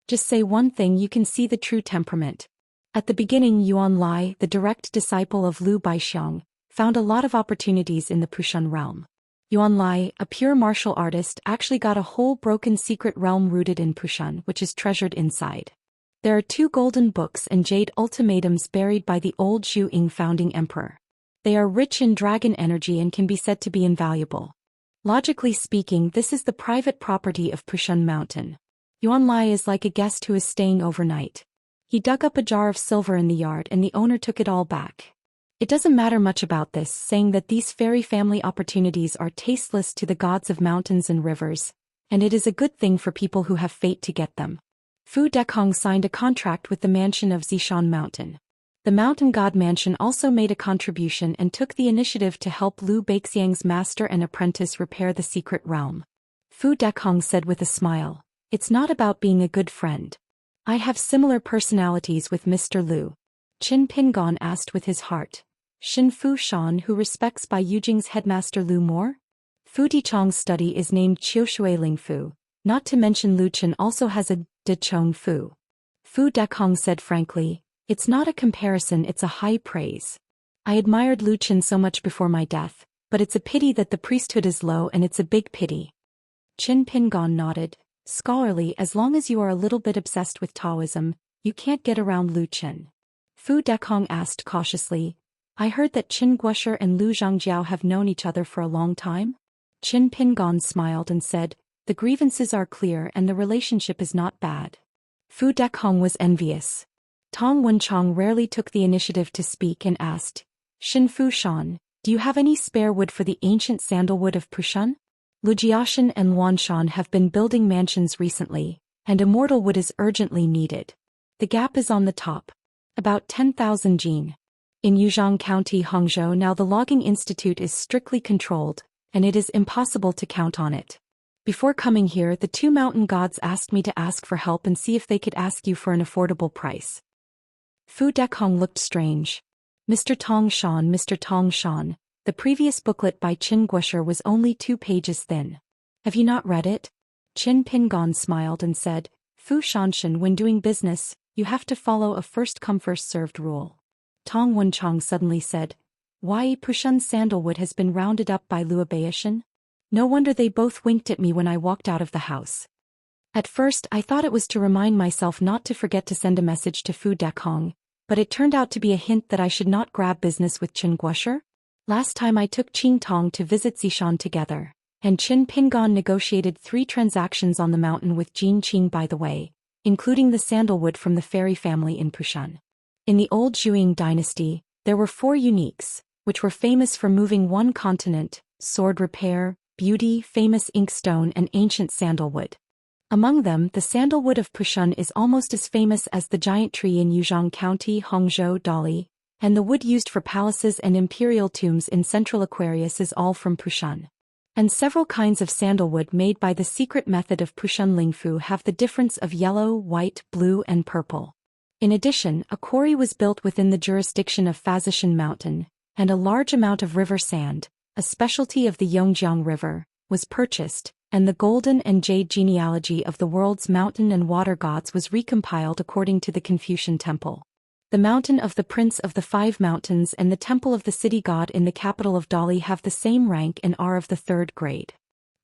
Just say one thing, you can see the true temperament. At the beginning, Yuan Lai, the direct disciple of Lu Baixiang, found a lot of opportunities in the Pushun realm. Yuan Lai, a pure martial artist, actually got a whole broken secret realm rooted in Pushun, which is treasured inside. There are 2 golden books and jade ultimatums buried by the old Zhu Ying founding emperor. They are rich in dragon energy and can be said to be invaluable. Logically speaking, this is the private property of Pushun Mountain. Yuan Lai is like a guest who is staying overnight. He dug up a jar of silver in the yard and the owner took it all back. It doesn't matter much about this, saying that these fairy family opportunities are tasteless to the gods of mountains and rivers, and it is a good thing for people who have fate to get them. Fu Dekong signed a contract with the mansion of Zishan Mountain. The mountain god mansion also made a contribution and took the initiative to help Lu Baixiang's master and apprentice repair the secret realm. Fu Dekong said with a smile, It's not about being a good friend. I have similar personalities with Mr. Lu. Qin Pingon asked with his heart. Xin Fu Shan, who respects Bai Yujing's headmaster Lu more? Fu Dichong's study is named Qiushui Ling Fu, not to mention Lu Chen also has a Dichong Fu. Fu Dekong said frankly, It's not a comparison, it's a high praise. I admired Lu Chen so much before my death, but it's a pity that the priesthood is low and it's a big pity. Qin Pingon nodded. Scholarly, as long as you are a little bit obsessed with Taoism, you can't get around Lu Chen. Fu Dekong asked cautiously, I heard that Qin Guosher and Lu Zhangjiao have known each other for a long time? Qin Pingon smiled and said, The grievances are clear and the relationship is not bad. Fu Dekong was envious. Tong Wenchong rarely took the initiative to speak and asked, Xin Fu Shan, do you have any spare wood for the ancient sandalwood of Pushun? Lu Jiashan and Wanshan have been building mansions recently, and immortal wood is urgently needed. The gap is on the top. About 10,000 jin. In Yuzhang County, Hangzhou now the logging institute is strictly controlled, and it is impossible to count on it. Before coming here, the 2 mountain gods asked me to ask for help and see if they could ask you for an affordable price. Fu Dekong looked strange. Mr. Tong Shan, the previous booklet by Qin Guosher was only 2 pages thin. Have you not read it? Qin Pingon smiled and said, Fu Shanshan, when doing business, you have to follow a first-come first-served rule. Tong Wenchong suddenly said, Why Pushun sandalwood has been rounded up by Lu Baixiang? No wonder they both winked at me when I walked out of the house. At first I thought it was to remind myself not to forget to send a message to Fu Dekong, but it turned out to be a hint that I should not grab business with Qin Guosher. Last time I took Qing Tong to visit Zishan together, and Qin Pingon negotiated 3 transactions on the mountain with Jin Qing by the way, including the sandalwood from the fairy family in Pushun. In the old Zhu dynasty, there were 4 uniques, which were famous for moving one continent, sword repair, beauty, famous inkstone and ancient sandalwood. Among them, the sandalwood of Pushun is almost as famous as the giant tree in Yuzhong County, Hangzhou, Dali, and the wood used for palaces and imperial tombs in central Aquarius is all from Pushun. And several kinds of sandalwood made by the secret method of Pushun Lingfu have the difference of yellow, white, blue, and purple. In addition, a quarry was built within the jurisdiction of Fazishan Mountain, and a large amount of river sand, a specialty of the Yongjiang River, was purchased, and the golden and jade genealogy of the world's mountain and water gods was recompiled according to the Confucian temple. The mountain of the Prince of the Five Mountains and the temple of the city god in the capital of Dali have the same rank and are of the third grade.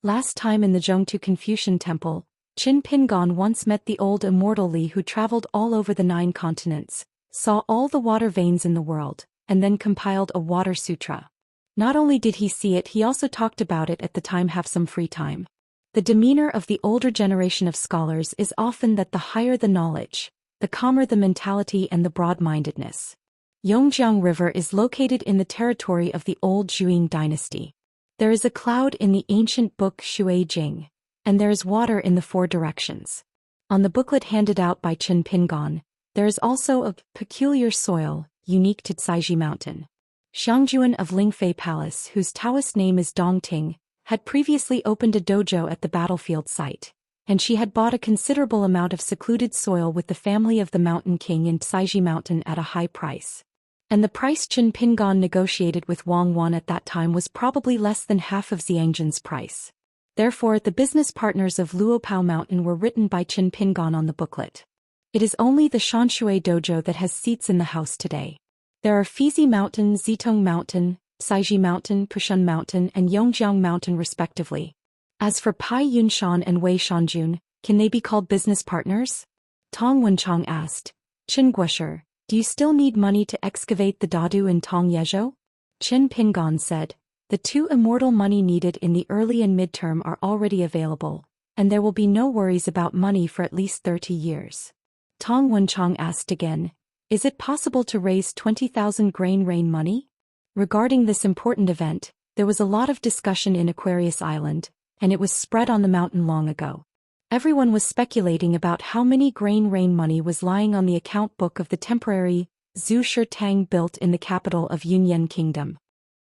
Last time in the Zhongtu Confucian temple, Qin Pingon once met the old Immortal Li who traveled all over the 9 continents, saw all the water veins in the world, and then compiled a water sutra. Not only did he see it, he also talked about it at the time. Have some free time. The demeanor of the older generation of scholars is often that the higher the knowledge, the calmer the mentality and the broad-mindedness. Yongjiang River is located in the territory of the old Zhuing dynasty. There is a cloud in the ancient book Shui Jing, and there is water in the 4 directions. On the booklet handed out by Qin Pingon, there is also a peculiar soil, unique to Caiji Mountain. Xiangjuan of Lingfei Palace, whose Taoist name is Dongting, had previously opened a dojo at the battlefield site, and she had bought a considerable amount of secluded soil with the family of the Mountain King in Caiji Mountain at a high price. And the price Qin Pingon negotiated with Wang Wan at that time was probably less than half of Xianxin's price. Therefore, the business partners of Luopao Mountain were written by Qin Pingon on the booklet. It is only the Shanshui dojo that has seats in the house today. There are Fizi Mountain, Zitong Mountain, Caiji Mountain, Pushun Mountain, and Yongjiang Mountain respectively. As for Pai Yunshan and Wei Shanjun, can they be called business partners? Tong Wenchang asked. Qin Guosher, do you still need money to excavate the Dadu in Tong Yezhou? Qin Pingon said, the 2 immortal money needed in the early and midterm are already available, and there will be no worries about money for at least 30 years. Tong Wenchang asked again, is it possible to raise 20,000 grain rain money? Regarding this important event, there was a lot of discussion in Aquarius Island, and it was spread on the mountain long ago. Everyone was speculating about how many grain rain money was lying on the account book of the temporary Zhu Shitang built in the capital of Yunyan Kingdom.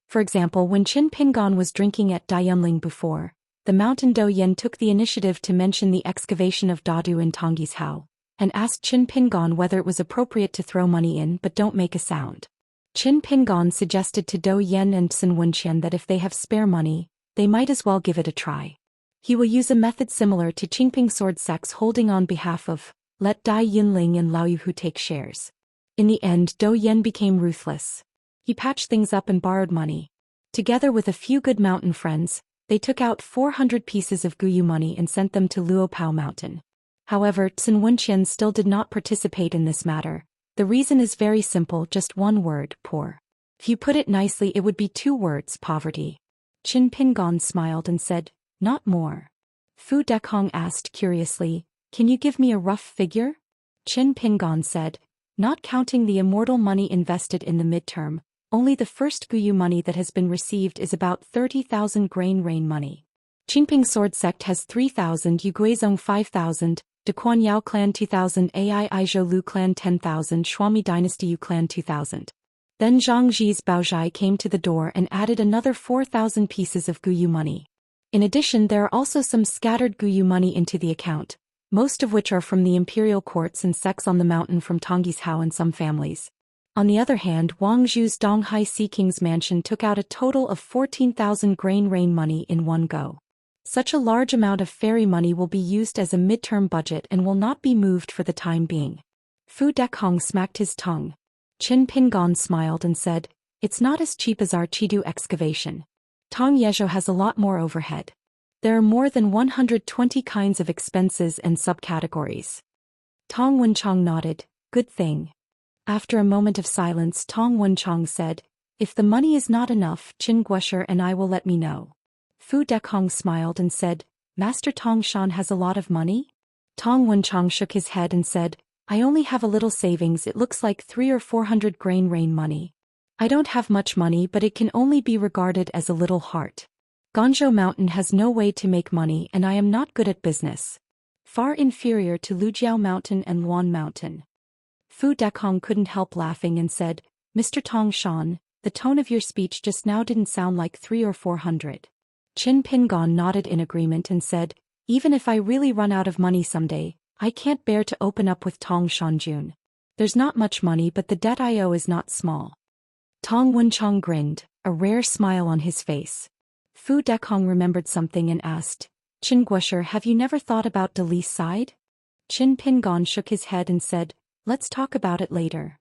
For example, when Qin Pingon was drinking at Dayunling before, the mountain Do Yen took the initiative to mention the excavation of Dadu in Tongyi's Hao, and asked Qin Pingon whether it was appropriate to throw money in but don't make a sound. Qin Pingon suggested to Do Yen and Sun Wenqian that if they have spare money, they might as well give it a try. He will use a method similar to Qingping Sword Sec's holding on behalf of, let Dai Yunling and Lao Yuhu take shares. In the end, Do Yen became ruthless. He patched things up and borrowed money. Together with a few good mountain friends, they took out 400 pieces of Guyu money and sent them to Luopao Mountain. However, Sun Wenqian still did not participate in this matter. The reason is very simple, just one word, poor. If you put it nicely, it would be 2 words, poverty. Qin Pingon smiled and said, not more. Fu Dekong asked curiously, can you give me a rough figure? Qin Pingon said, not counting the immortal money invested in the midterm, only the first Guyu money that has been received is about 30,000 grain rain money. Qingping Sword Sect has 3,000, Yuguizong 5,000, Dequan Yao Clan 2,000, Ai Aizhou Lu Clan 10,000, Shuami Dynasty Yu Clan 2,000. Then Zhang Ji's Baozhai came to the door and added another 4,000 pieces of Guyu money. In addition, there are also some scattered Guyu money into the account, most of which are from the imperial courts and sects on the mountain from Tongyi's Hao and some families. On the other hand, Wang Zhu's Donghai Sea King's mansion took out a total of 14,000 grain rain money in one go. Such a large amount of fairy money will be used as a midterm budget and will not be moved for the time being. Fu Dekong smacked his tongue. Qin Pingon smiled and said, it's not as cheap as our Chidu excavation. Tong Yezhou has a lot more overhead. There are more than 120 kinds of expenses and subcategories. Tong Wenchang nodded, good thing. After a moment of silence, Tong Wenchang said, if the money is not enough, Qin Guosher and I will let me know. Fu Dekong smiled and said, Master Tong Shan has a lot of money? Tong Wenchang shook his head and said, I only have a little savings. It looks like 300 or 400 grain rain money. I don't have much money, but it can only be regarded as a little heart. Ganzhou Mountain has no way to make money and I am not good at business. far inferior to Lujiao Mountain and Luan Mountain. Fu Dekong couldn't help laughing and said, Mr. Tong Shan, the tone of your speech just now didn't sound like 300 or 400. Qin Pingon nodded in agreement and said, even if I really run out of money someday, I can't bear to open up with Tong Shanjun. There's not much money but the debt I owe is not small. Tong Wenchong grinned, a rare smile on his face. Fu Dekong remembered something and asked, Qin Guosher, have you never thought about Dali's side? Qin Pingon shook his head and said, let's talk about it later.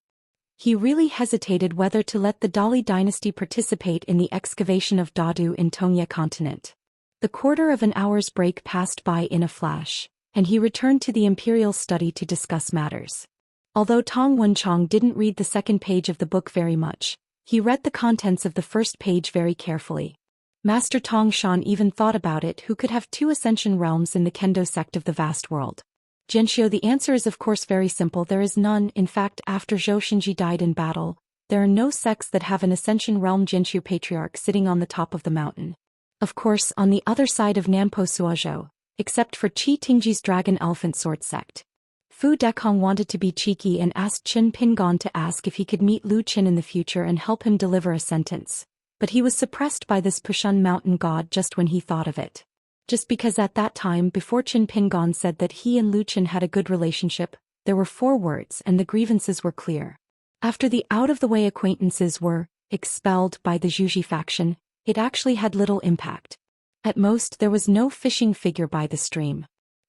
He really hesitated whether to let the Dali dynasty participate in the excavation of Dadu in Tongye continent. The quarter of an hour's break passed by in a flash, and he returned to the imperial study to discuss matters. Although Tong Wenchong didn't read the second page of the book very much, he read the contents of the first page very carefully. Master Tong Shan even thought about it, who could have 2 ascension realms in the Kendo sect of the vast world. Jianxiu, the answer is of course very simple, there is none. In fact, after Zhou Xian died in battle, there are no sects that have an ascension realm Jianxiu patriarch sitting on the top of the mountain. Of course, on the other side of Nampo Suozhou, except for Qi Tingji's dragon elephant sword sect. Fu Dekong wanted to be cheeky and asked Qin Pingon to ask if he could meet Lu Qin in the future and help him deliver a sentence. But he was suppressed by this Pushun mountain god just when he thought of it. Just because at that time before Qin Pingon said that he and Lu Qin had a good relationship, there were 4 words and the grievances were clear. After the out-of-the-way acquaintances were expelled by the Zhuji faction, it actually had little impact. At most there was no fishing figure by the stream.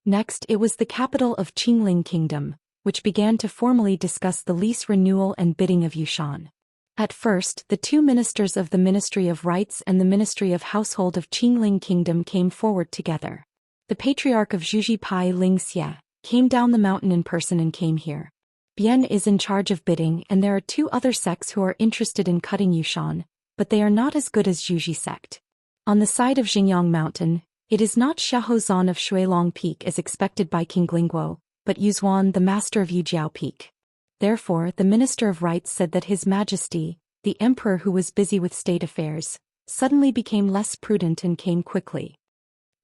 Next it was the capital of Qingling Kingdom, which began to formally discuss the lease renewal and bidding of Yushan. At first, the 2 ministers of the Ministry of Rights and the Ministry of Household of Qingling Kingdom came forward together. The Patriarch of Zhuji Pai Lingxia came down the mountain in person and came here. Bian is in charge of bidding and there are 2 other sects who are interested in cutting Yushan, but they are not as good as Zhuji sect. On the side of Xingyang Mountain, it is not Xiahozan of Shuilong Peak as expected by King Lingguo, but Yuzhuan, the master of Yujiao Peak. Therefore, the Minister of Rights said that His Majesty, the Emperor who was busy with state affairs, suddenly became less prudent and came quickly.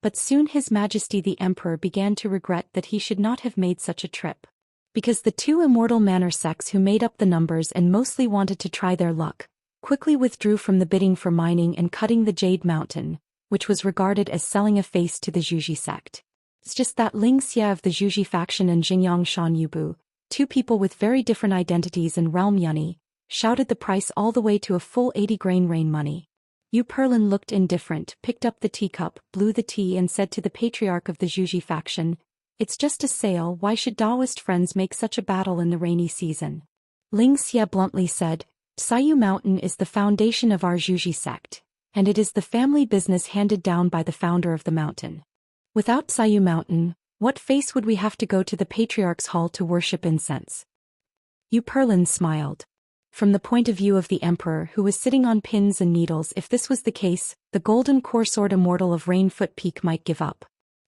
But soon His Majesty the Emperor began to regret that he should not have made such a trip. Because the 2 Immortal Manor sects who made up the numbers and mostly wanted to try their luck, quickly withdrew from the bidding for mining and cutting the Jade Mountain, which was regarded as selling a face to the Zhuji sect. It's just that Lingxia of the Zhuji faction and Xingyang Shan Yubu, 2 people with very different identities and realm Yunni, shouted the price all the way to a full 80 grain rain money. Yu Perlin looked indifferent, picked up the teacup, blew the tea and said to the patriarch of the Zhuji faction, it's just a sale, why should Daoist friends make such a battle in the rainy season? Lingxia bluntly said, Sayu Mountain is the foundation of our Zhuji sect, and it is the family business handed down by the founder of the mountain. Without Sayu Mountain, what face would we have to go to the Patriarch's Hall to worship incense? Yu Perlin smiled. From the point of view of the Emperor who was sitting on pins and needles, if this was the case, the golden core sword Immortal of Rainfoot Peak might give up.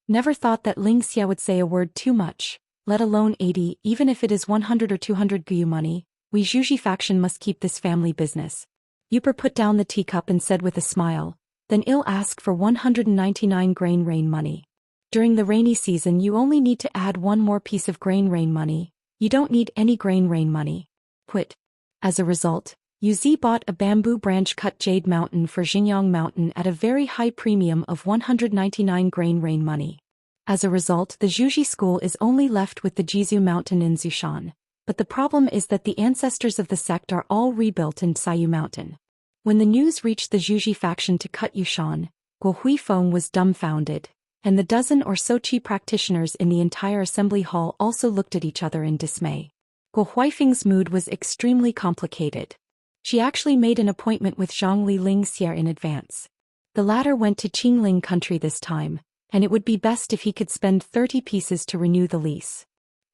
Never thought that Lingxia would say a word too much, let alone 80, even if it is 100 or 200 Guyu money, we Zhuji faction must keep this family business. Yuper put down the teacup and said with a smile, then I'll ask for 199 grain rain money. During the rainy season you only need to add 1 more piece of grain rain money, you don't need any grain rain money. Quit. As a result, Yuzi bought a bamboo branch cut Jade Mountain for Xingyang Mountain at a very high premium of 199 grain rain money. As a result, the Zhuji school is only left with the Jizu Mountain in Zushan, but the problem is that the ancestors of the sect are all rebuilt in Sayu Mountain. When the news reached the Zhuji faction to cut Yushan, Guo Huifeng was dumbfounded, and the dozen or so Qi practitioners in the entire assembly hall also looked at each other in dismay. Guo Huifeng's mood was extremely complicated. She actually made an appointment with Zhongli Lingxia in advance. The latter went to Qingling country this time, and it would be best if he could spend 30 pieces to renew the lease.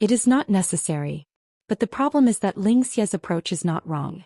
It is not necessary. But the problem is that Lingxia's approach is not wrong.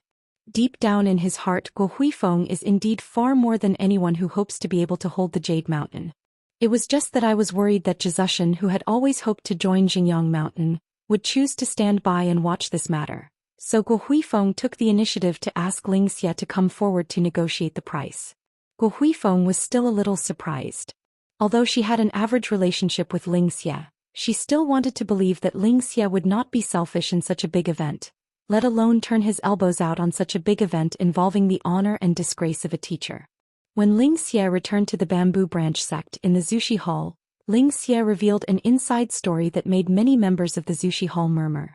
Deep down in his heart, Guo Huifeng is indeed far more than anyone who hopes to be able to hold the Jade Mountain. It was just that I was worried that Zhuzhen, who had always hoped to join Xingyang Mountain, would choose to stand by and watch this matter. So Guo Huifeng took the initiative to ask Lingxia to come forward to negotiate the price. Guo Huifeng was still a little surprised. Although she had an average relationship with Lingxia, She still wanted to believe that Xianxia would not be selfish in such a big event, let alone turn his elbows out on such a big event involving the honor and disgrace of a teacher. When Xianxia returned to the Bamboo Branch sect in the Zushi Hall, Xianxia revealed an inside story that made many members of the Zushi Hall murmur.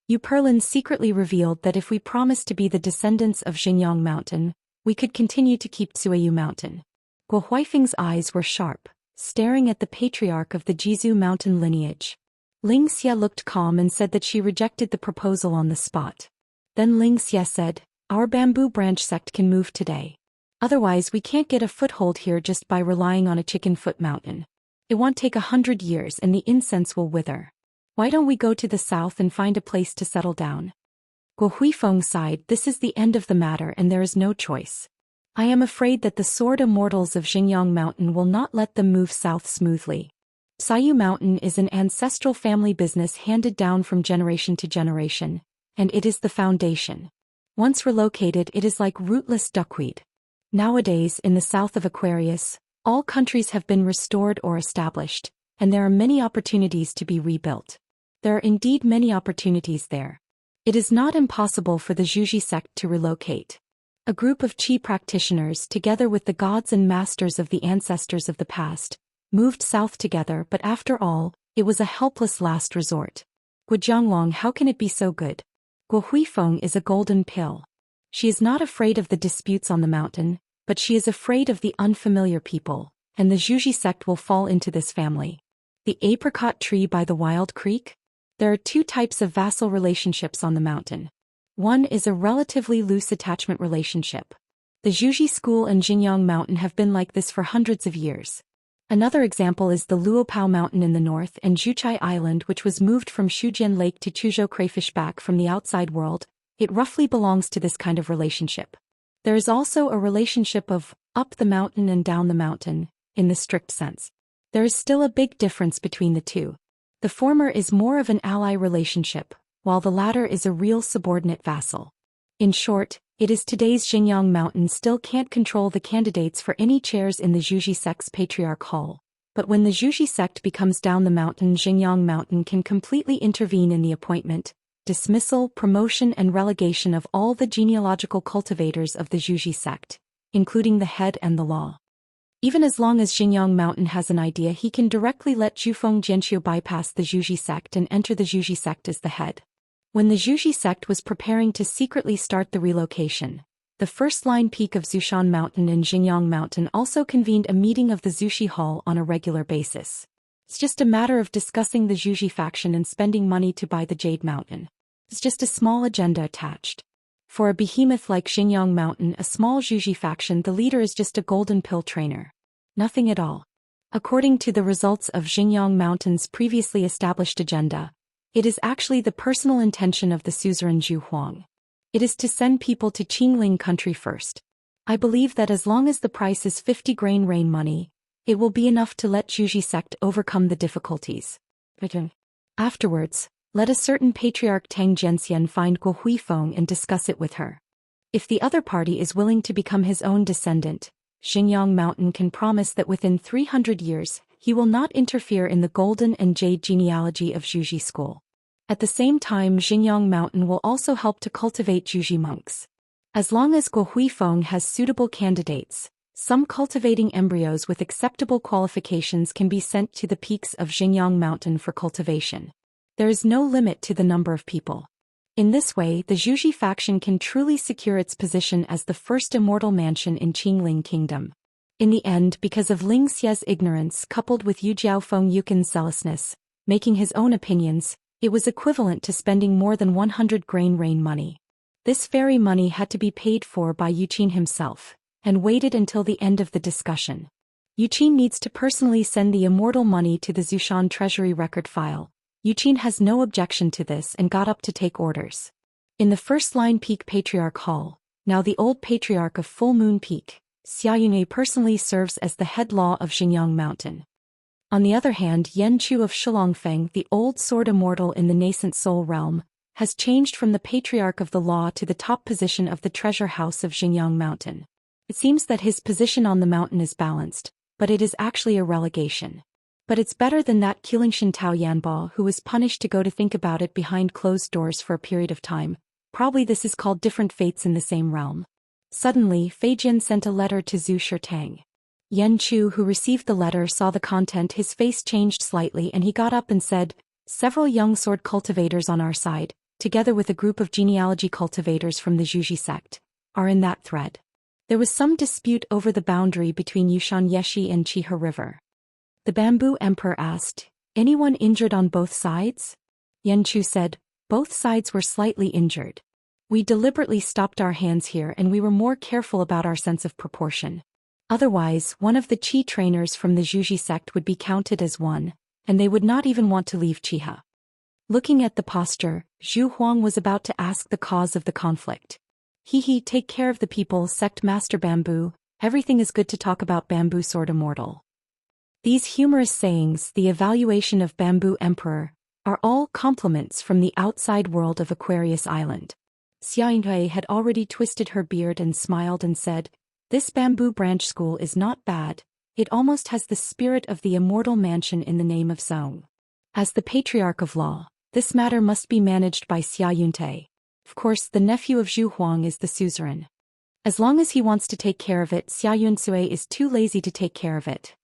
Yu Perlin secretly revealed that if we promised to be the descendants of Xingyang Mountain, we could continue to keep Tsuayu Mountain. Guo Huifeng's eyes were sharp, staring at the patriarch of the Jizu Mountain lineage. Xianxia looked calm and said that she rejected the proposal on the spot. Then Xianxia said, "Our Bamboo Branch sect can move today. Otherwise we can't get a foothold here just by relying on a chicken-foot mountain. It won't take 100 years and the incense will wither. Why don't we go to the south and find a place to settle down?" Guo Huifeng sighed, "This is the end of the matter and there is no choice. I am afraid that the sword immortals of Xingyang Mountain will not let them move south smoothly. Tsuayu Mountain is an ancestral family business handed down from generation to generation, and it is the foundation. Once relocated, it is like rootless duckweed. Nowadays, in the south of Aquarius, all countries have been restored or established, and there are many opportunities to be rebuilt. There are indeed many opportunities there. It is not impossible for the Zhuji sect to relocate. A group of Qi practitioners, together with the gods and masters of the ancestors of the past, moved south together, but after all, it was a helpless last resort. Guo Jianglong, how can it be so good? Guo Huifeng is a golden pill. She is not afraid of the disputes on the mountain, but she is afraid of the unfamiliar people, and the Zhuji sect will fall into this family. The apricot tree by the wild creek? There are two types of vassal relationships on the mountain. One is a relatively loose attachment relationship. The Zhuji school and Xingyang Mountain have been like this for hundreds of years. Another example is the Luopao Mountain in the north and Zhuchai Island, which was moved from Shujian Lake to Chuzhou Crayfish back from the outside world. It roughly belongs to this kind of relationship. There is also a relationship of up the mountain and down the mountain, in the strict sense. There is still a big difference between the two. The former is more of an ally relationship, while the latter is a real subordinate vassal. In short, it is today's Xingyang Mountain still can't control the candidates for any chairs in the Zhuji sect's Patriarch Hall. But when the Zhuji sect becomes down the mountain, Xingyang Mountain can completely intervene in the appointment, dismissal, promotion and relegation of all the genealogical cultivators of the Zhuji sect, including the head and the law. Even as long as Xingyang Mountain has an idea, he can directly let Zhufeng Jianqiu bypass the Zhuji sect and enter the Zhuji sect as the head. When the Zhuji sect was preparing to secretly start the relocation, the first-line peak of Zhoushan Mountain and Xingyang Mountain also convened a meeting of the Zushi Hall on a regular basis. It's just a matter of discussing the Zhuji faction and spending money to buy the Jade Mountain. It's just a small agenda attached. For a behemoth like Xingyang Mountain, a small Zhuji faction, the leader is just a golden pill trainer. Nothing at all. According to the results of Xingyang Mountain's previously established agenda, it is actually the personal intention of the suzerain Zhu Huang. It is to send people to Qingling country first. I believe that as long as the price is 50 grain rain money, it will be enough to let Zhuji sect overcome the difficulties. Afterwards, let a certain patriarch Tang Jianxian find Guo Huifeng and discuss it with her. If the other party is willing to become his own descendant, Xingyang Mountain can promise that within 300 years, he will not interfere in the golden and jade genealogy of Zhuji school. At the same time, Xingyang Mountain will also help to cultivate Zhuji monks. As long as Guo Huifeng has suitable candidates, some cultivating embryos with acceptable qualifications can be sent to the peaks of Xingyang Mountain for cultivation. There is no limit to the number of people. In this way, the Zhuji faction can truly secure its position as the first immortal mansion in Qingling Kingdom. In the end, because of Xia's ignorance coupled with Yu Jiaofeng Yukin's zealousness, making his own opinions, it was equivalent to spending more than 100 grain rain money. This very money had to be paid for by Yuqin himself, and waited until the end of the discussion. Yuqin needs to personally send the immortal money to the Zhoushan treasury record file. Yuqin has no objection to this and got up to take orders. In the first-line Peak Patriarch Hall, now the old Patriarch of Full Moon Peak, Xia Yunyi personally serves as the head law of Xingyang Mountain. On the other hand, Yan Chu of Shilongfeng, the old sword immortal in the nascent soul realm, has changed from the Patriarch of the Law to the top position of the treasure house of Xingyang Mountain. It seems that his position on the mountain is balanced, but it is actually a relegation. But it's better than that Qilingshan Tao Yanbo who was punished to go to think about it behind closed doors for a period of time. Probably this is called different fates in the same realm. Suddenly, Fei Jin sent a letter to Zhu Xian. Yan Chu, who received the letter, saw the content. His face changed slightly and he got up and said, "Several young sword cultivators on our side, together with a group of genealogy cultivators from the Zhuji sect, are in that thread." There was some dispute over the boundary between Yushan Yeshi and Chihe River. The Bamboo Emperor asked, "Anyone injured on both sides?" Yan Chu said, "Both sides were slightly injured. We deliberately stopped our hands here and we were more careful about our sense of proportion. Otherwise, one of the Qi trainers from the Zhuji sect would be counted as one, and they would not even want to leave Chihe." Looking at the posture, Zhu Huang was about to ask the cause of the conflict. Take care of the people, Sect Master Bamboo, everything is good to talk about Bamboo Sword Immortal." These humorous sayings, the evaluation of Bamboo Emperor, are all compliments from the outside world of Aquarius Island. Xianxia had already twisted her beard and smiled and said, "This bamboo branch school is not bad, it almost has the spirit of the immortal mansion in the name of Zhong. As the patriarch of law, this matter must be managed by Xianxia. Of course, the nephew of Zhu Huang is the suzerain. As long as he wants to take care of it, Xianxia is too lazy to take care of it."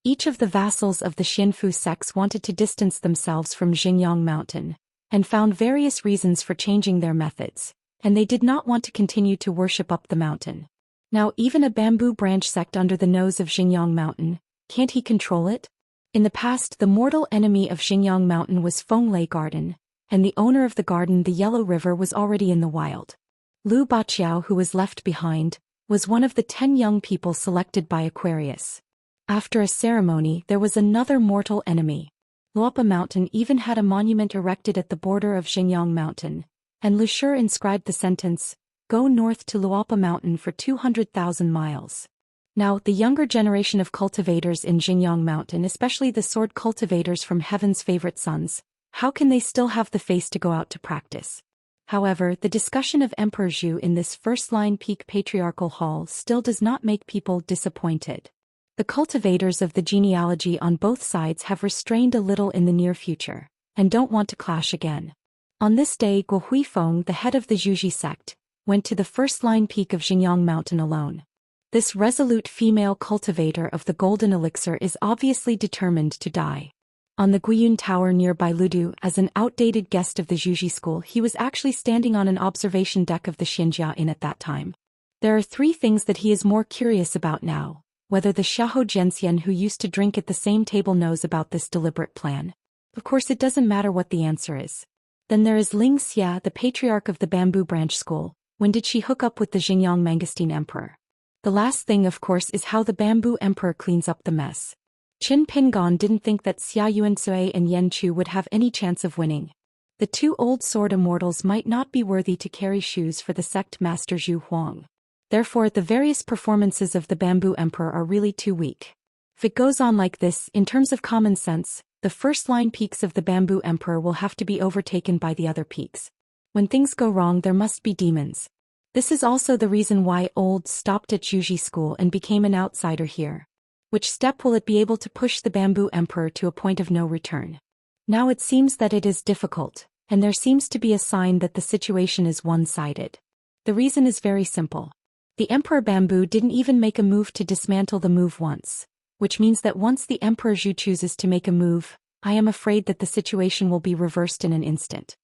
Each of the vassals of the Xianfu sects wanted to distance themselves from Xingyang Mountain, and found various reasons for changing their methods, and they did not want to continue to worship up the mountain. Now even a bamboo branch sect under the nose of Xingyang Mountain, can't he control it? In the past, the mortal enemy of Xingyang Mountain was Fenglei Garden, and the owner of the garden, the Yellow River, was already in the wild. Lu Baqiao, who was left behind, was one of the 10 young people selected by Aquarius. After a ceremony, there was another mortal enemy. Luopa Mountain even had a monument erected at the border of Xingyang Mountain, and Lu Shi inscribed the sentence, "Go north to Luopa Mountain for 200,000 miles." Now, the younger generation of cultivators in Xingyang Mountain, especially the sword cultivators from Heaven's favorite sons, how can they still have the face to go out to practice? However, the discussion of Emperor Zhu in this first-line peak patriarchal hall still does not make people disappointed. The cultivators of the genealogy on both sides have restrained a little in the near future, and don't want to clash again. On this day, Guo Huifeng, the head of the Zhuji sect, went to the first-line peak of Xingyang Mountain alone. This resolute female cultivator of the golden elixir is obviously determined to die. On the Guiyun Tower nearby Ludu, as an outdated guest of the Zhuji school, he was actually standing on an observation deck of the Xianxia Inn at that time. There are 3 things that he is more curious about now. Whether the Xiahou Zhenxian who used to drink at the same table knows about this deliberate plan. Of course, it doesn't matter what the answer is. Then there is Ling Xia, the patriarch of the Bamboo Branch School. When did she hook up with the Xingyang Mangosteen Emperor? The last thing, of course, is how the Bamboo Emperor cleans up the mess. Qin Pingon didn't think that Xia Yuansui and Yan Chu would have any chance of winning. The 2 old sword immortals might not be worthy to carry shoes for the sect master Zhu Huang. Therefore, the various performances of the Bamboo Emperor are really too weak. If it goes on like this, in terms of common sense, the first-line peaks of the Bamboo Emperor will have to be overtaken by the other peaks. When things go wrong, there must be demons. This is also the reason why Old stopped at Zhuji school and became an outsider here. Which step will it be able to push the Bamboo Emperor to a point of no return? Now it seems that it is difficult, and there seems to be a sign that the situation is one-sided. The reason is very simple. The Emperor Bamboo didn't even make a move to dismantle the move once, which means that once the Emperor Zhu chooses to make a move, I am afraid that the situation will be reversed in an instant.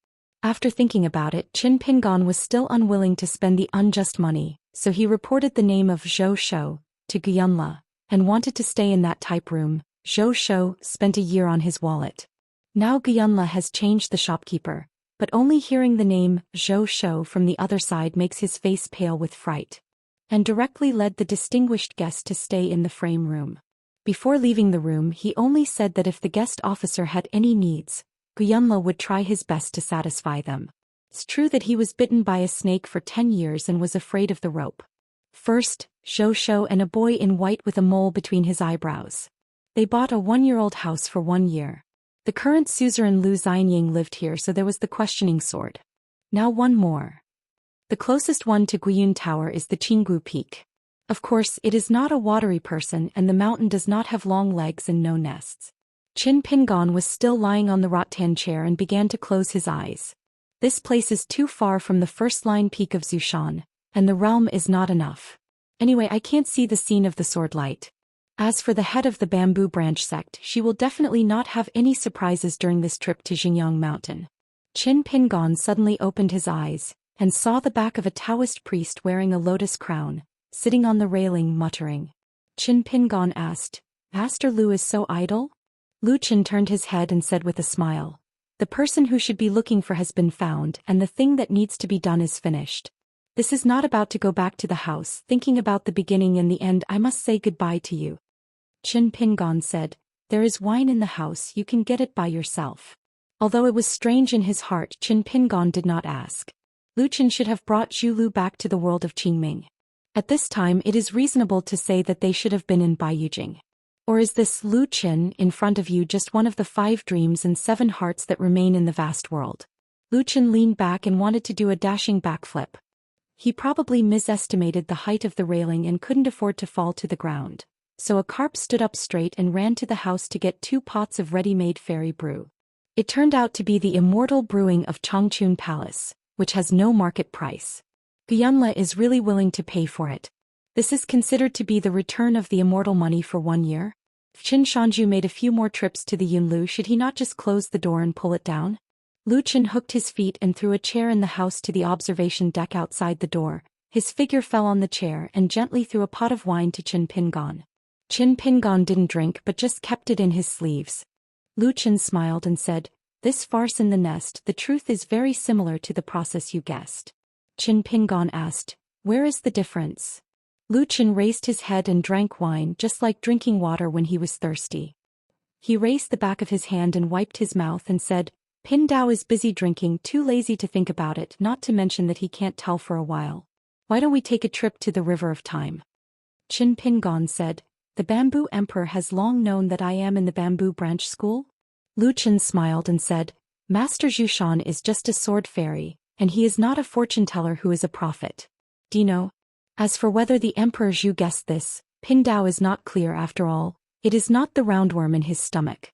After thinking about it, Qin Pingon was still unwilling to spend the unjust money, so he reported the name of Zhou Xian to Guyunla, and wanted to stay in that type room. Zhou Xian spent a year on his wallet. Now Guyunla has changed the shopkeeper, but only hearing the name Zhou Xian from the other side makes his face pale with fright, and directly led the distinguished guest to stay in the frame room. Before leaving the room, he only said that if the guest officer had any needs, Guyunla would try his best to satisfy them. It's true that he was bitten by a snake for 10 years and was afraid of the rope. First, Zhou Xian and a boy in white with a mole between his eyebrows. They bought a 1-year-old house for 1 year. The current suzerain Lu Xianying lived here, so there was the questioning sword. Now one more. The closest one to Guiyun Tower is the Qinggu Peak. Of course, it is not a watery person and the mountain does not have long legs and no nests. Qin Pingon was still lying on the rattan chair and began to close his eyes. This place is too far from the first-line peak of Zhou Xian, and the realm is not enough. Anyway, I can't see the scene of the sword light. As for the head of the bamboo branch sect, she will definitely not have any surprises during this trip to Xingyang Mountain. Qin Pingon suddenly opened his eyes, and saw the back of a Daoist priest wearing a lotus crown, sitting on the railing muttering. Qin Pingon asked, "Master Lu is so idle?" Lu Qin turned his head and said with a smile, "The person who should be looking for has been found and the thing that needs to be done is finished. This is not about to go back to the house, thinking about the beginning and the end. I must say goodbye to you." Qin Pingon said, "There is wine in the house, you can get it by yourself." Although it was strange in his heart, Qin Pingon did not ask. Lu Qin should have brought Zhu Lu back to the world of Qingming. At this time it is reasonable to say that they should have been in Baiyujing. Or is this Lu Qin in front of you just one of the 5 dreams and 7 hearts that remain in the vast world? Lu Qin leaned back and wanted to do a dashing backflip. He probably misestimated the height of the railing and couldn't afford to fall to the ground. So a carp stood up straight and ran to the house to get 2 pots of ready-made fairy brew. It turned out to be the Immortal brewing of Changchun Palace, which has no market price. Yunle is really willing to pay for it. This is considered to be the return of the Immortal money for 1 year. If Qin Shanju made a few more trips to the Yunlu, should he not just close the door and pull it down? Lu Qin hooked his feet and threw a chair in the house to the observation deck outside the door. His figure fell on the chair and gently threw a pot of wine to Qin Pingon. Qin Pingon didn't drink but just kept it in his sleeves. Lu Qin smiled and said, "This farce in the nest, the truth is very similar to the process you guessed." Qin Pingon asked, "Where is the difference?" Lu Qin raised his head and drank wine just like drinking water when he was thirsty. He raised the back of his hand and wiped his mouth and said, "Pin Dao is busy drinking, too lazy to think about it, not to mention that he can't tell for a while. Why don't we take a trip to the River of Time?" Qin Pingon said, "The Bamboo Emperor has long known that I am in the Bamboo Branch School?" Lu Qin smiled and said, "Master Zhou Xian is just a sword fairy, and he is not a fortune teller who is a prophet. Do you know? As for whether the Emperor Zhou guessed this, Pin Dao is not clear after all. It is not the roundworm in his stomach."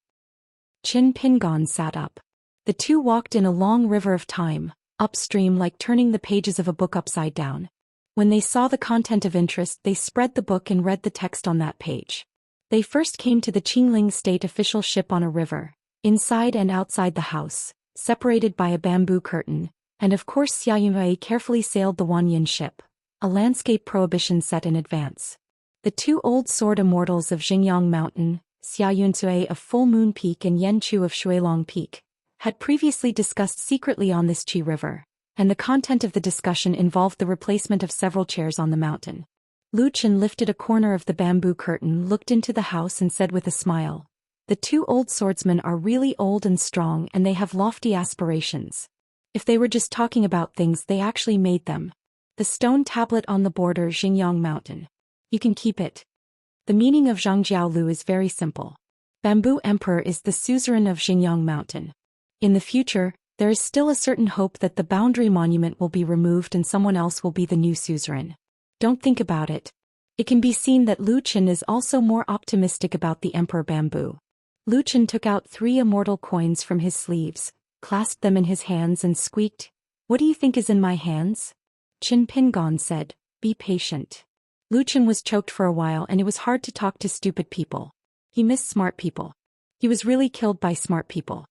Qin Pingon sat up. The two walked in a long river of time, upstream like turning the pages of a book upside down. When they saw the content of interest, they spread the book and read the text on that page. They first came to the Qingling State official ship on a river, inside and outside the house, separated by a bamboo curtain, and of course Xiaoyunwei carefully sailed the Wanyan ship, a landscape prohibition set in advance. The 2 old sword immortals of Xingyang Mountain, Xia Yuncui of Full Moon Peak and Yan Chu of Shuilong Peak, had previously discussed secretly on this Qi River, and the content of the discussion involved the replacement of several chairs on the mountain. Lu Qin lifted a corner of the bamboo curtain, looked into the house and said with a smile, "The 2 old swordsmen are really old and strong and they have lofty aspirations. If they were just talking about things, they actually made them. The stone tablet on the border Xingyang Mountain. You can keep it." The meaning of Zhangjiao Lu is very simple. Bamboo Emperor is the suzerain of Xingyang Mountain. In the future, there is still a certain hope that the boundary monument will be removed and someone else will be the new suzerain. Don't think about it. It can be seen that Lu Qin is also more optimistic about the Emperor Bamboo. Lu Qin took out 3 immortal coins from his sleeves, clasped them in his hands and squeaked, "What do you think is in my hands?" Qin Pingon said, "Be patient." Lu Qin was choked for a while and it was hard to talk to stupid people. He missed smart people. He was really killed by smart people.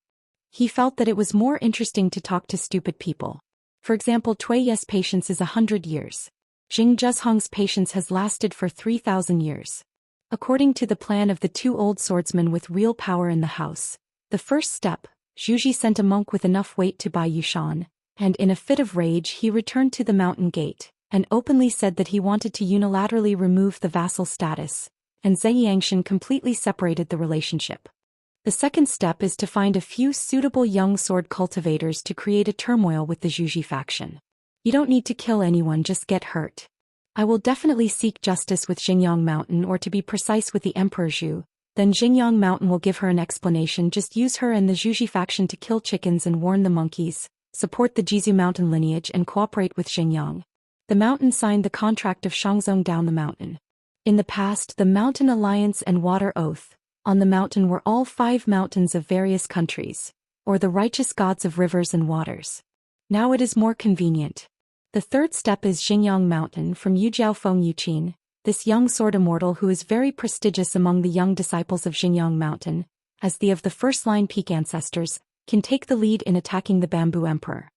He felt that it was more interesting to talk to stupid people. For example, Tui Yes' patience is 100 years. Jing Zheshong's patience has lasted for 3,000 years. According to the plan of the 2 old swordsmen with real power in the house, the first step, Zhuji sent a monk with enough weight to buy Yushan, and in a fit of rage he returned to the mountain gate, and openly said that he wanted to unilaterally remove the vassal status, and Zheyangshan completely separated the relationship. The second step is to find a few suitable young sword cultivators to create a turmoil with the Zhuji faction. You don't need to kill anyone, just get hurt. I will definitely seek justice with Xingyang Mountain, or to be precise with the Emperor Zhu. Then Xingyang Mountain will give her an explanation. Just use her and the Zhuji faction to kill chickens and warn the monkeys, support the Jizu Mountain lineage and cooperate with Xingyang. The mountain signed the contract of Shangzong down the mountain. In the past, the Mountain Alliance and Water Oath, On the mountain were all 5 mountains of various countries, or the righteous gods of rivers and waters. Now it is more convenient. The third step is Xingyang Mountain from Yujiaofeng Yuqin, this young sword immortal who is very prestigious among the young disciples of Xingyang Mountain, as the of the first-line peak ancestors, can take the lead in attacking the Bamboo Emperor.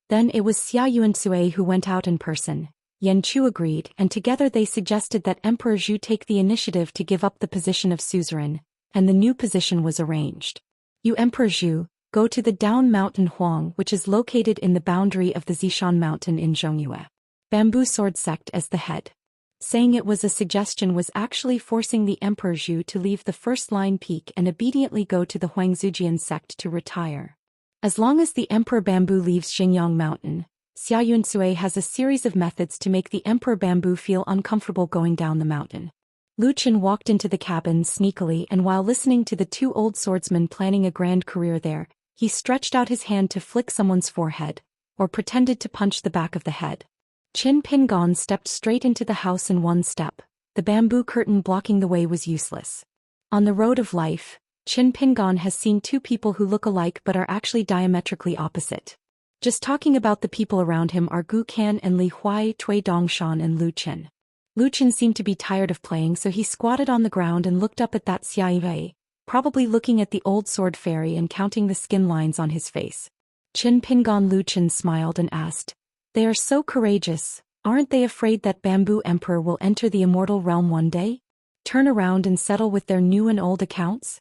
Then it was Xia Yuansui who went out in person. Yan Chu agreed, and together they suggested that Emperor Zhou take the initiative to give up the position of suzerain, and the new position was arranged. You Emperor Zhou, go to the Down Mountain Huang, which is located in the boundary of the Zishan Mountain in Zhongyue. Bamboo Sword Sect as the head. Saying it was a suggestion was actually forcing the Emperor Zhou to leave the first-line peak and obediently go to the Huangzujian sect to retire. As long as the Emperor Bamboo leaves Xingyang Mountain, Xia Yuansui has a series of methods to make the Emperor Bamboo feel uncomfortable going down the mountain. Lu Chen walked into the cabin sneakily, and while listening to the 2 old swordsmen planning a grand career there, he stretched out his hand to flick someone's forehead, or pretended to punch the back of the head. Qin Pingon stepped straight into the house in one step. The bamboo curtain blocking the way was useless. On the road of life, Qin Pingon has seen 2 people who look alike but are actually diametrically opposite. Just talking about the people around him are Gu Kan and Li Huai, Cui Dongshan and Lu Chen. Lu Chen seemed to be tired of playing, so he squatted on the ground and looked up at that Xia Yue, probably looking at the old sword fairy and counting the skin lines on his face. Qin Pingon Lu Chen smiled and asked, "They are so courageous, aren't they afraid that Bamboo Emperor will enter the immortal realm one day? Turn around and settle with their new and old accounts?"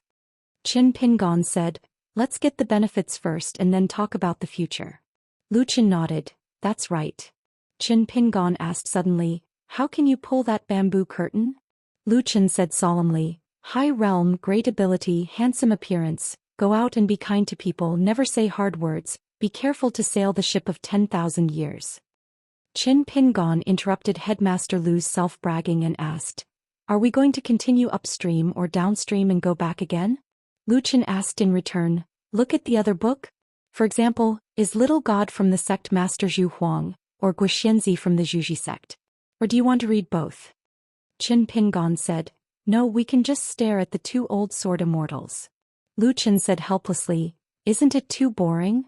Qin Pingon said, "Let's get the benefits first and then talk about the future." Lu Chen nodded, "That's right." Qin Pingon asked suddenly, "How can you pull that bamboo curtain?" Lu Chen said solemnly, "High realm, great ability, handsome appearance, go out and be kind to people, never say hard words, be careful to sail the ship of 10,000 years. Qin Pingon interrupted Headmaster Lu's self-bragging and asked, "Are we going to continue upstream or downstream and go back again?" Lu Chen asked in return, "Look at the other book. For example, is Little God from the sect Master Zhu Huang, or Guxianzi from the Zhuji sect? Or do you want to read both?" Qin Pingon said, "No, we can just stare at the 2 old sword immortals." Lu Chen said helplessly, "Isn't it too boring?"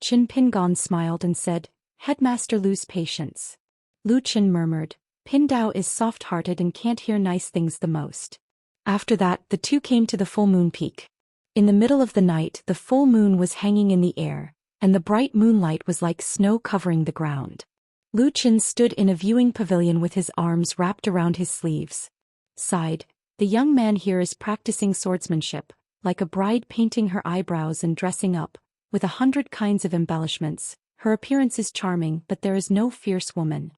Qin Pingon smiled and said, "Headmaster Lu's patience." Lu Chen murmured, "Pin Dao is soft-hearted and can't hear nice things the most." After that, the 2 came to the full moon peak. In the middle of the night, the full moon was hanging in the air, and the bright moonlight was like snow covering the ground. Lu Chen stood in a viewing pavilion with his arms wrapped around his sleeves. Sighed, "The young man here is practicing swordsmanship, like a bride painting her eyebrows and dressing up, with 100 kinds of embellishments. Her appearance is charming, but there is no fierce woman."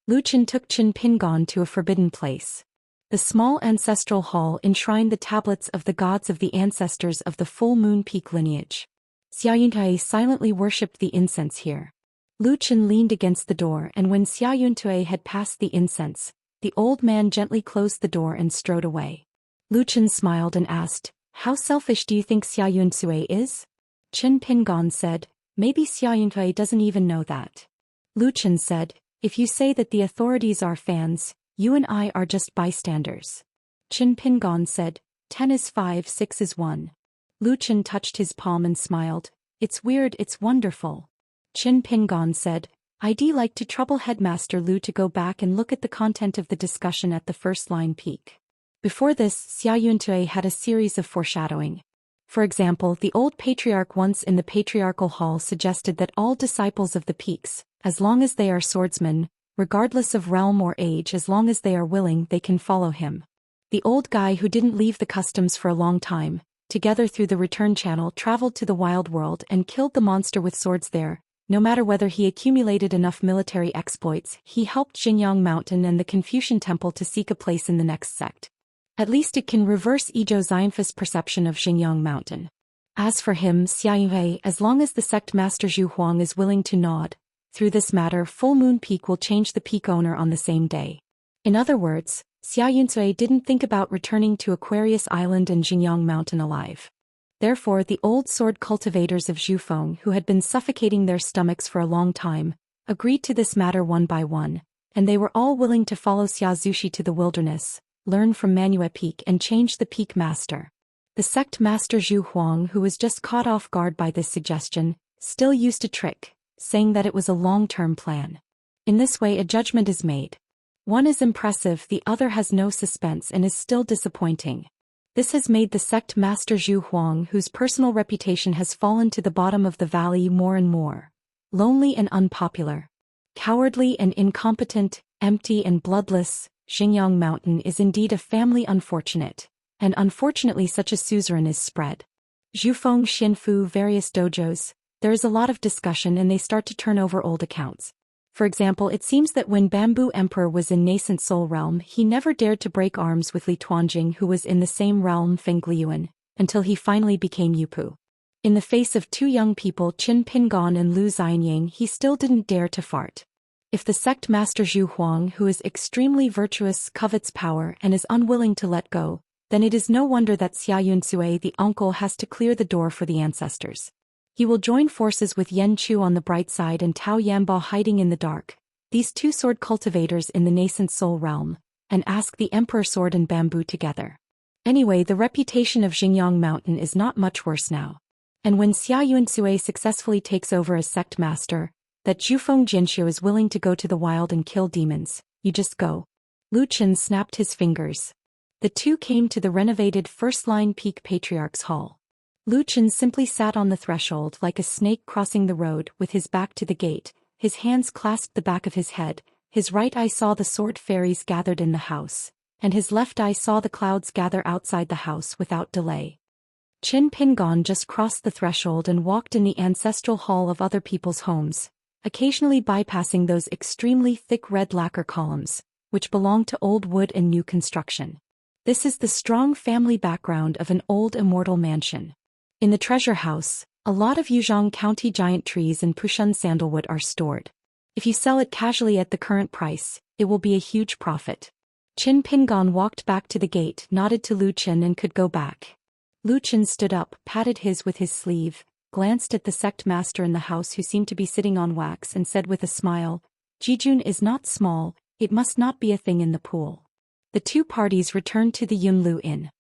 Lu Chen took Qin Pingon to a forbidden place. The small ancestral hall enshrined the tablets of the gods of the ancestors of the full moon peak lineage. Xia Yuntui silently worshipped the incense here. Lu Chen leaned against the door, and when Xia Yuntui had passed the incense, the old man gently closed the door and strode away. Lu Chen smiled and asked, "How selfish do you think Xia Yunsui is?" Qin Pingon said, "Maybe Xia Yuntui doesn't even know that." Lu Chen said, "If you say that the authorities are fans, you and I are just bystanders." Qin Pingon said, 10 is 5, 6 is 1. Lu Chen touched his palm and smiled, "It's weird, it's wonderful." Qin Pingon said, "I'd like to trouble Headmaster Lu to go back and look at the content of the discussion at the first-line peak." Before this, Xia Yuntui had a series of foreshadowing. For example, the old patriarch once in the patriarchal hall suggested that all disciples of the peaks, as long as they are swordsmen, regardless of realm or age, as long as they are willing, they can follow him. The old guy who didn't leave the customs for a long time, together through the return channel, traveled to the wild world and killed the monster with swords there. No matter whether he accumulated enough military exploits, he helped Xingyang Mountain and the Confucian Temple to seek a place in the next sect. At least it can reverse Zhou Xian's perception of Xingyang Mountain. As for him, Xia Yue, as long as the sect Master Zhu Huang is willing to nod, through this matter, Full Moon Peak will change the peak owner on the same day. In other words, Xia Yunsui didn't think about returning to Aquarius Island and Xingyang Mountain alive. Therefore, the old sword cultivators of Zhufeng, who had been suffocating their stomachs for a long time, agreed to this matter one by one, and they were all willing to follow Xia Zushi to the wilderness, learn from Manue Peak and change the peak master. The sect master Zhu Huang, who was just caught off guard by this suggestion, still used a trick, saying that it was a long-term plan. In this way a judgment is made. One is impressive, the other has no suspense and is still disappointing. This has made the sect master Zhu Huang, whose personal reputation has fallen to the bottom of the valley, more and more lonely and unpopular. Cowardly and incompetent, empty and bloodless, Xingyang Mountain is indeed a family unfortunate, and unfortunately such a suzerain is spread. Zhufeng Xianfu various dojos, there is a lot of discussion and they start to turn over old accounts. For example, it seems that when Bamboo Emperor was in nascent Soul Realm, he never dared to break arms with Li Tuanjing, who was in the same realm Feng Gliuan, until he finally became Yupu. In the face of two young people, Qin Pingon and Lu Xianyang, he still didn't dare to fart. If the sect master Zhu Huang, who is extremely virtuous, covets power and is unwilling to let go, then it is no wonder that Xia Yunsui, the uncle, has to clear the door for the ancestors. He will join forces with Yen Chu on the bright side and Tao Yanba hiding in the dark, these two sword cultivators in the nascent Soul Realm, and ask the Emperor Sword and Bamboo together. Anyway, the reputation of Xingyang Mountain is not much worse now. And when Xia Yunsui successfully takes over as sect master, that Zhufeng Jinxiu is willing to go to the wild and kill demons, you just go. Lu Chen snapped his fingers. The two came to the renovated first-line Peak Patriarch's Hall. Lu Chen simply sat on the threshold like a snake crossing the road, with his back to the gate, his hands clasped the back of his head, his right eye saw the sword fairies gathered in the house, and his left eye saw the clouds gather outside the house without delay. Qin Pingon just crossed the threshold and walked in the ancestral hall of other people's homes, occasionally bypassing those extremely thick red lacquer columns, which belong to old wood and new construction. This is the strong family background of an old immortal mansion. In the treasure house, a lot of Yuzhong County giant trees and Pushun sandalwood are stored. If you sell it casually at the current price, it will be a huge profit. Qin Pingon walked back to the gate, nodded to Lu Chen and could go back. Lu Chen stood up, patted his with his sleeve, glanced at the sect master in the house who seemed to be sitting on wax and said with a smile, "Jijun is not small, it must not be a thing in the pool." The two parties returned to the Yunlu Inn.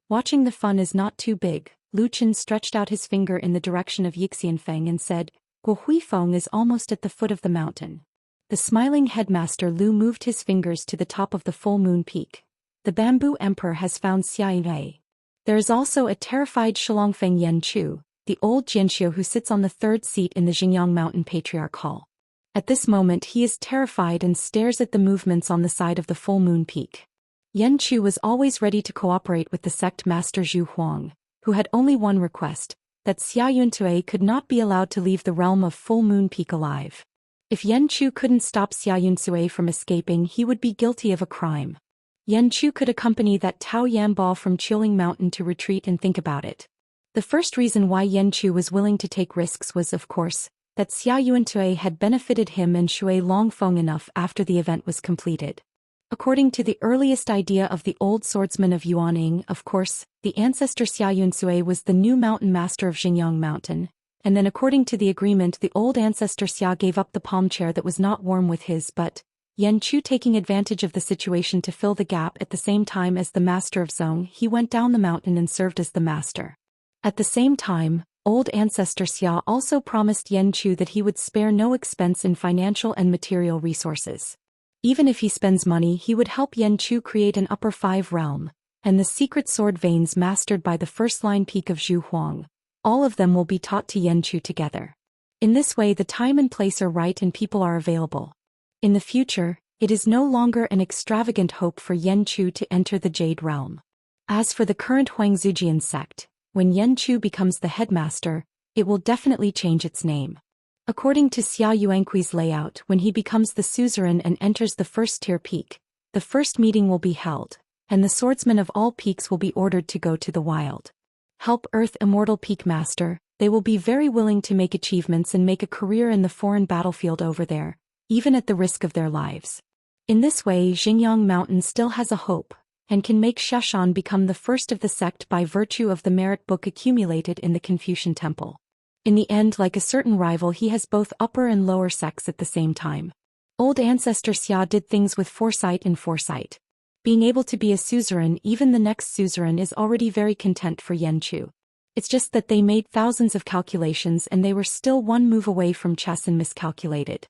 Watching the fun is not too big, Lu Chen stretched out his finger in the direction of Yixianfeng and said, "Guohuifeng is almost at the foot of the mountain." The smiling headmaster Lu moved his fingers to the top of the full moon peak. The Bamboo Emperor has found Xianxia. There is also a terrified Shilongfeng Yen Chu, the old Jianxiu who sits on the third seat in the Xingyang Mountain Patriarch Hall. At this moment he is terrified and stares at the movements on the side of the full moon peak. Yen Chu was always ready to cooperate with the sect master Zhu Huang, who had only one request, that Xia Yuntue could not be allowed to leave the realm of full moon peak alive. If Yen Chu couldn't stop Xia Yunsui from escaping, he would be guilty of a crime. Yen Chu could accompany that Tao Yanba from Qiling Mountain to retreat and think about it. The first reason why Yen Chu was willing to take risks was, of course, that Xia Yuntue had benefited him and Shui Longfeng enough after the event was completed. According to the earliest idea of the old swordsman of Yuaning, of course, the ancestor Xia Yunsui was the new mountain master of Xingyang Mountain, and then according to the agreement the old ancestor Xia gave up the palm chair that was not warm with his, but Yen Chu, taking advantage of the situation to fill the gap at the same time as the master of Zong, he went down the mountain and served as the master. At the same time, old ancestor Xia also promised Yen Chu that he would spare no expense in financial and material resources. Even if he spends money, he would help Yen Chu create an upper five realm, and the secret sword veins mastered by the first-line peak of Zhu Huang. All of them will be taught to Yen Chu together. In this way the time and place are right and people are available. In the future, it is no longer an extravagant hope for Yen Chu to enter the Jade Realm. As for the current Huangzujian sect, when Yen Chu becomes the headmaster, it will definitely change its name. According to Xia Yuanqui's layout, when he becomes the suzerain and enters the first-tier peak, the first meeting will be held, and the swordsmen of all peaks will be ordered to go to the wild. Help Earth Immortal Peak Master, they will be very willing to make achievements and make a career in the foreign battlefield over there, even at the risk of their lives. In this way Xingyang Mountain still has a hope, and can make Sheshan become the first of the sect by virtue of the merit book accumulated in the Confucian Temple. In the end, like a certain rival, he has both upper and lower sects at the same time. Old ancestor Xia did things with foresight and foresight. Being able to be a suzerain, even the next suzerain, is already very content for Yanchu. It's just that they made thousands of calculations and they were still one move away from chess and miscalculated.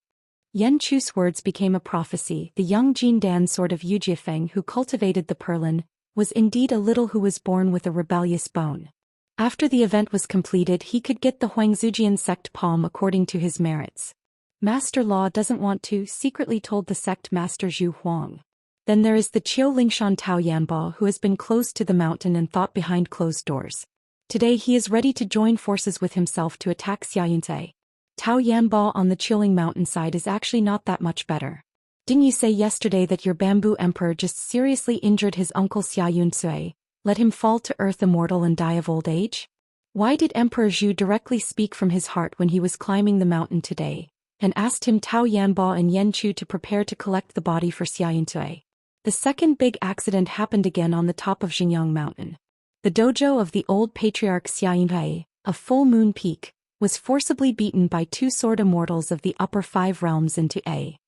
Yanchu's words became a prophecy. The young Jin Dan sort of Yu Jiefeng who cultivated the Perlin was indeed a little who was born with a rebellious bone. After the event was completed, he could get the Huangzujian sect palm according to his merits. Master Law doesn't want to, secretly told the sect master Zhu Huang. Then there is the Qiu Lingshan Tao Yanbo who has been close to the mountain and thought behind closed doors. Today he is ready to join forces with himself to attack Xianxia. Tao Yanbo on the chilling mountainside is actually not that much better. Didn't you say yesterday that your bamboo emperor just seriously injured his uncle Xianxia, let him fall to earth immortal and die of old age? Why did Emperor Zhu directly speak from his heart when he was climbing the mountain today, and asked him Tao Yanbo and Yanchu to prepare to collect the body for Xianxia? The second big accident happened again on the top of Xingyang Mountain. The dojo of the old patriarch Xianxia, a full moon peak, was forcibly beaten by two sword immortals of the upper five realms into a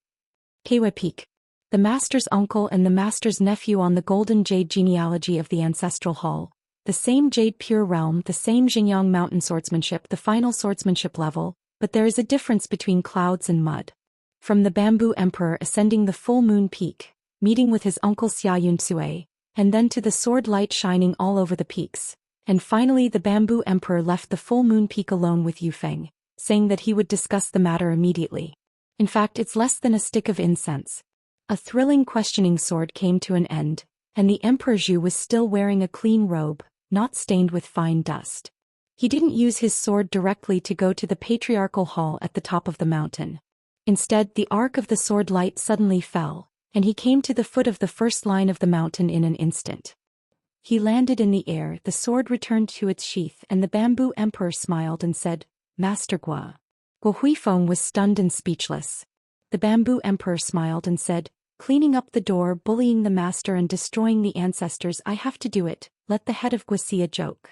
Keiwa Peak. The master's uncle and the master's nephew on the golden jade genealogy of the ancestral hall, the same jade pure realm, the same Xingyang Mountain swordsmanship, the final swordsmanship level, but there is a difference between clouds and mud. From the bamboo emperor ascending the full moon peak, meeting with his uncle Xianxia, and then to the sword light shining all over the peaks. And finally the bamboo emperor left the full moon peak alone with Yufeng, saying that he would discuss the matter immediately. In fact, it's less than a stick of incense. A thrilling questioning sword came to an end, and the Emperor Zhu was still wearing a clean robe, not stained with fine dust. He didn't use his sword directly to go to the patriarchal hall at the top of the mountain. Instead, the arc of the sword light suddenly fell, and he came to the foot of the first line of the mountain in an instant. He landed in the air, the sword returned to its sheath, and the bamboo emperor smiled and said, "Master Gua." Guo Huifeng was stunned and speechless. The bamboo emperor smiled and said, "Cleaning up the door, bullying the master and destroying the ancestors, I have to do it, let the head of Wuxia joke."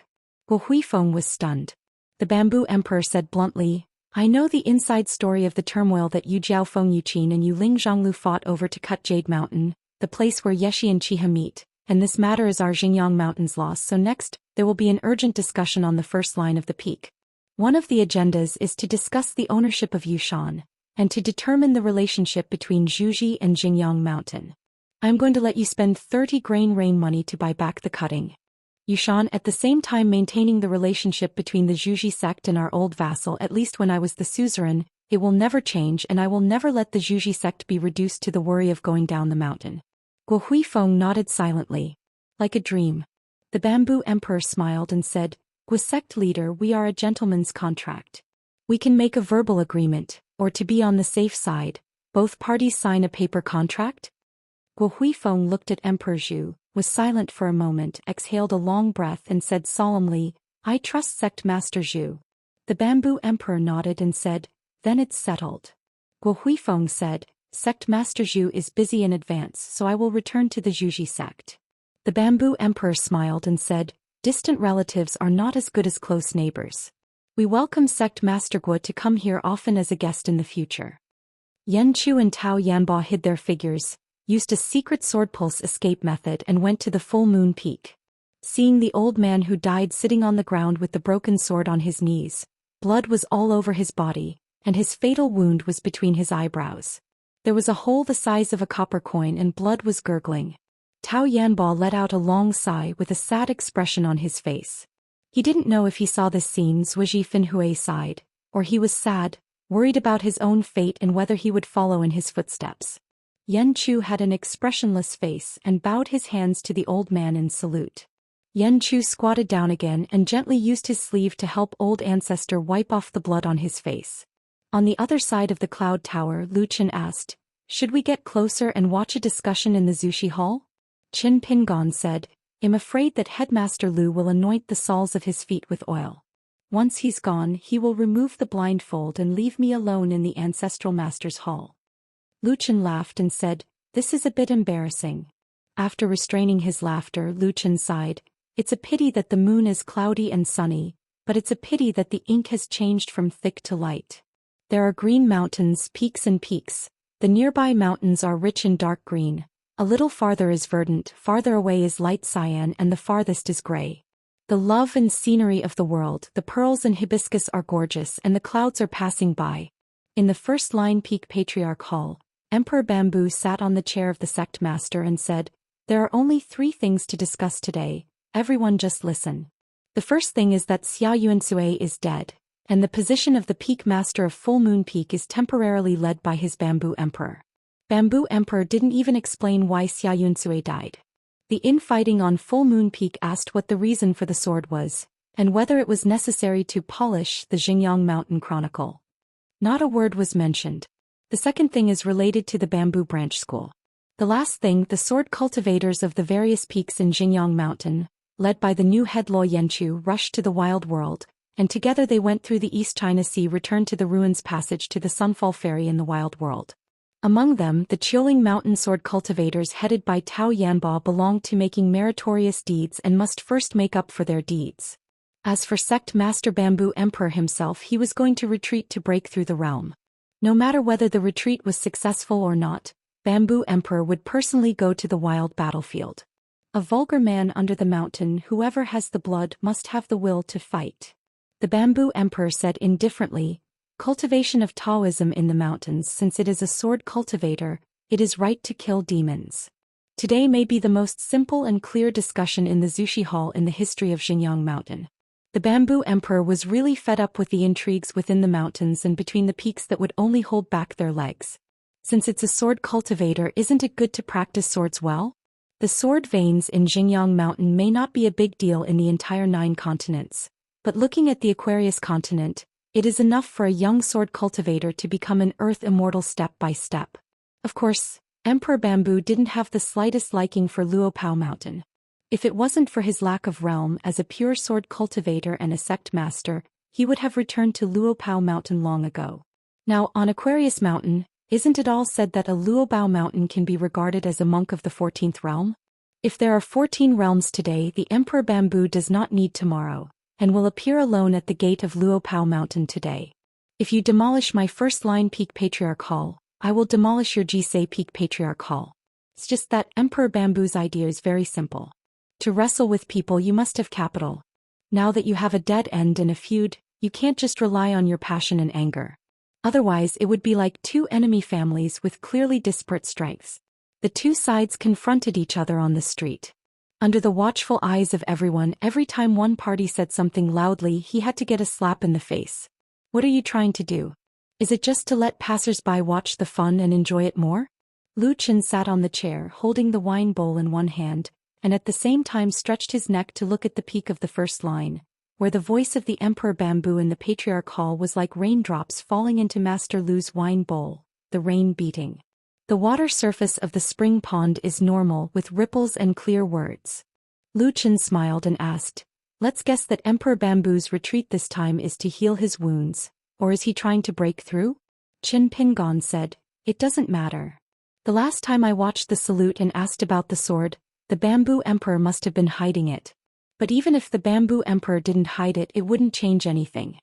Guo Huifeng was stunned. The bamboo emperor said bluntly, "I know the inside story of the turmoil that Yu Jiaofeng Yuqin and Yu Ling Zhonglu fought over to cut Jade Mountain, the place where Yeshi and Chiha meet. And this matter is our Xingyang Mountain's loss, so next, there will be an urgent discussion on the first line of the peak. One of the agendas is to discuss the ownership of Yushan, and to determine the relationship between Zhuji and Xingyang Mountain. I am going to let you spend 30 grain rain money to buy back the cutting. Yushan, at the same time maintaining the relationship between the Zhuji sect and our old vassal, at least when I was the suzerain, it will never change, and I will never let the Zhuji sect be reduced to the worry of going down the mountain." Guo Huifeng nodded silently. Like a dream. The bamboo emperor smiled and said, "Guo sect leader, we are a gentleman's contract. We can make a verbal agreement, or to be on the safe side, both parties sign a paper contract?" Guo Huifeng looked at Emperor Zhu, was silent for a moment, exhaled a long breath and said solemnly, "I trust sect master Zhu." The bamboo emperor nodded and said, "Then it's settled." Guo Huifeng said, "Sect Master Zhu is busy in advance, so I will return to the Zhuji sect." The bamboo emperor smiled and said, "Distant relatives are not as good as close neighbors. We welcome Sect Master Guo to come here often as a guest in the future." Yanchu and Tao Yanbo hid their figures, used a secret sword pulse escape method and went to the full moon peak. Seeing the old man who died sitting on the ground with the broken sword on his knees, blood was all over his body, and his fatal wound was between his eyebrows. There was a hole the size of a copper coin and blood was gurgling. Tao Yanbo let out a long sigh with a sad expression on his face. He didn't know if he saw this scene, Zhuji Finhui sighed, or he was sad, worried about his own fate and whether he would follow in his footsteps. Yanchu had an expressionless face and bowed his hands to the old man in salute. Yanchu squatted down again and gently used his sleeve to help old ancestor wipe off the blood on his face. On the other side of the cloud tower, Lu Chen asked, "Should we get closer and watch a discussion in the Zushi Hall?" Qin Pingon said, "I'm afraid that Headmaster Lu will anoint the soles of his feet with oil. Once he's gone, he will remove the blindfold and leave me alone in the ancestral master's hall." Lu Chen laughed and said, "This is a bit embarrassing." After restraining his laughter, Lu Chen sighed, "It's a pity that the moon is cloudy and sunny, but it's a pity that the ink has changed from thick to light. There are green mountains, peaks and peaks. The nearby mountains are rich in dark green. A little farther is verdant, farther away is light cyan, and the farthest is gray. The love and scenery of the world, the pearls and hibiscus are gorgeous, and the clouds are passing by. In the first line Peak Patriarch Hall, Emperor Bamboo sat on the chair of the sect master and said, "There are only 3 things to discuss today, everyone just listen. The first thing is that Xianxia is dead, and the position of the Peak Master of Full Moon Peak is temporarily led by his Bamboo Emperor." Bamboo Emperor didn't even explain why Xianxia died. The infighting on Full Moon Peak asked what the reason for the sword was, and whether it was necessary to polish the Xinjiang Mountain Chronicle. Not a word was mentioned. The second thing is related to the Bamboo Branch School. The last thing, the sword cultivators of the various peaks in Xinjiang Mountain, led by the new head Luo Yanchu, rushed to the wild world, and together they went through the East China Sea, returned to the ruins passage to the Sunfall Ferry in the wild world. Among them, the Qiuling mountain sword cultivators headed by Tao Yanbo belonged to making meritorious deeds and must first make up for their deeds. As for sect master Bamboo Emperor himself, he was going to retreat to break through the realm. No matter whether the retreat was successful or not, Bamboo Emperor would personally go to the wild battlefield. A vulgar man under the mountain, whoever has the blood must have the will to fight. The Bamboo Emperor said indifferently, "Cultivation of Taoism in the mountains, since it is a sword cultivator, it is right to kill demons." Today may be the most simple and clear discussion in the Zushi Hall in the history of Xinjiang Mountain. The Bamboo Emperor was really fed up with the intrigues within the mountains and between the peaks that would only hold back their legs. Since it's a sword cultivator, isn't it good to practice swords well? The sword veins in Xinjiang Mountain may not be a big deal in the entire 9 continents, but looking at the Aquarius continent, it is enough for a young sword cultivator to become an earth immortal step by step. Of course, Emperor Bamboo didn't have the slightest liking for Luopao Mountain. If it wasn't for his lack of realm as a pure sword cultivator and a sect master, he would have returned to Luopao Mountain long ago. Now, on Aquarius Mountain, isn't it all said that a Luobao Mountain can be regarded as a monk of the 14th realm? If there are 14 realms today, the Emperor Bamboo does not need tomorrow, and will appear alone at the gate of Luopao Mountain today. If you demolish my first line Peak Patriarch Hall, I will demolish your Jisei Peak Patriarch Hall. It's just that Emperor Bamboo's idea is very simple. To wrestle with people, you must have capital. Now that you have a dead end in a feud, you can't just rely on your passion and anger. Otherwise, it would be like 2 enemy families with clearly disparate strengths. The 2 sides confronted each other on the street. Under the watchful eyes of everyone, every time one party said something loudly, he had to get a slap in the face. What are you trying to do? Is it just to let passers-by watch the fun and enjoy it more? Lu Chen sat on the chair, holding the wine bowl in one hand, and at the same time stretched his neck to look at the peak of the first line, where the voice of the Emperor Bamboo in the Patriarch Hall was like raindrops falling into Master Lu's wine bowl, the rain beating. The water surface of the spring pond is normal with ripples and clear words. Lu Chen smiled and asked, "Let's guess that Emperor Bamboo's retreat this time is to heal his wounds, or is he trying to break through?" Qin Pingon said, "It doesn't matter. The last time I watched the salute and asked about the sword, the Bamboo Emperor must have been hiding it. But even if the Bamboo Emperor didn't hide it, it wouldn't change anything."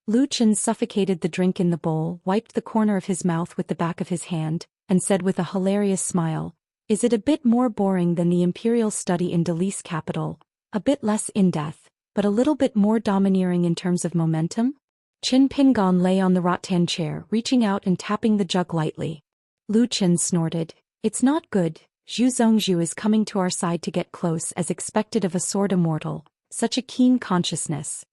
Lu Chen suffocated the drink in the bowl, wiped the corner of his mouth with the back of his hand, and said with a hilarious smile, "Is it a bit more boring than the imperial study in Dali's capital, a bit less in-depth, but a little bit more domineering in terms of momentum?" Qin Pingon lay on the rattan chair, reaching out and tapping the jug lightly. Lu Chen snorted, "It's not good. Zhu Zongzhu is coming to our side to get close as expected of a sword immortal, such a keen consciousness."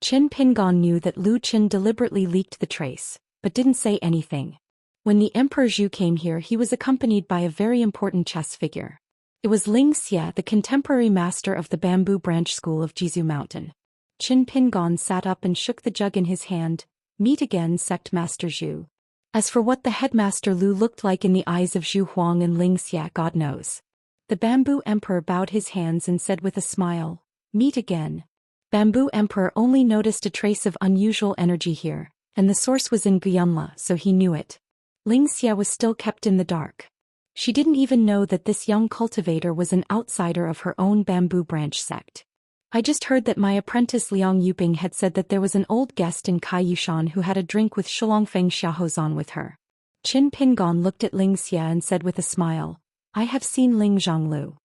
Qin Pingon knew that Lu Chen deliberately leaked the trace, but didn't say anything. When the Emperor Zhu came here, he was accompanied by a very important chess figure. It was Xianxia, the contemporary master of the Bamboo Branch School of Jizu Mountain. Qin Pingon sat up and shook the jug in his hand. "Meet again, Sect Master Zhu." As for what the headmaster Lu looked like in the eyes of Zhu Huang and Xianxia, God knows. The Bamboo Emperor bowed his hands and said with a smile, "Meet again." Bamboo Emperor only noticed a trace of unusual energy here, and the source was in Guyunla, so he knew it. Xianxia was still kept in the dark. She didn't even know that this young cultivator was an outsider of her own Bamboo Branch sect. "I just heard that my apprentice Liang Yuping had said that there was an old guest in Kai Yushan who had a drink with Shulongfeng Xiaohozan with her." Qin Pingon looked at Xianxia and said with a smile, I have seen Ling Zhonglu.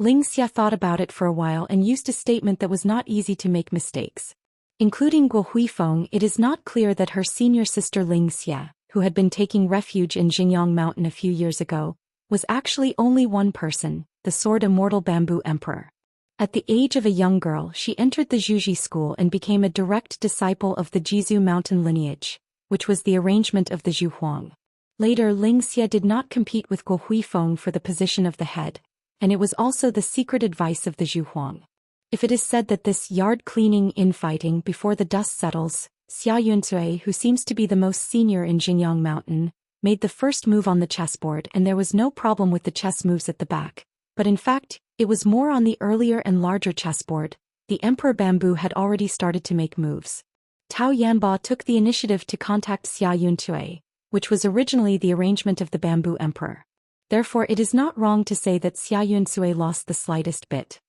Xianxia thought about it for a while and used a statement that was not easy to make mistakes. Including Guo Huifeng, it is not clear that her senior sister Xianxia, who had been taking refuge in Xinjiang Mountain a few years ago, was actually only one person, the sword Immortal Bamboo Emperor. At the age of a young girl, she entered the Zhuji school and became a direct disciple of the Jizu mountain lineage, which was the arrangement of the Zhu Huang. Later, Xianxia did not compete with Guo Huifeng for the position of the head, and it was also the secret advice of the Zhu Huang. If it is said that this yard-cleaning infighting before the dust settles, Xianxia, who seems to be the most senior in Xinjiang Mountain, made the first move on the chessboard, and there was no problem with the chess moves at the back. But in fact, it was more on the earlier and larger chessboard. The Emperor Bamboo had already started to make moves. Tao Yanba took the initiative to contact Xianxia, which was originally the arrangement of the Bamboo Emperor. Therefore, it is not wrong to say that Xianxia lost the slightest bit.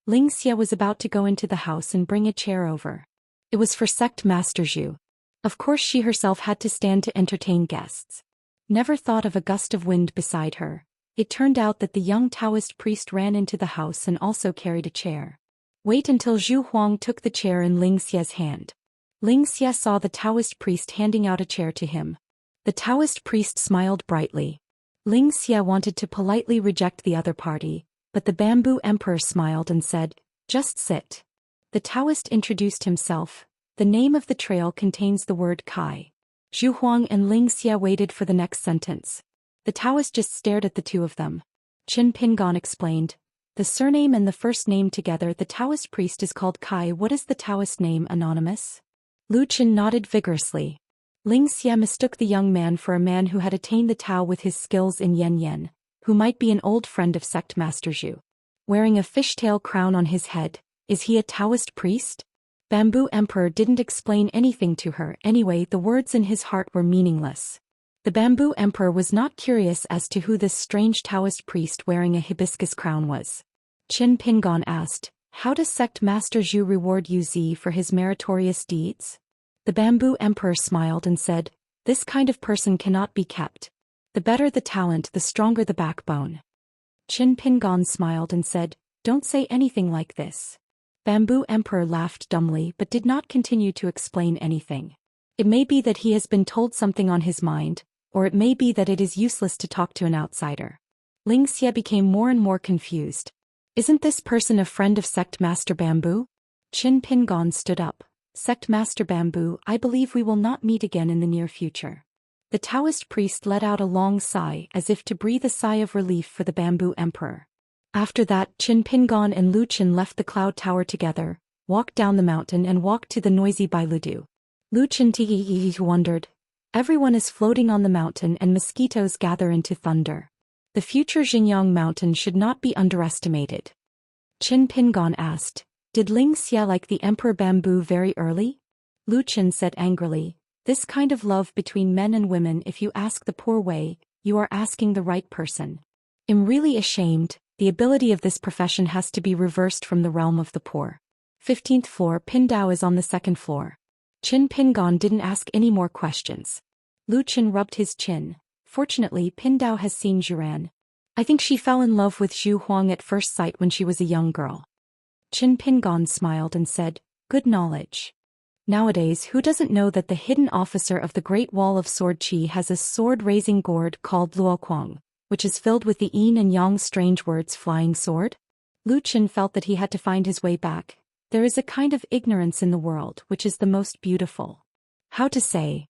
Xianxia was about to go into the house and bring a chair over. It was for Sect Master Zhu. Of course, she herself had to stand to entertain guests. Never thought of a gust of wind beside her. It turned out that the young Taoist priest ran into the house and also carried a chair. Wait until Zhu Huang took the chair in Xia's hand. Xia saw the Taoist priest handing out a chair to him. The Taoist priest smiled brightly. Xia wanted to politely reject the other party, but the Bamboo Emperor smiled and said, "Just sit." The Taoist introduced himself. The name of the trail contains the word Kai. Zhu Huang and Xia waited for the next sentence. The Taoist just stared at the two of them. Qin Pingon explained, "The surname and the first name together, the Taoist priest is called Kai. What is the Taoist name, anonymous?" Lu Qin nodded vigorously. Xia mistook the young man for a man who had attained the Tao with his skills in Yen, who might be an old friend of Sect Master Zhu. Wearing a fishtail crown on his head, is he a Taoist priest? Bamboo Emperor didn't explain anything to her. Anyway, the words in his heart were meaningless. The Bamboo Emperor was not curious as to who this strange Taoist priest wearing a hibiscus crown was. Qin Pingon asked, "How does Sect Master Zhu reward Yu for his meritorious deeds?" The Bamboo Emperor smiled and said, "This kind of person cannot be kept. The better the talent, the stronger the backbone." Qin Pingon smiled and said, "Don't say anything like this." Bamboo Emperor laughed dumbly but did not continue to explain anything. It may be that he has been told something on his mind, or it may be that it is useless to talk to an outsider. Xia became more and more confused. Isn't this person a friend of Sect Master Bamboo? Qin Pingon stood up. "Sect Master Bamboo, I believe we will not meet again in the near future." The Taoist priest let out a long sigh as if to breathe a sigh of relief for the Bamboo Emperor. After that, Qin Pingon and Lu Qin left the Cloud Tower together, walked down the mountain and walked to the noisy Bailudu. Lu Qin wondered. Everyone is floating on the mountain and mosquitoes gather into thunder. The future Xinjiang Mountain should not be underestimated. Qin Pingon asked, "Did Xia like the Emperor Bamboo very early?" Lu Qin said angrily, "This kind of love between men and women, if you ask the poor way, you are asking the right person. I'm really ashamed. The ability of this profession has to be reversed from the realm of the poor." 15th floor. Pindao is on the second floor. Qin Pingon didn't ask any more questions. Lu Qin rubbed his chin. Fortunately, Pindao has seen Zhuran. I think she fell in love with Zhu Huang at first sight when she was a young girl. Qin Pingon smiled and said, "Good knowledge. Nowadays, who doesn't know that the hidden officer of the Great Wall of Sword Qi has a sword-raising gourd called Luoquang, which is filled with the yin and yang strange words flying sword?" Lu Qin felt that he had to find his way back. There is a kind of ignorance in the world which is the most beautiful. How to say?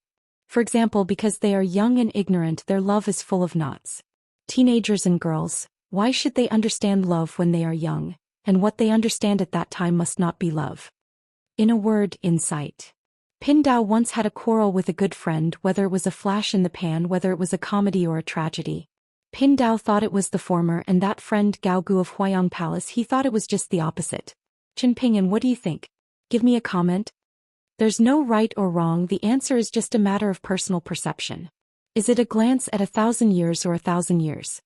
For example, because they are young and ignorant, their love is full of knots. Teenagers and girls, why should they understand love when they are young, and what they understand at that time must not be love? In a word, insight. Pindao once had a quarrel with a good friend, whether it was a flash in the pan, whether it was a comedy or a tragedy. Pindao thought it was the former, and that friend Gao Gu of Huayang Palace, he thought it was just the opposite. Qinping, and what do you think? Give me a comment. There's no right or wrong, the answer is just a matter of personal perception. Is it a glance at 1,000 years or 1,000 years?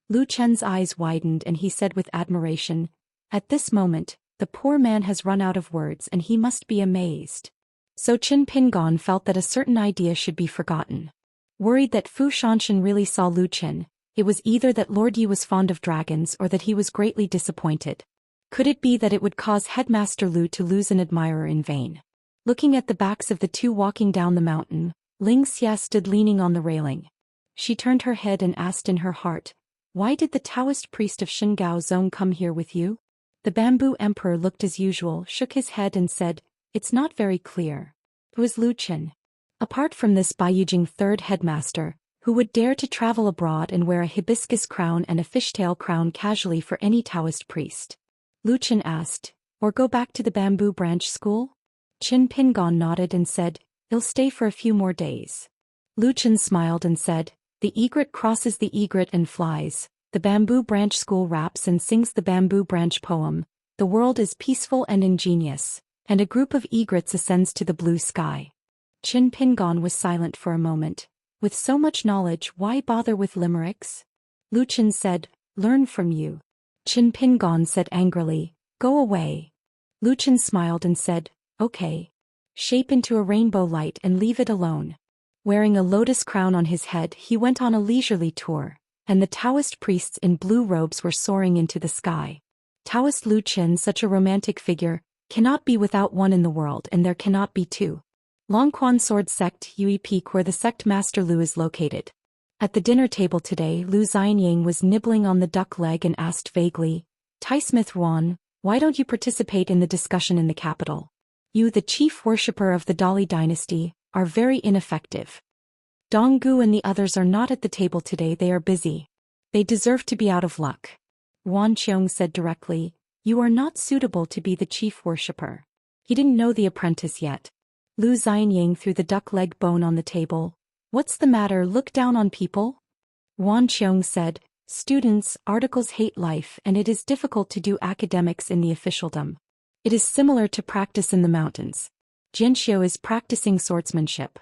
Lu Chen's eyes widened and he said with admiration, "At this moment, the poor man has run out of words and he must be amazed." So Qin Pingon felt that a certain idea should be forgotten. Worried that Fu Shanshan really saw Lu Chen, It was either that Lord Yi was fond of dragons or that he was greatly disappointed. Could it be that it would cause Headmaster Lu to lose an admirer in vain? Looking at the backs of the two walking down the mountain, Ling Xia stood leaning on the railing. She turned her head and asked in her heart, "Why did the Taoist priest of Shengao Zone come here with you?" The bamboo emperor looked as usual, shook his head and said, "It's not very clear. Who is Lu Qin?" Apart from this Baiyujing third headmaster, who would dare to travel abroad and wear a hibiscus crown and a fishtail crown casually for any Taoist priest? Lu Qin asked, "Or go back to the bamboo branch school?" Qin Pingon nodded and said, "He'll stay for a few more days." Lu Qin smiled and said, "The egret crosses the egret and flies, the bamboo branch school raps and sings the bamboo branch poem, the world is peaceful and ingenious, and a group of egrets ascends to the blue sky." Qin Pingon was silent for a moment. With so much knowledge, why bother with limericks? Lu Qin said, "Learn from you." Qin Pingon said angrily, "Go away." Lu Qin smiled and said, "Okay. Shape into a rainbow light and leave it alone." Wearing a lotus crown on his head, he went on a leisurely tour, and the Taoist priests in blue robes were soaring into the sky. Taoist Lu Qin, such a romantic figure, cannot be without one in the world, and there cannot be two. Longquan Sword Sect, Yue Peak, where the sect master Lu is located. At the dinner table today, Lu Xianyang was nibbling on the duck leg and asked vaguely, "Tai Smith Wan, why don't you participate in the discussion in the capital? You, the chief worshipper of the Dali dynasty, are very ineffective. Dong Gu and the others are not at the table today, they are busy. They deserve to be out of luck." Wan Qiong said directly, "You are not suitable to be the chief worshipper." He didn't know the apprentice yet. Lu Xianyang threw the duck leg bone on the table. "What's the matter, look down on people?" Wan Qiong said, "Students, articles hate life and it is difficult to do academics in the officialdom. It is similar to practice in the mountains. Jianxiu is practicing swordsmanship.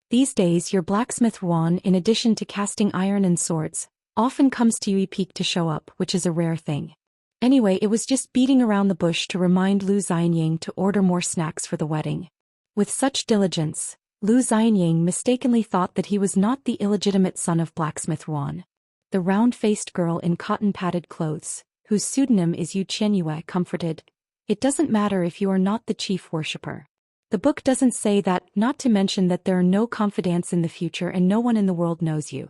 These days your blacksmith Wan, in addition to casting iron and swords, often comes to Yue Peak to show up, which is a rare thing." Anyway, it was just beating around the bush to remind Lu Xianyang to order more snacks for the wedding. With such diligence, Lu Xianyang mistakenly thought that he was not the illegitimate son of blacksmith Wan. The round-faced girl in cotton-padded clothes, whose pseudonym is Yu Qianyue, comforted, "It doesn't matter if you are not the chief worshipper. The book doesn't say that, not to mention that there are no confidants in the future and no one in the world knows you."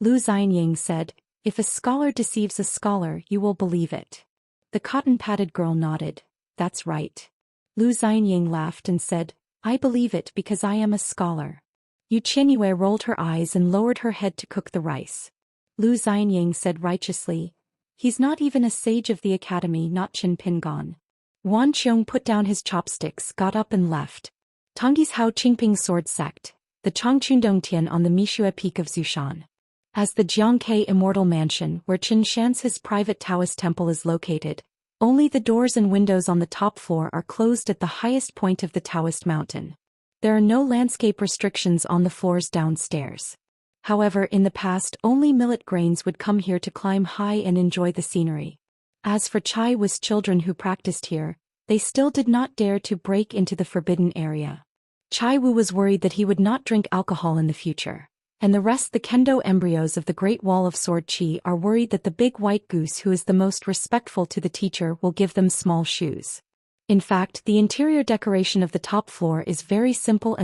Lu Xianyang said, "If a scholar deceives a scholar, you will believe it." The cotton-padded girl nodded, "That's right." Lu Xianyang laughed and said, "I believe it because I am a scholar." Yu Qianyue rolled her eyes and lowered her head to cook the rice. Lu Xianyang said righteously, "He's not even a sage of the academy, not Qin Pingon." Wan Qiong put down his chopsticks, got up and left. Tongyi's Hao Qingping Sword Sect, the Chongchundongtian on the Mishue Peak of Zhoushan. As the Jiangke Immortal Mansion, where Qin Shan's private Taoist temple is located, only the doors and windows on the top floor are closed at the highest point of the Taoist mountain. There are no landscape restrictions on the floors downstairs. However, in the past, only millet grains would come here to climb high and enjoy the scenery. As for Chai Wu's children who practiced here, they still did not dare to break into the forbidden area. Chai Wu was worried that he would not drink alcohol in the future. And the rest, the kendo embryos of the Great Wall of Sword Chi, are worried that the big white goose who is the most respectful to the teacher will give them small shoes. In fact, the interior decoration of the top floor is very simple,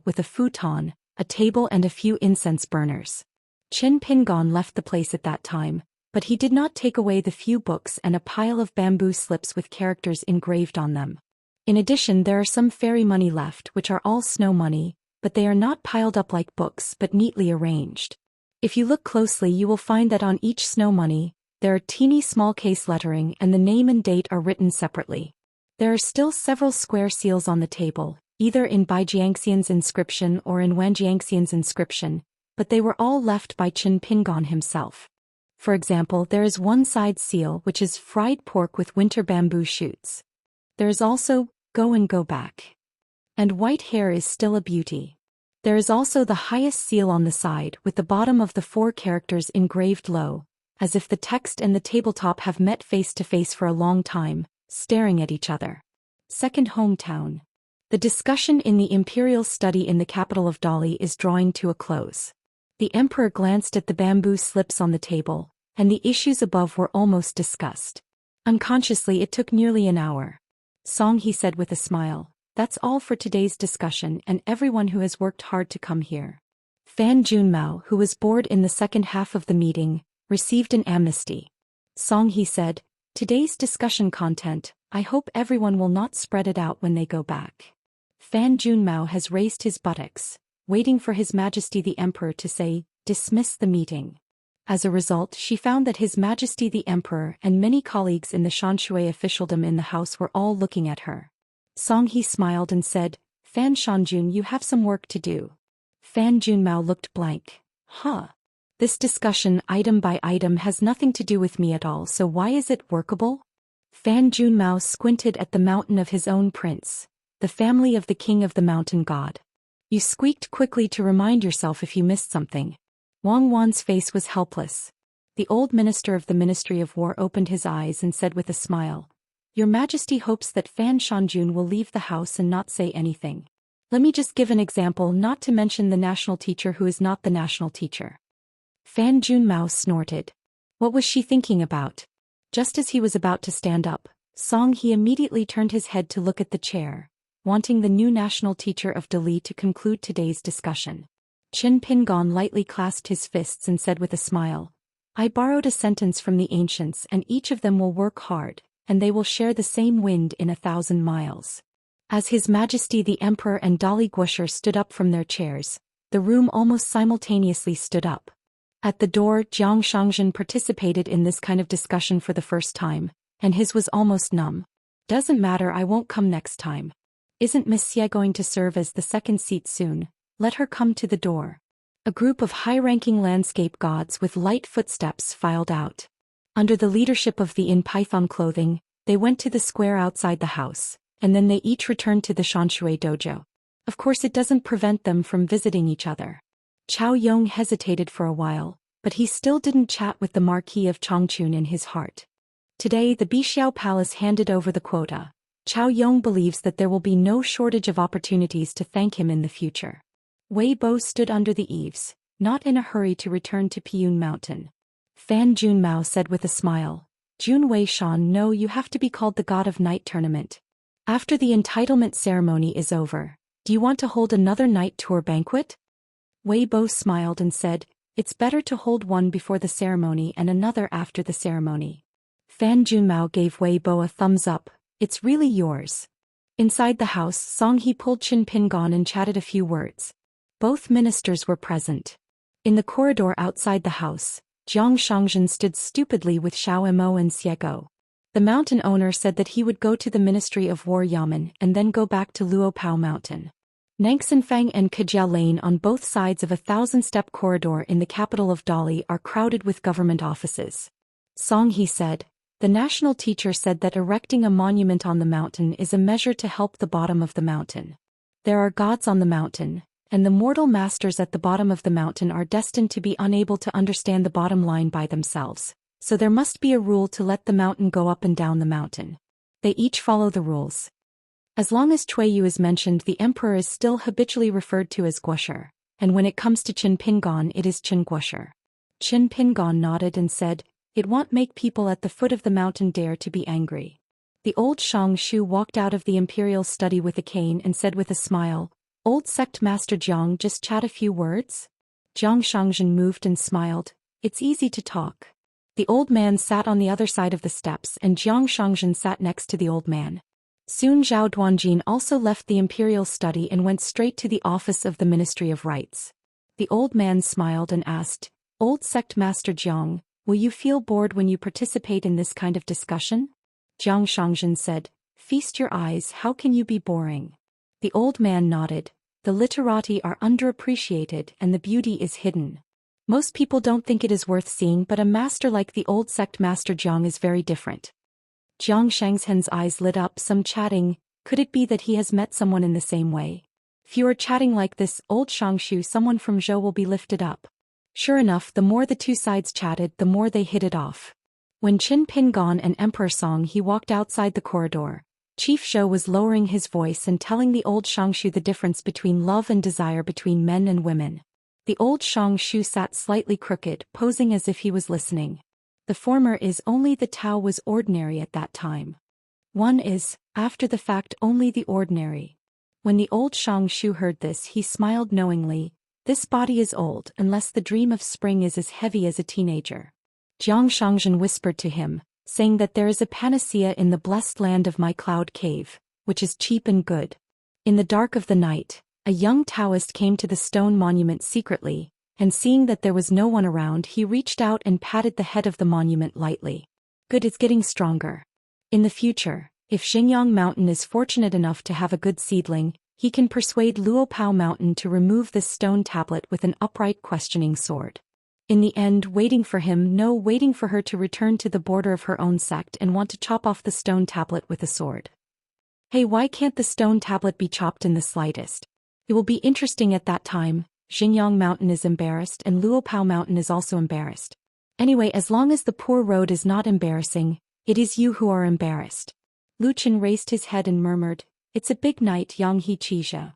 with a futon, a table and a few incense burners. Qin Pingon left the place at that time, but he did not take away the few books and a pile of bamboo slips with characters engraved on them. In addition, there are some fairy money left, which are all snow money, but they are not piled up like books but neatly arranged. If you look closely, you will find that on each snow money, there are teeny small case lettering and the name and date are written separately. There are still several square seals on the table, either in Bai Jiangxian's inscription or in Wan Jiangxian's inscription, but they were all left by Qin Pingon himself. For example, there is one side seal which is fried pork with winter bamboo shoots. There is also, go and go back. And white hair is still a beauty. There is also the highest seal on the side with the bottom of the 4 characters engraved low, as if the text and the tabletop have met face to face for a long time, staring at each other. Second hometown. The discussion in the imperial study in the capital of Dali is drawing to a close. The emperor glanced at the bamboo slips on the table, and the issues above were almost discussed. Unconsciously it took nearly an hour. Song, he said with a smile, that's all for today's discussion and everyone who has worked hard to come here. Fan Junmao, who was bored in the second half of the meeting, received an amnesty. Song, he said, today's discussion content, I hope everyone will not spread it out when they go back. Fan Junmao has raised his buttocks, waiting for His Majesty the Emperor to say, dismiss the meeting. As a result, she found that His Majesty the Emperor and many colleagues in the Xianxia officialdom in the house were all looking at her. Song, he smiled and said, Fan Shanjun, you have some work to do. Fan Junmao looked blank. This discussion item by item has nothing to do with me at all, so why is it workable? Fan Junmao squinted at the mountain of his own prince, the family of the king of the mountain god. You squeaked quickly to remind yourself if you missed something. Wang Wan's face was helpless. The old minister of the Ministry of War opened his eyes and said with a smile, Your Majesty hopes that Fan Shanjun will leave the house and not say anything. Let me just give an example, not to mention the national teacher who is not the national teacher. Fan Junmao snorted. What was she thinking about? Just as he was about to stand up, Song he immediately turned his head to look at the chair, wanting the new national teacher of Dali to conclude today's discussion. Qin Pingon lightly clasped his fists and said with a smile, I borrowed a sentence from the ancients and each of them will work hard, and they will share the same wind in 1,000 miles. As His Majesty the Emperor and Dali Guosher stood up from their chairs, the room almost simultaneously stood up. At the door, Jiang Shangzhen participated in this kind of discussion for the first time, and his was almost numb. Doesn't matter, I won't come next time. Isn't Miss Xie going to serve as the second seat soon? Let her come to the door. A group of high-ranking landscape gods with light footsteps filed out. Under the leadership of the in python clothing, they went to the square outside the house, and then they each returned to the Shanshui dojo. Of course it doesn't prevent them from visiting each other. Chao Yong hesitated for a while, but he still didn't chat with the Marquis of Changchun in his heart. Today the Bixiao Palace handed over the quota. Chao Yong believes that there will be no shortage of opportunities to thank him in the future. Wei Bo stood under the eaves, not in a hurry to return to Piyun Mountain. Fan Junmao said with a smile, Jun Wei Shan, no, you have to be called the God of Night tournament. After the entitlement ceremony is over, do you want to hold another night tour banquet? Wei Bo smiled and said, it's better to hold one before the ceremony and another after the ceremony. Fan Junmao gave Wei Bo a thumbs up, it's really yours. Inside the house, Song he pulled Qin Pingon and chatted a few words. Both ministers were present. In the corridor outside the house, Jiang Shangzhen stood stupidly with Xiao Mo and Xiego. The mountain owner said that he would go to the Ministry of War Yamen and then go back to Luopao Mountain. Nangxinfang and Kejiao Lane on both sides of a 1,000-step corridor in the capital of Dali are crowded with government offices. Song he said, the national teacher said that erecting a monument on the mountain is a measure to help the bottom of the mountain. There are gods on the mountain, and the mortal masters at the bottom of the mountain are destined to be unable to understand the bottom line by themselves, so there must be a rule to let the mountain go up and down the mountain. They each follow the rules. As long as Chuiyu is mentioned, the emperor is still habitually referred to as Guosher, and when it comes to Qin Pingon it is Qin Guosher. Qin Pingon nodded and said, it won't make people at the foot of the mountain dare to be angry. The old Shang Shu walked out of the imperial study with a cane and said with a smile, Old sect master Jiang, just chat a few words? Jiang Shangzhen moved and smiled, it's easy to talk. The old man sat on the other side of the steps and Jiang Shangzhen sat next to the old man. Soon Zhao Duanjin also left the imperial study and went straight to the office of the Ministry of Rites. The old man smiled and asked, Old sect master Jiang, will you feel bored when you participate in this kind of discussion? Jiang Shangzhen said, feast your eyes, how can you be boring? The old man nodded, the literati are underappreciated and the beauty is hidden. Most people don't think it is worth seeing, but a master like the old sect master Jiang is very different. Jiang Shangzhen's eyes lit up, some chatting, could it be that he has met someone in the same way? If you are chatting like this, old Shangshu, someone from Zhou will be lifted up. Sure enough, the more the two sides chatted, the more they hit it off. When Qin Pingon and Emperor Song he walked outside the corridor, Chief Zhou was lowering his voice and telling the old Shangshu the difference between love and desire between men and women. The old Xianxia sat slightly crooked, posing as if he was listening. The former is only the Tao was ordinary at that time. One is, after the fact, only the ordinary. When the old Xianxia heard this, he smiled knowingly. This body is old unless the dream of spring is as heavy as a teenager. Jiang Shangzhen whispered to him, saying that there is a panacea in the blessed land of my cloud cave, which is cheap and good. In the dark of the night, a young Taoist came to the stone monument secretly, and seeing that there was no one around, he reached out and patted the head of the monument lightly. Good, it's getting stronger. In the future, if Xingyang Mountain is fortunate enough to have a good seedling, he can persuade Luopao Mountain to remove this stone tablet with an upright questioning sword. In the end, waiting for her to return to the border of her own sect and want to chop off the stone tablet with a sword. Hey, why can't the stone tablet be chopped in the slightest? It will be interesting at that time. Xingyang Mountain is embarrassed and Luopao Mountain is also embarrassed. Anyway, as long as the poor road is not embarrassing, it is you who are embarrassed. Lu Chen raised his head and murmured, "It's a big night, Yang He Qixia."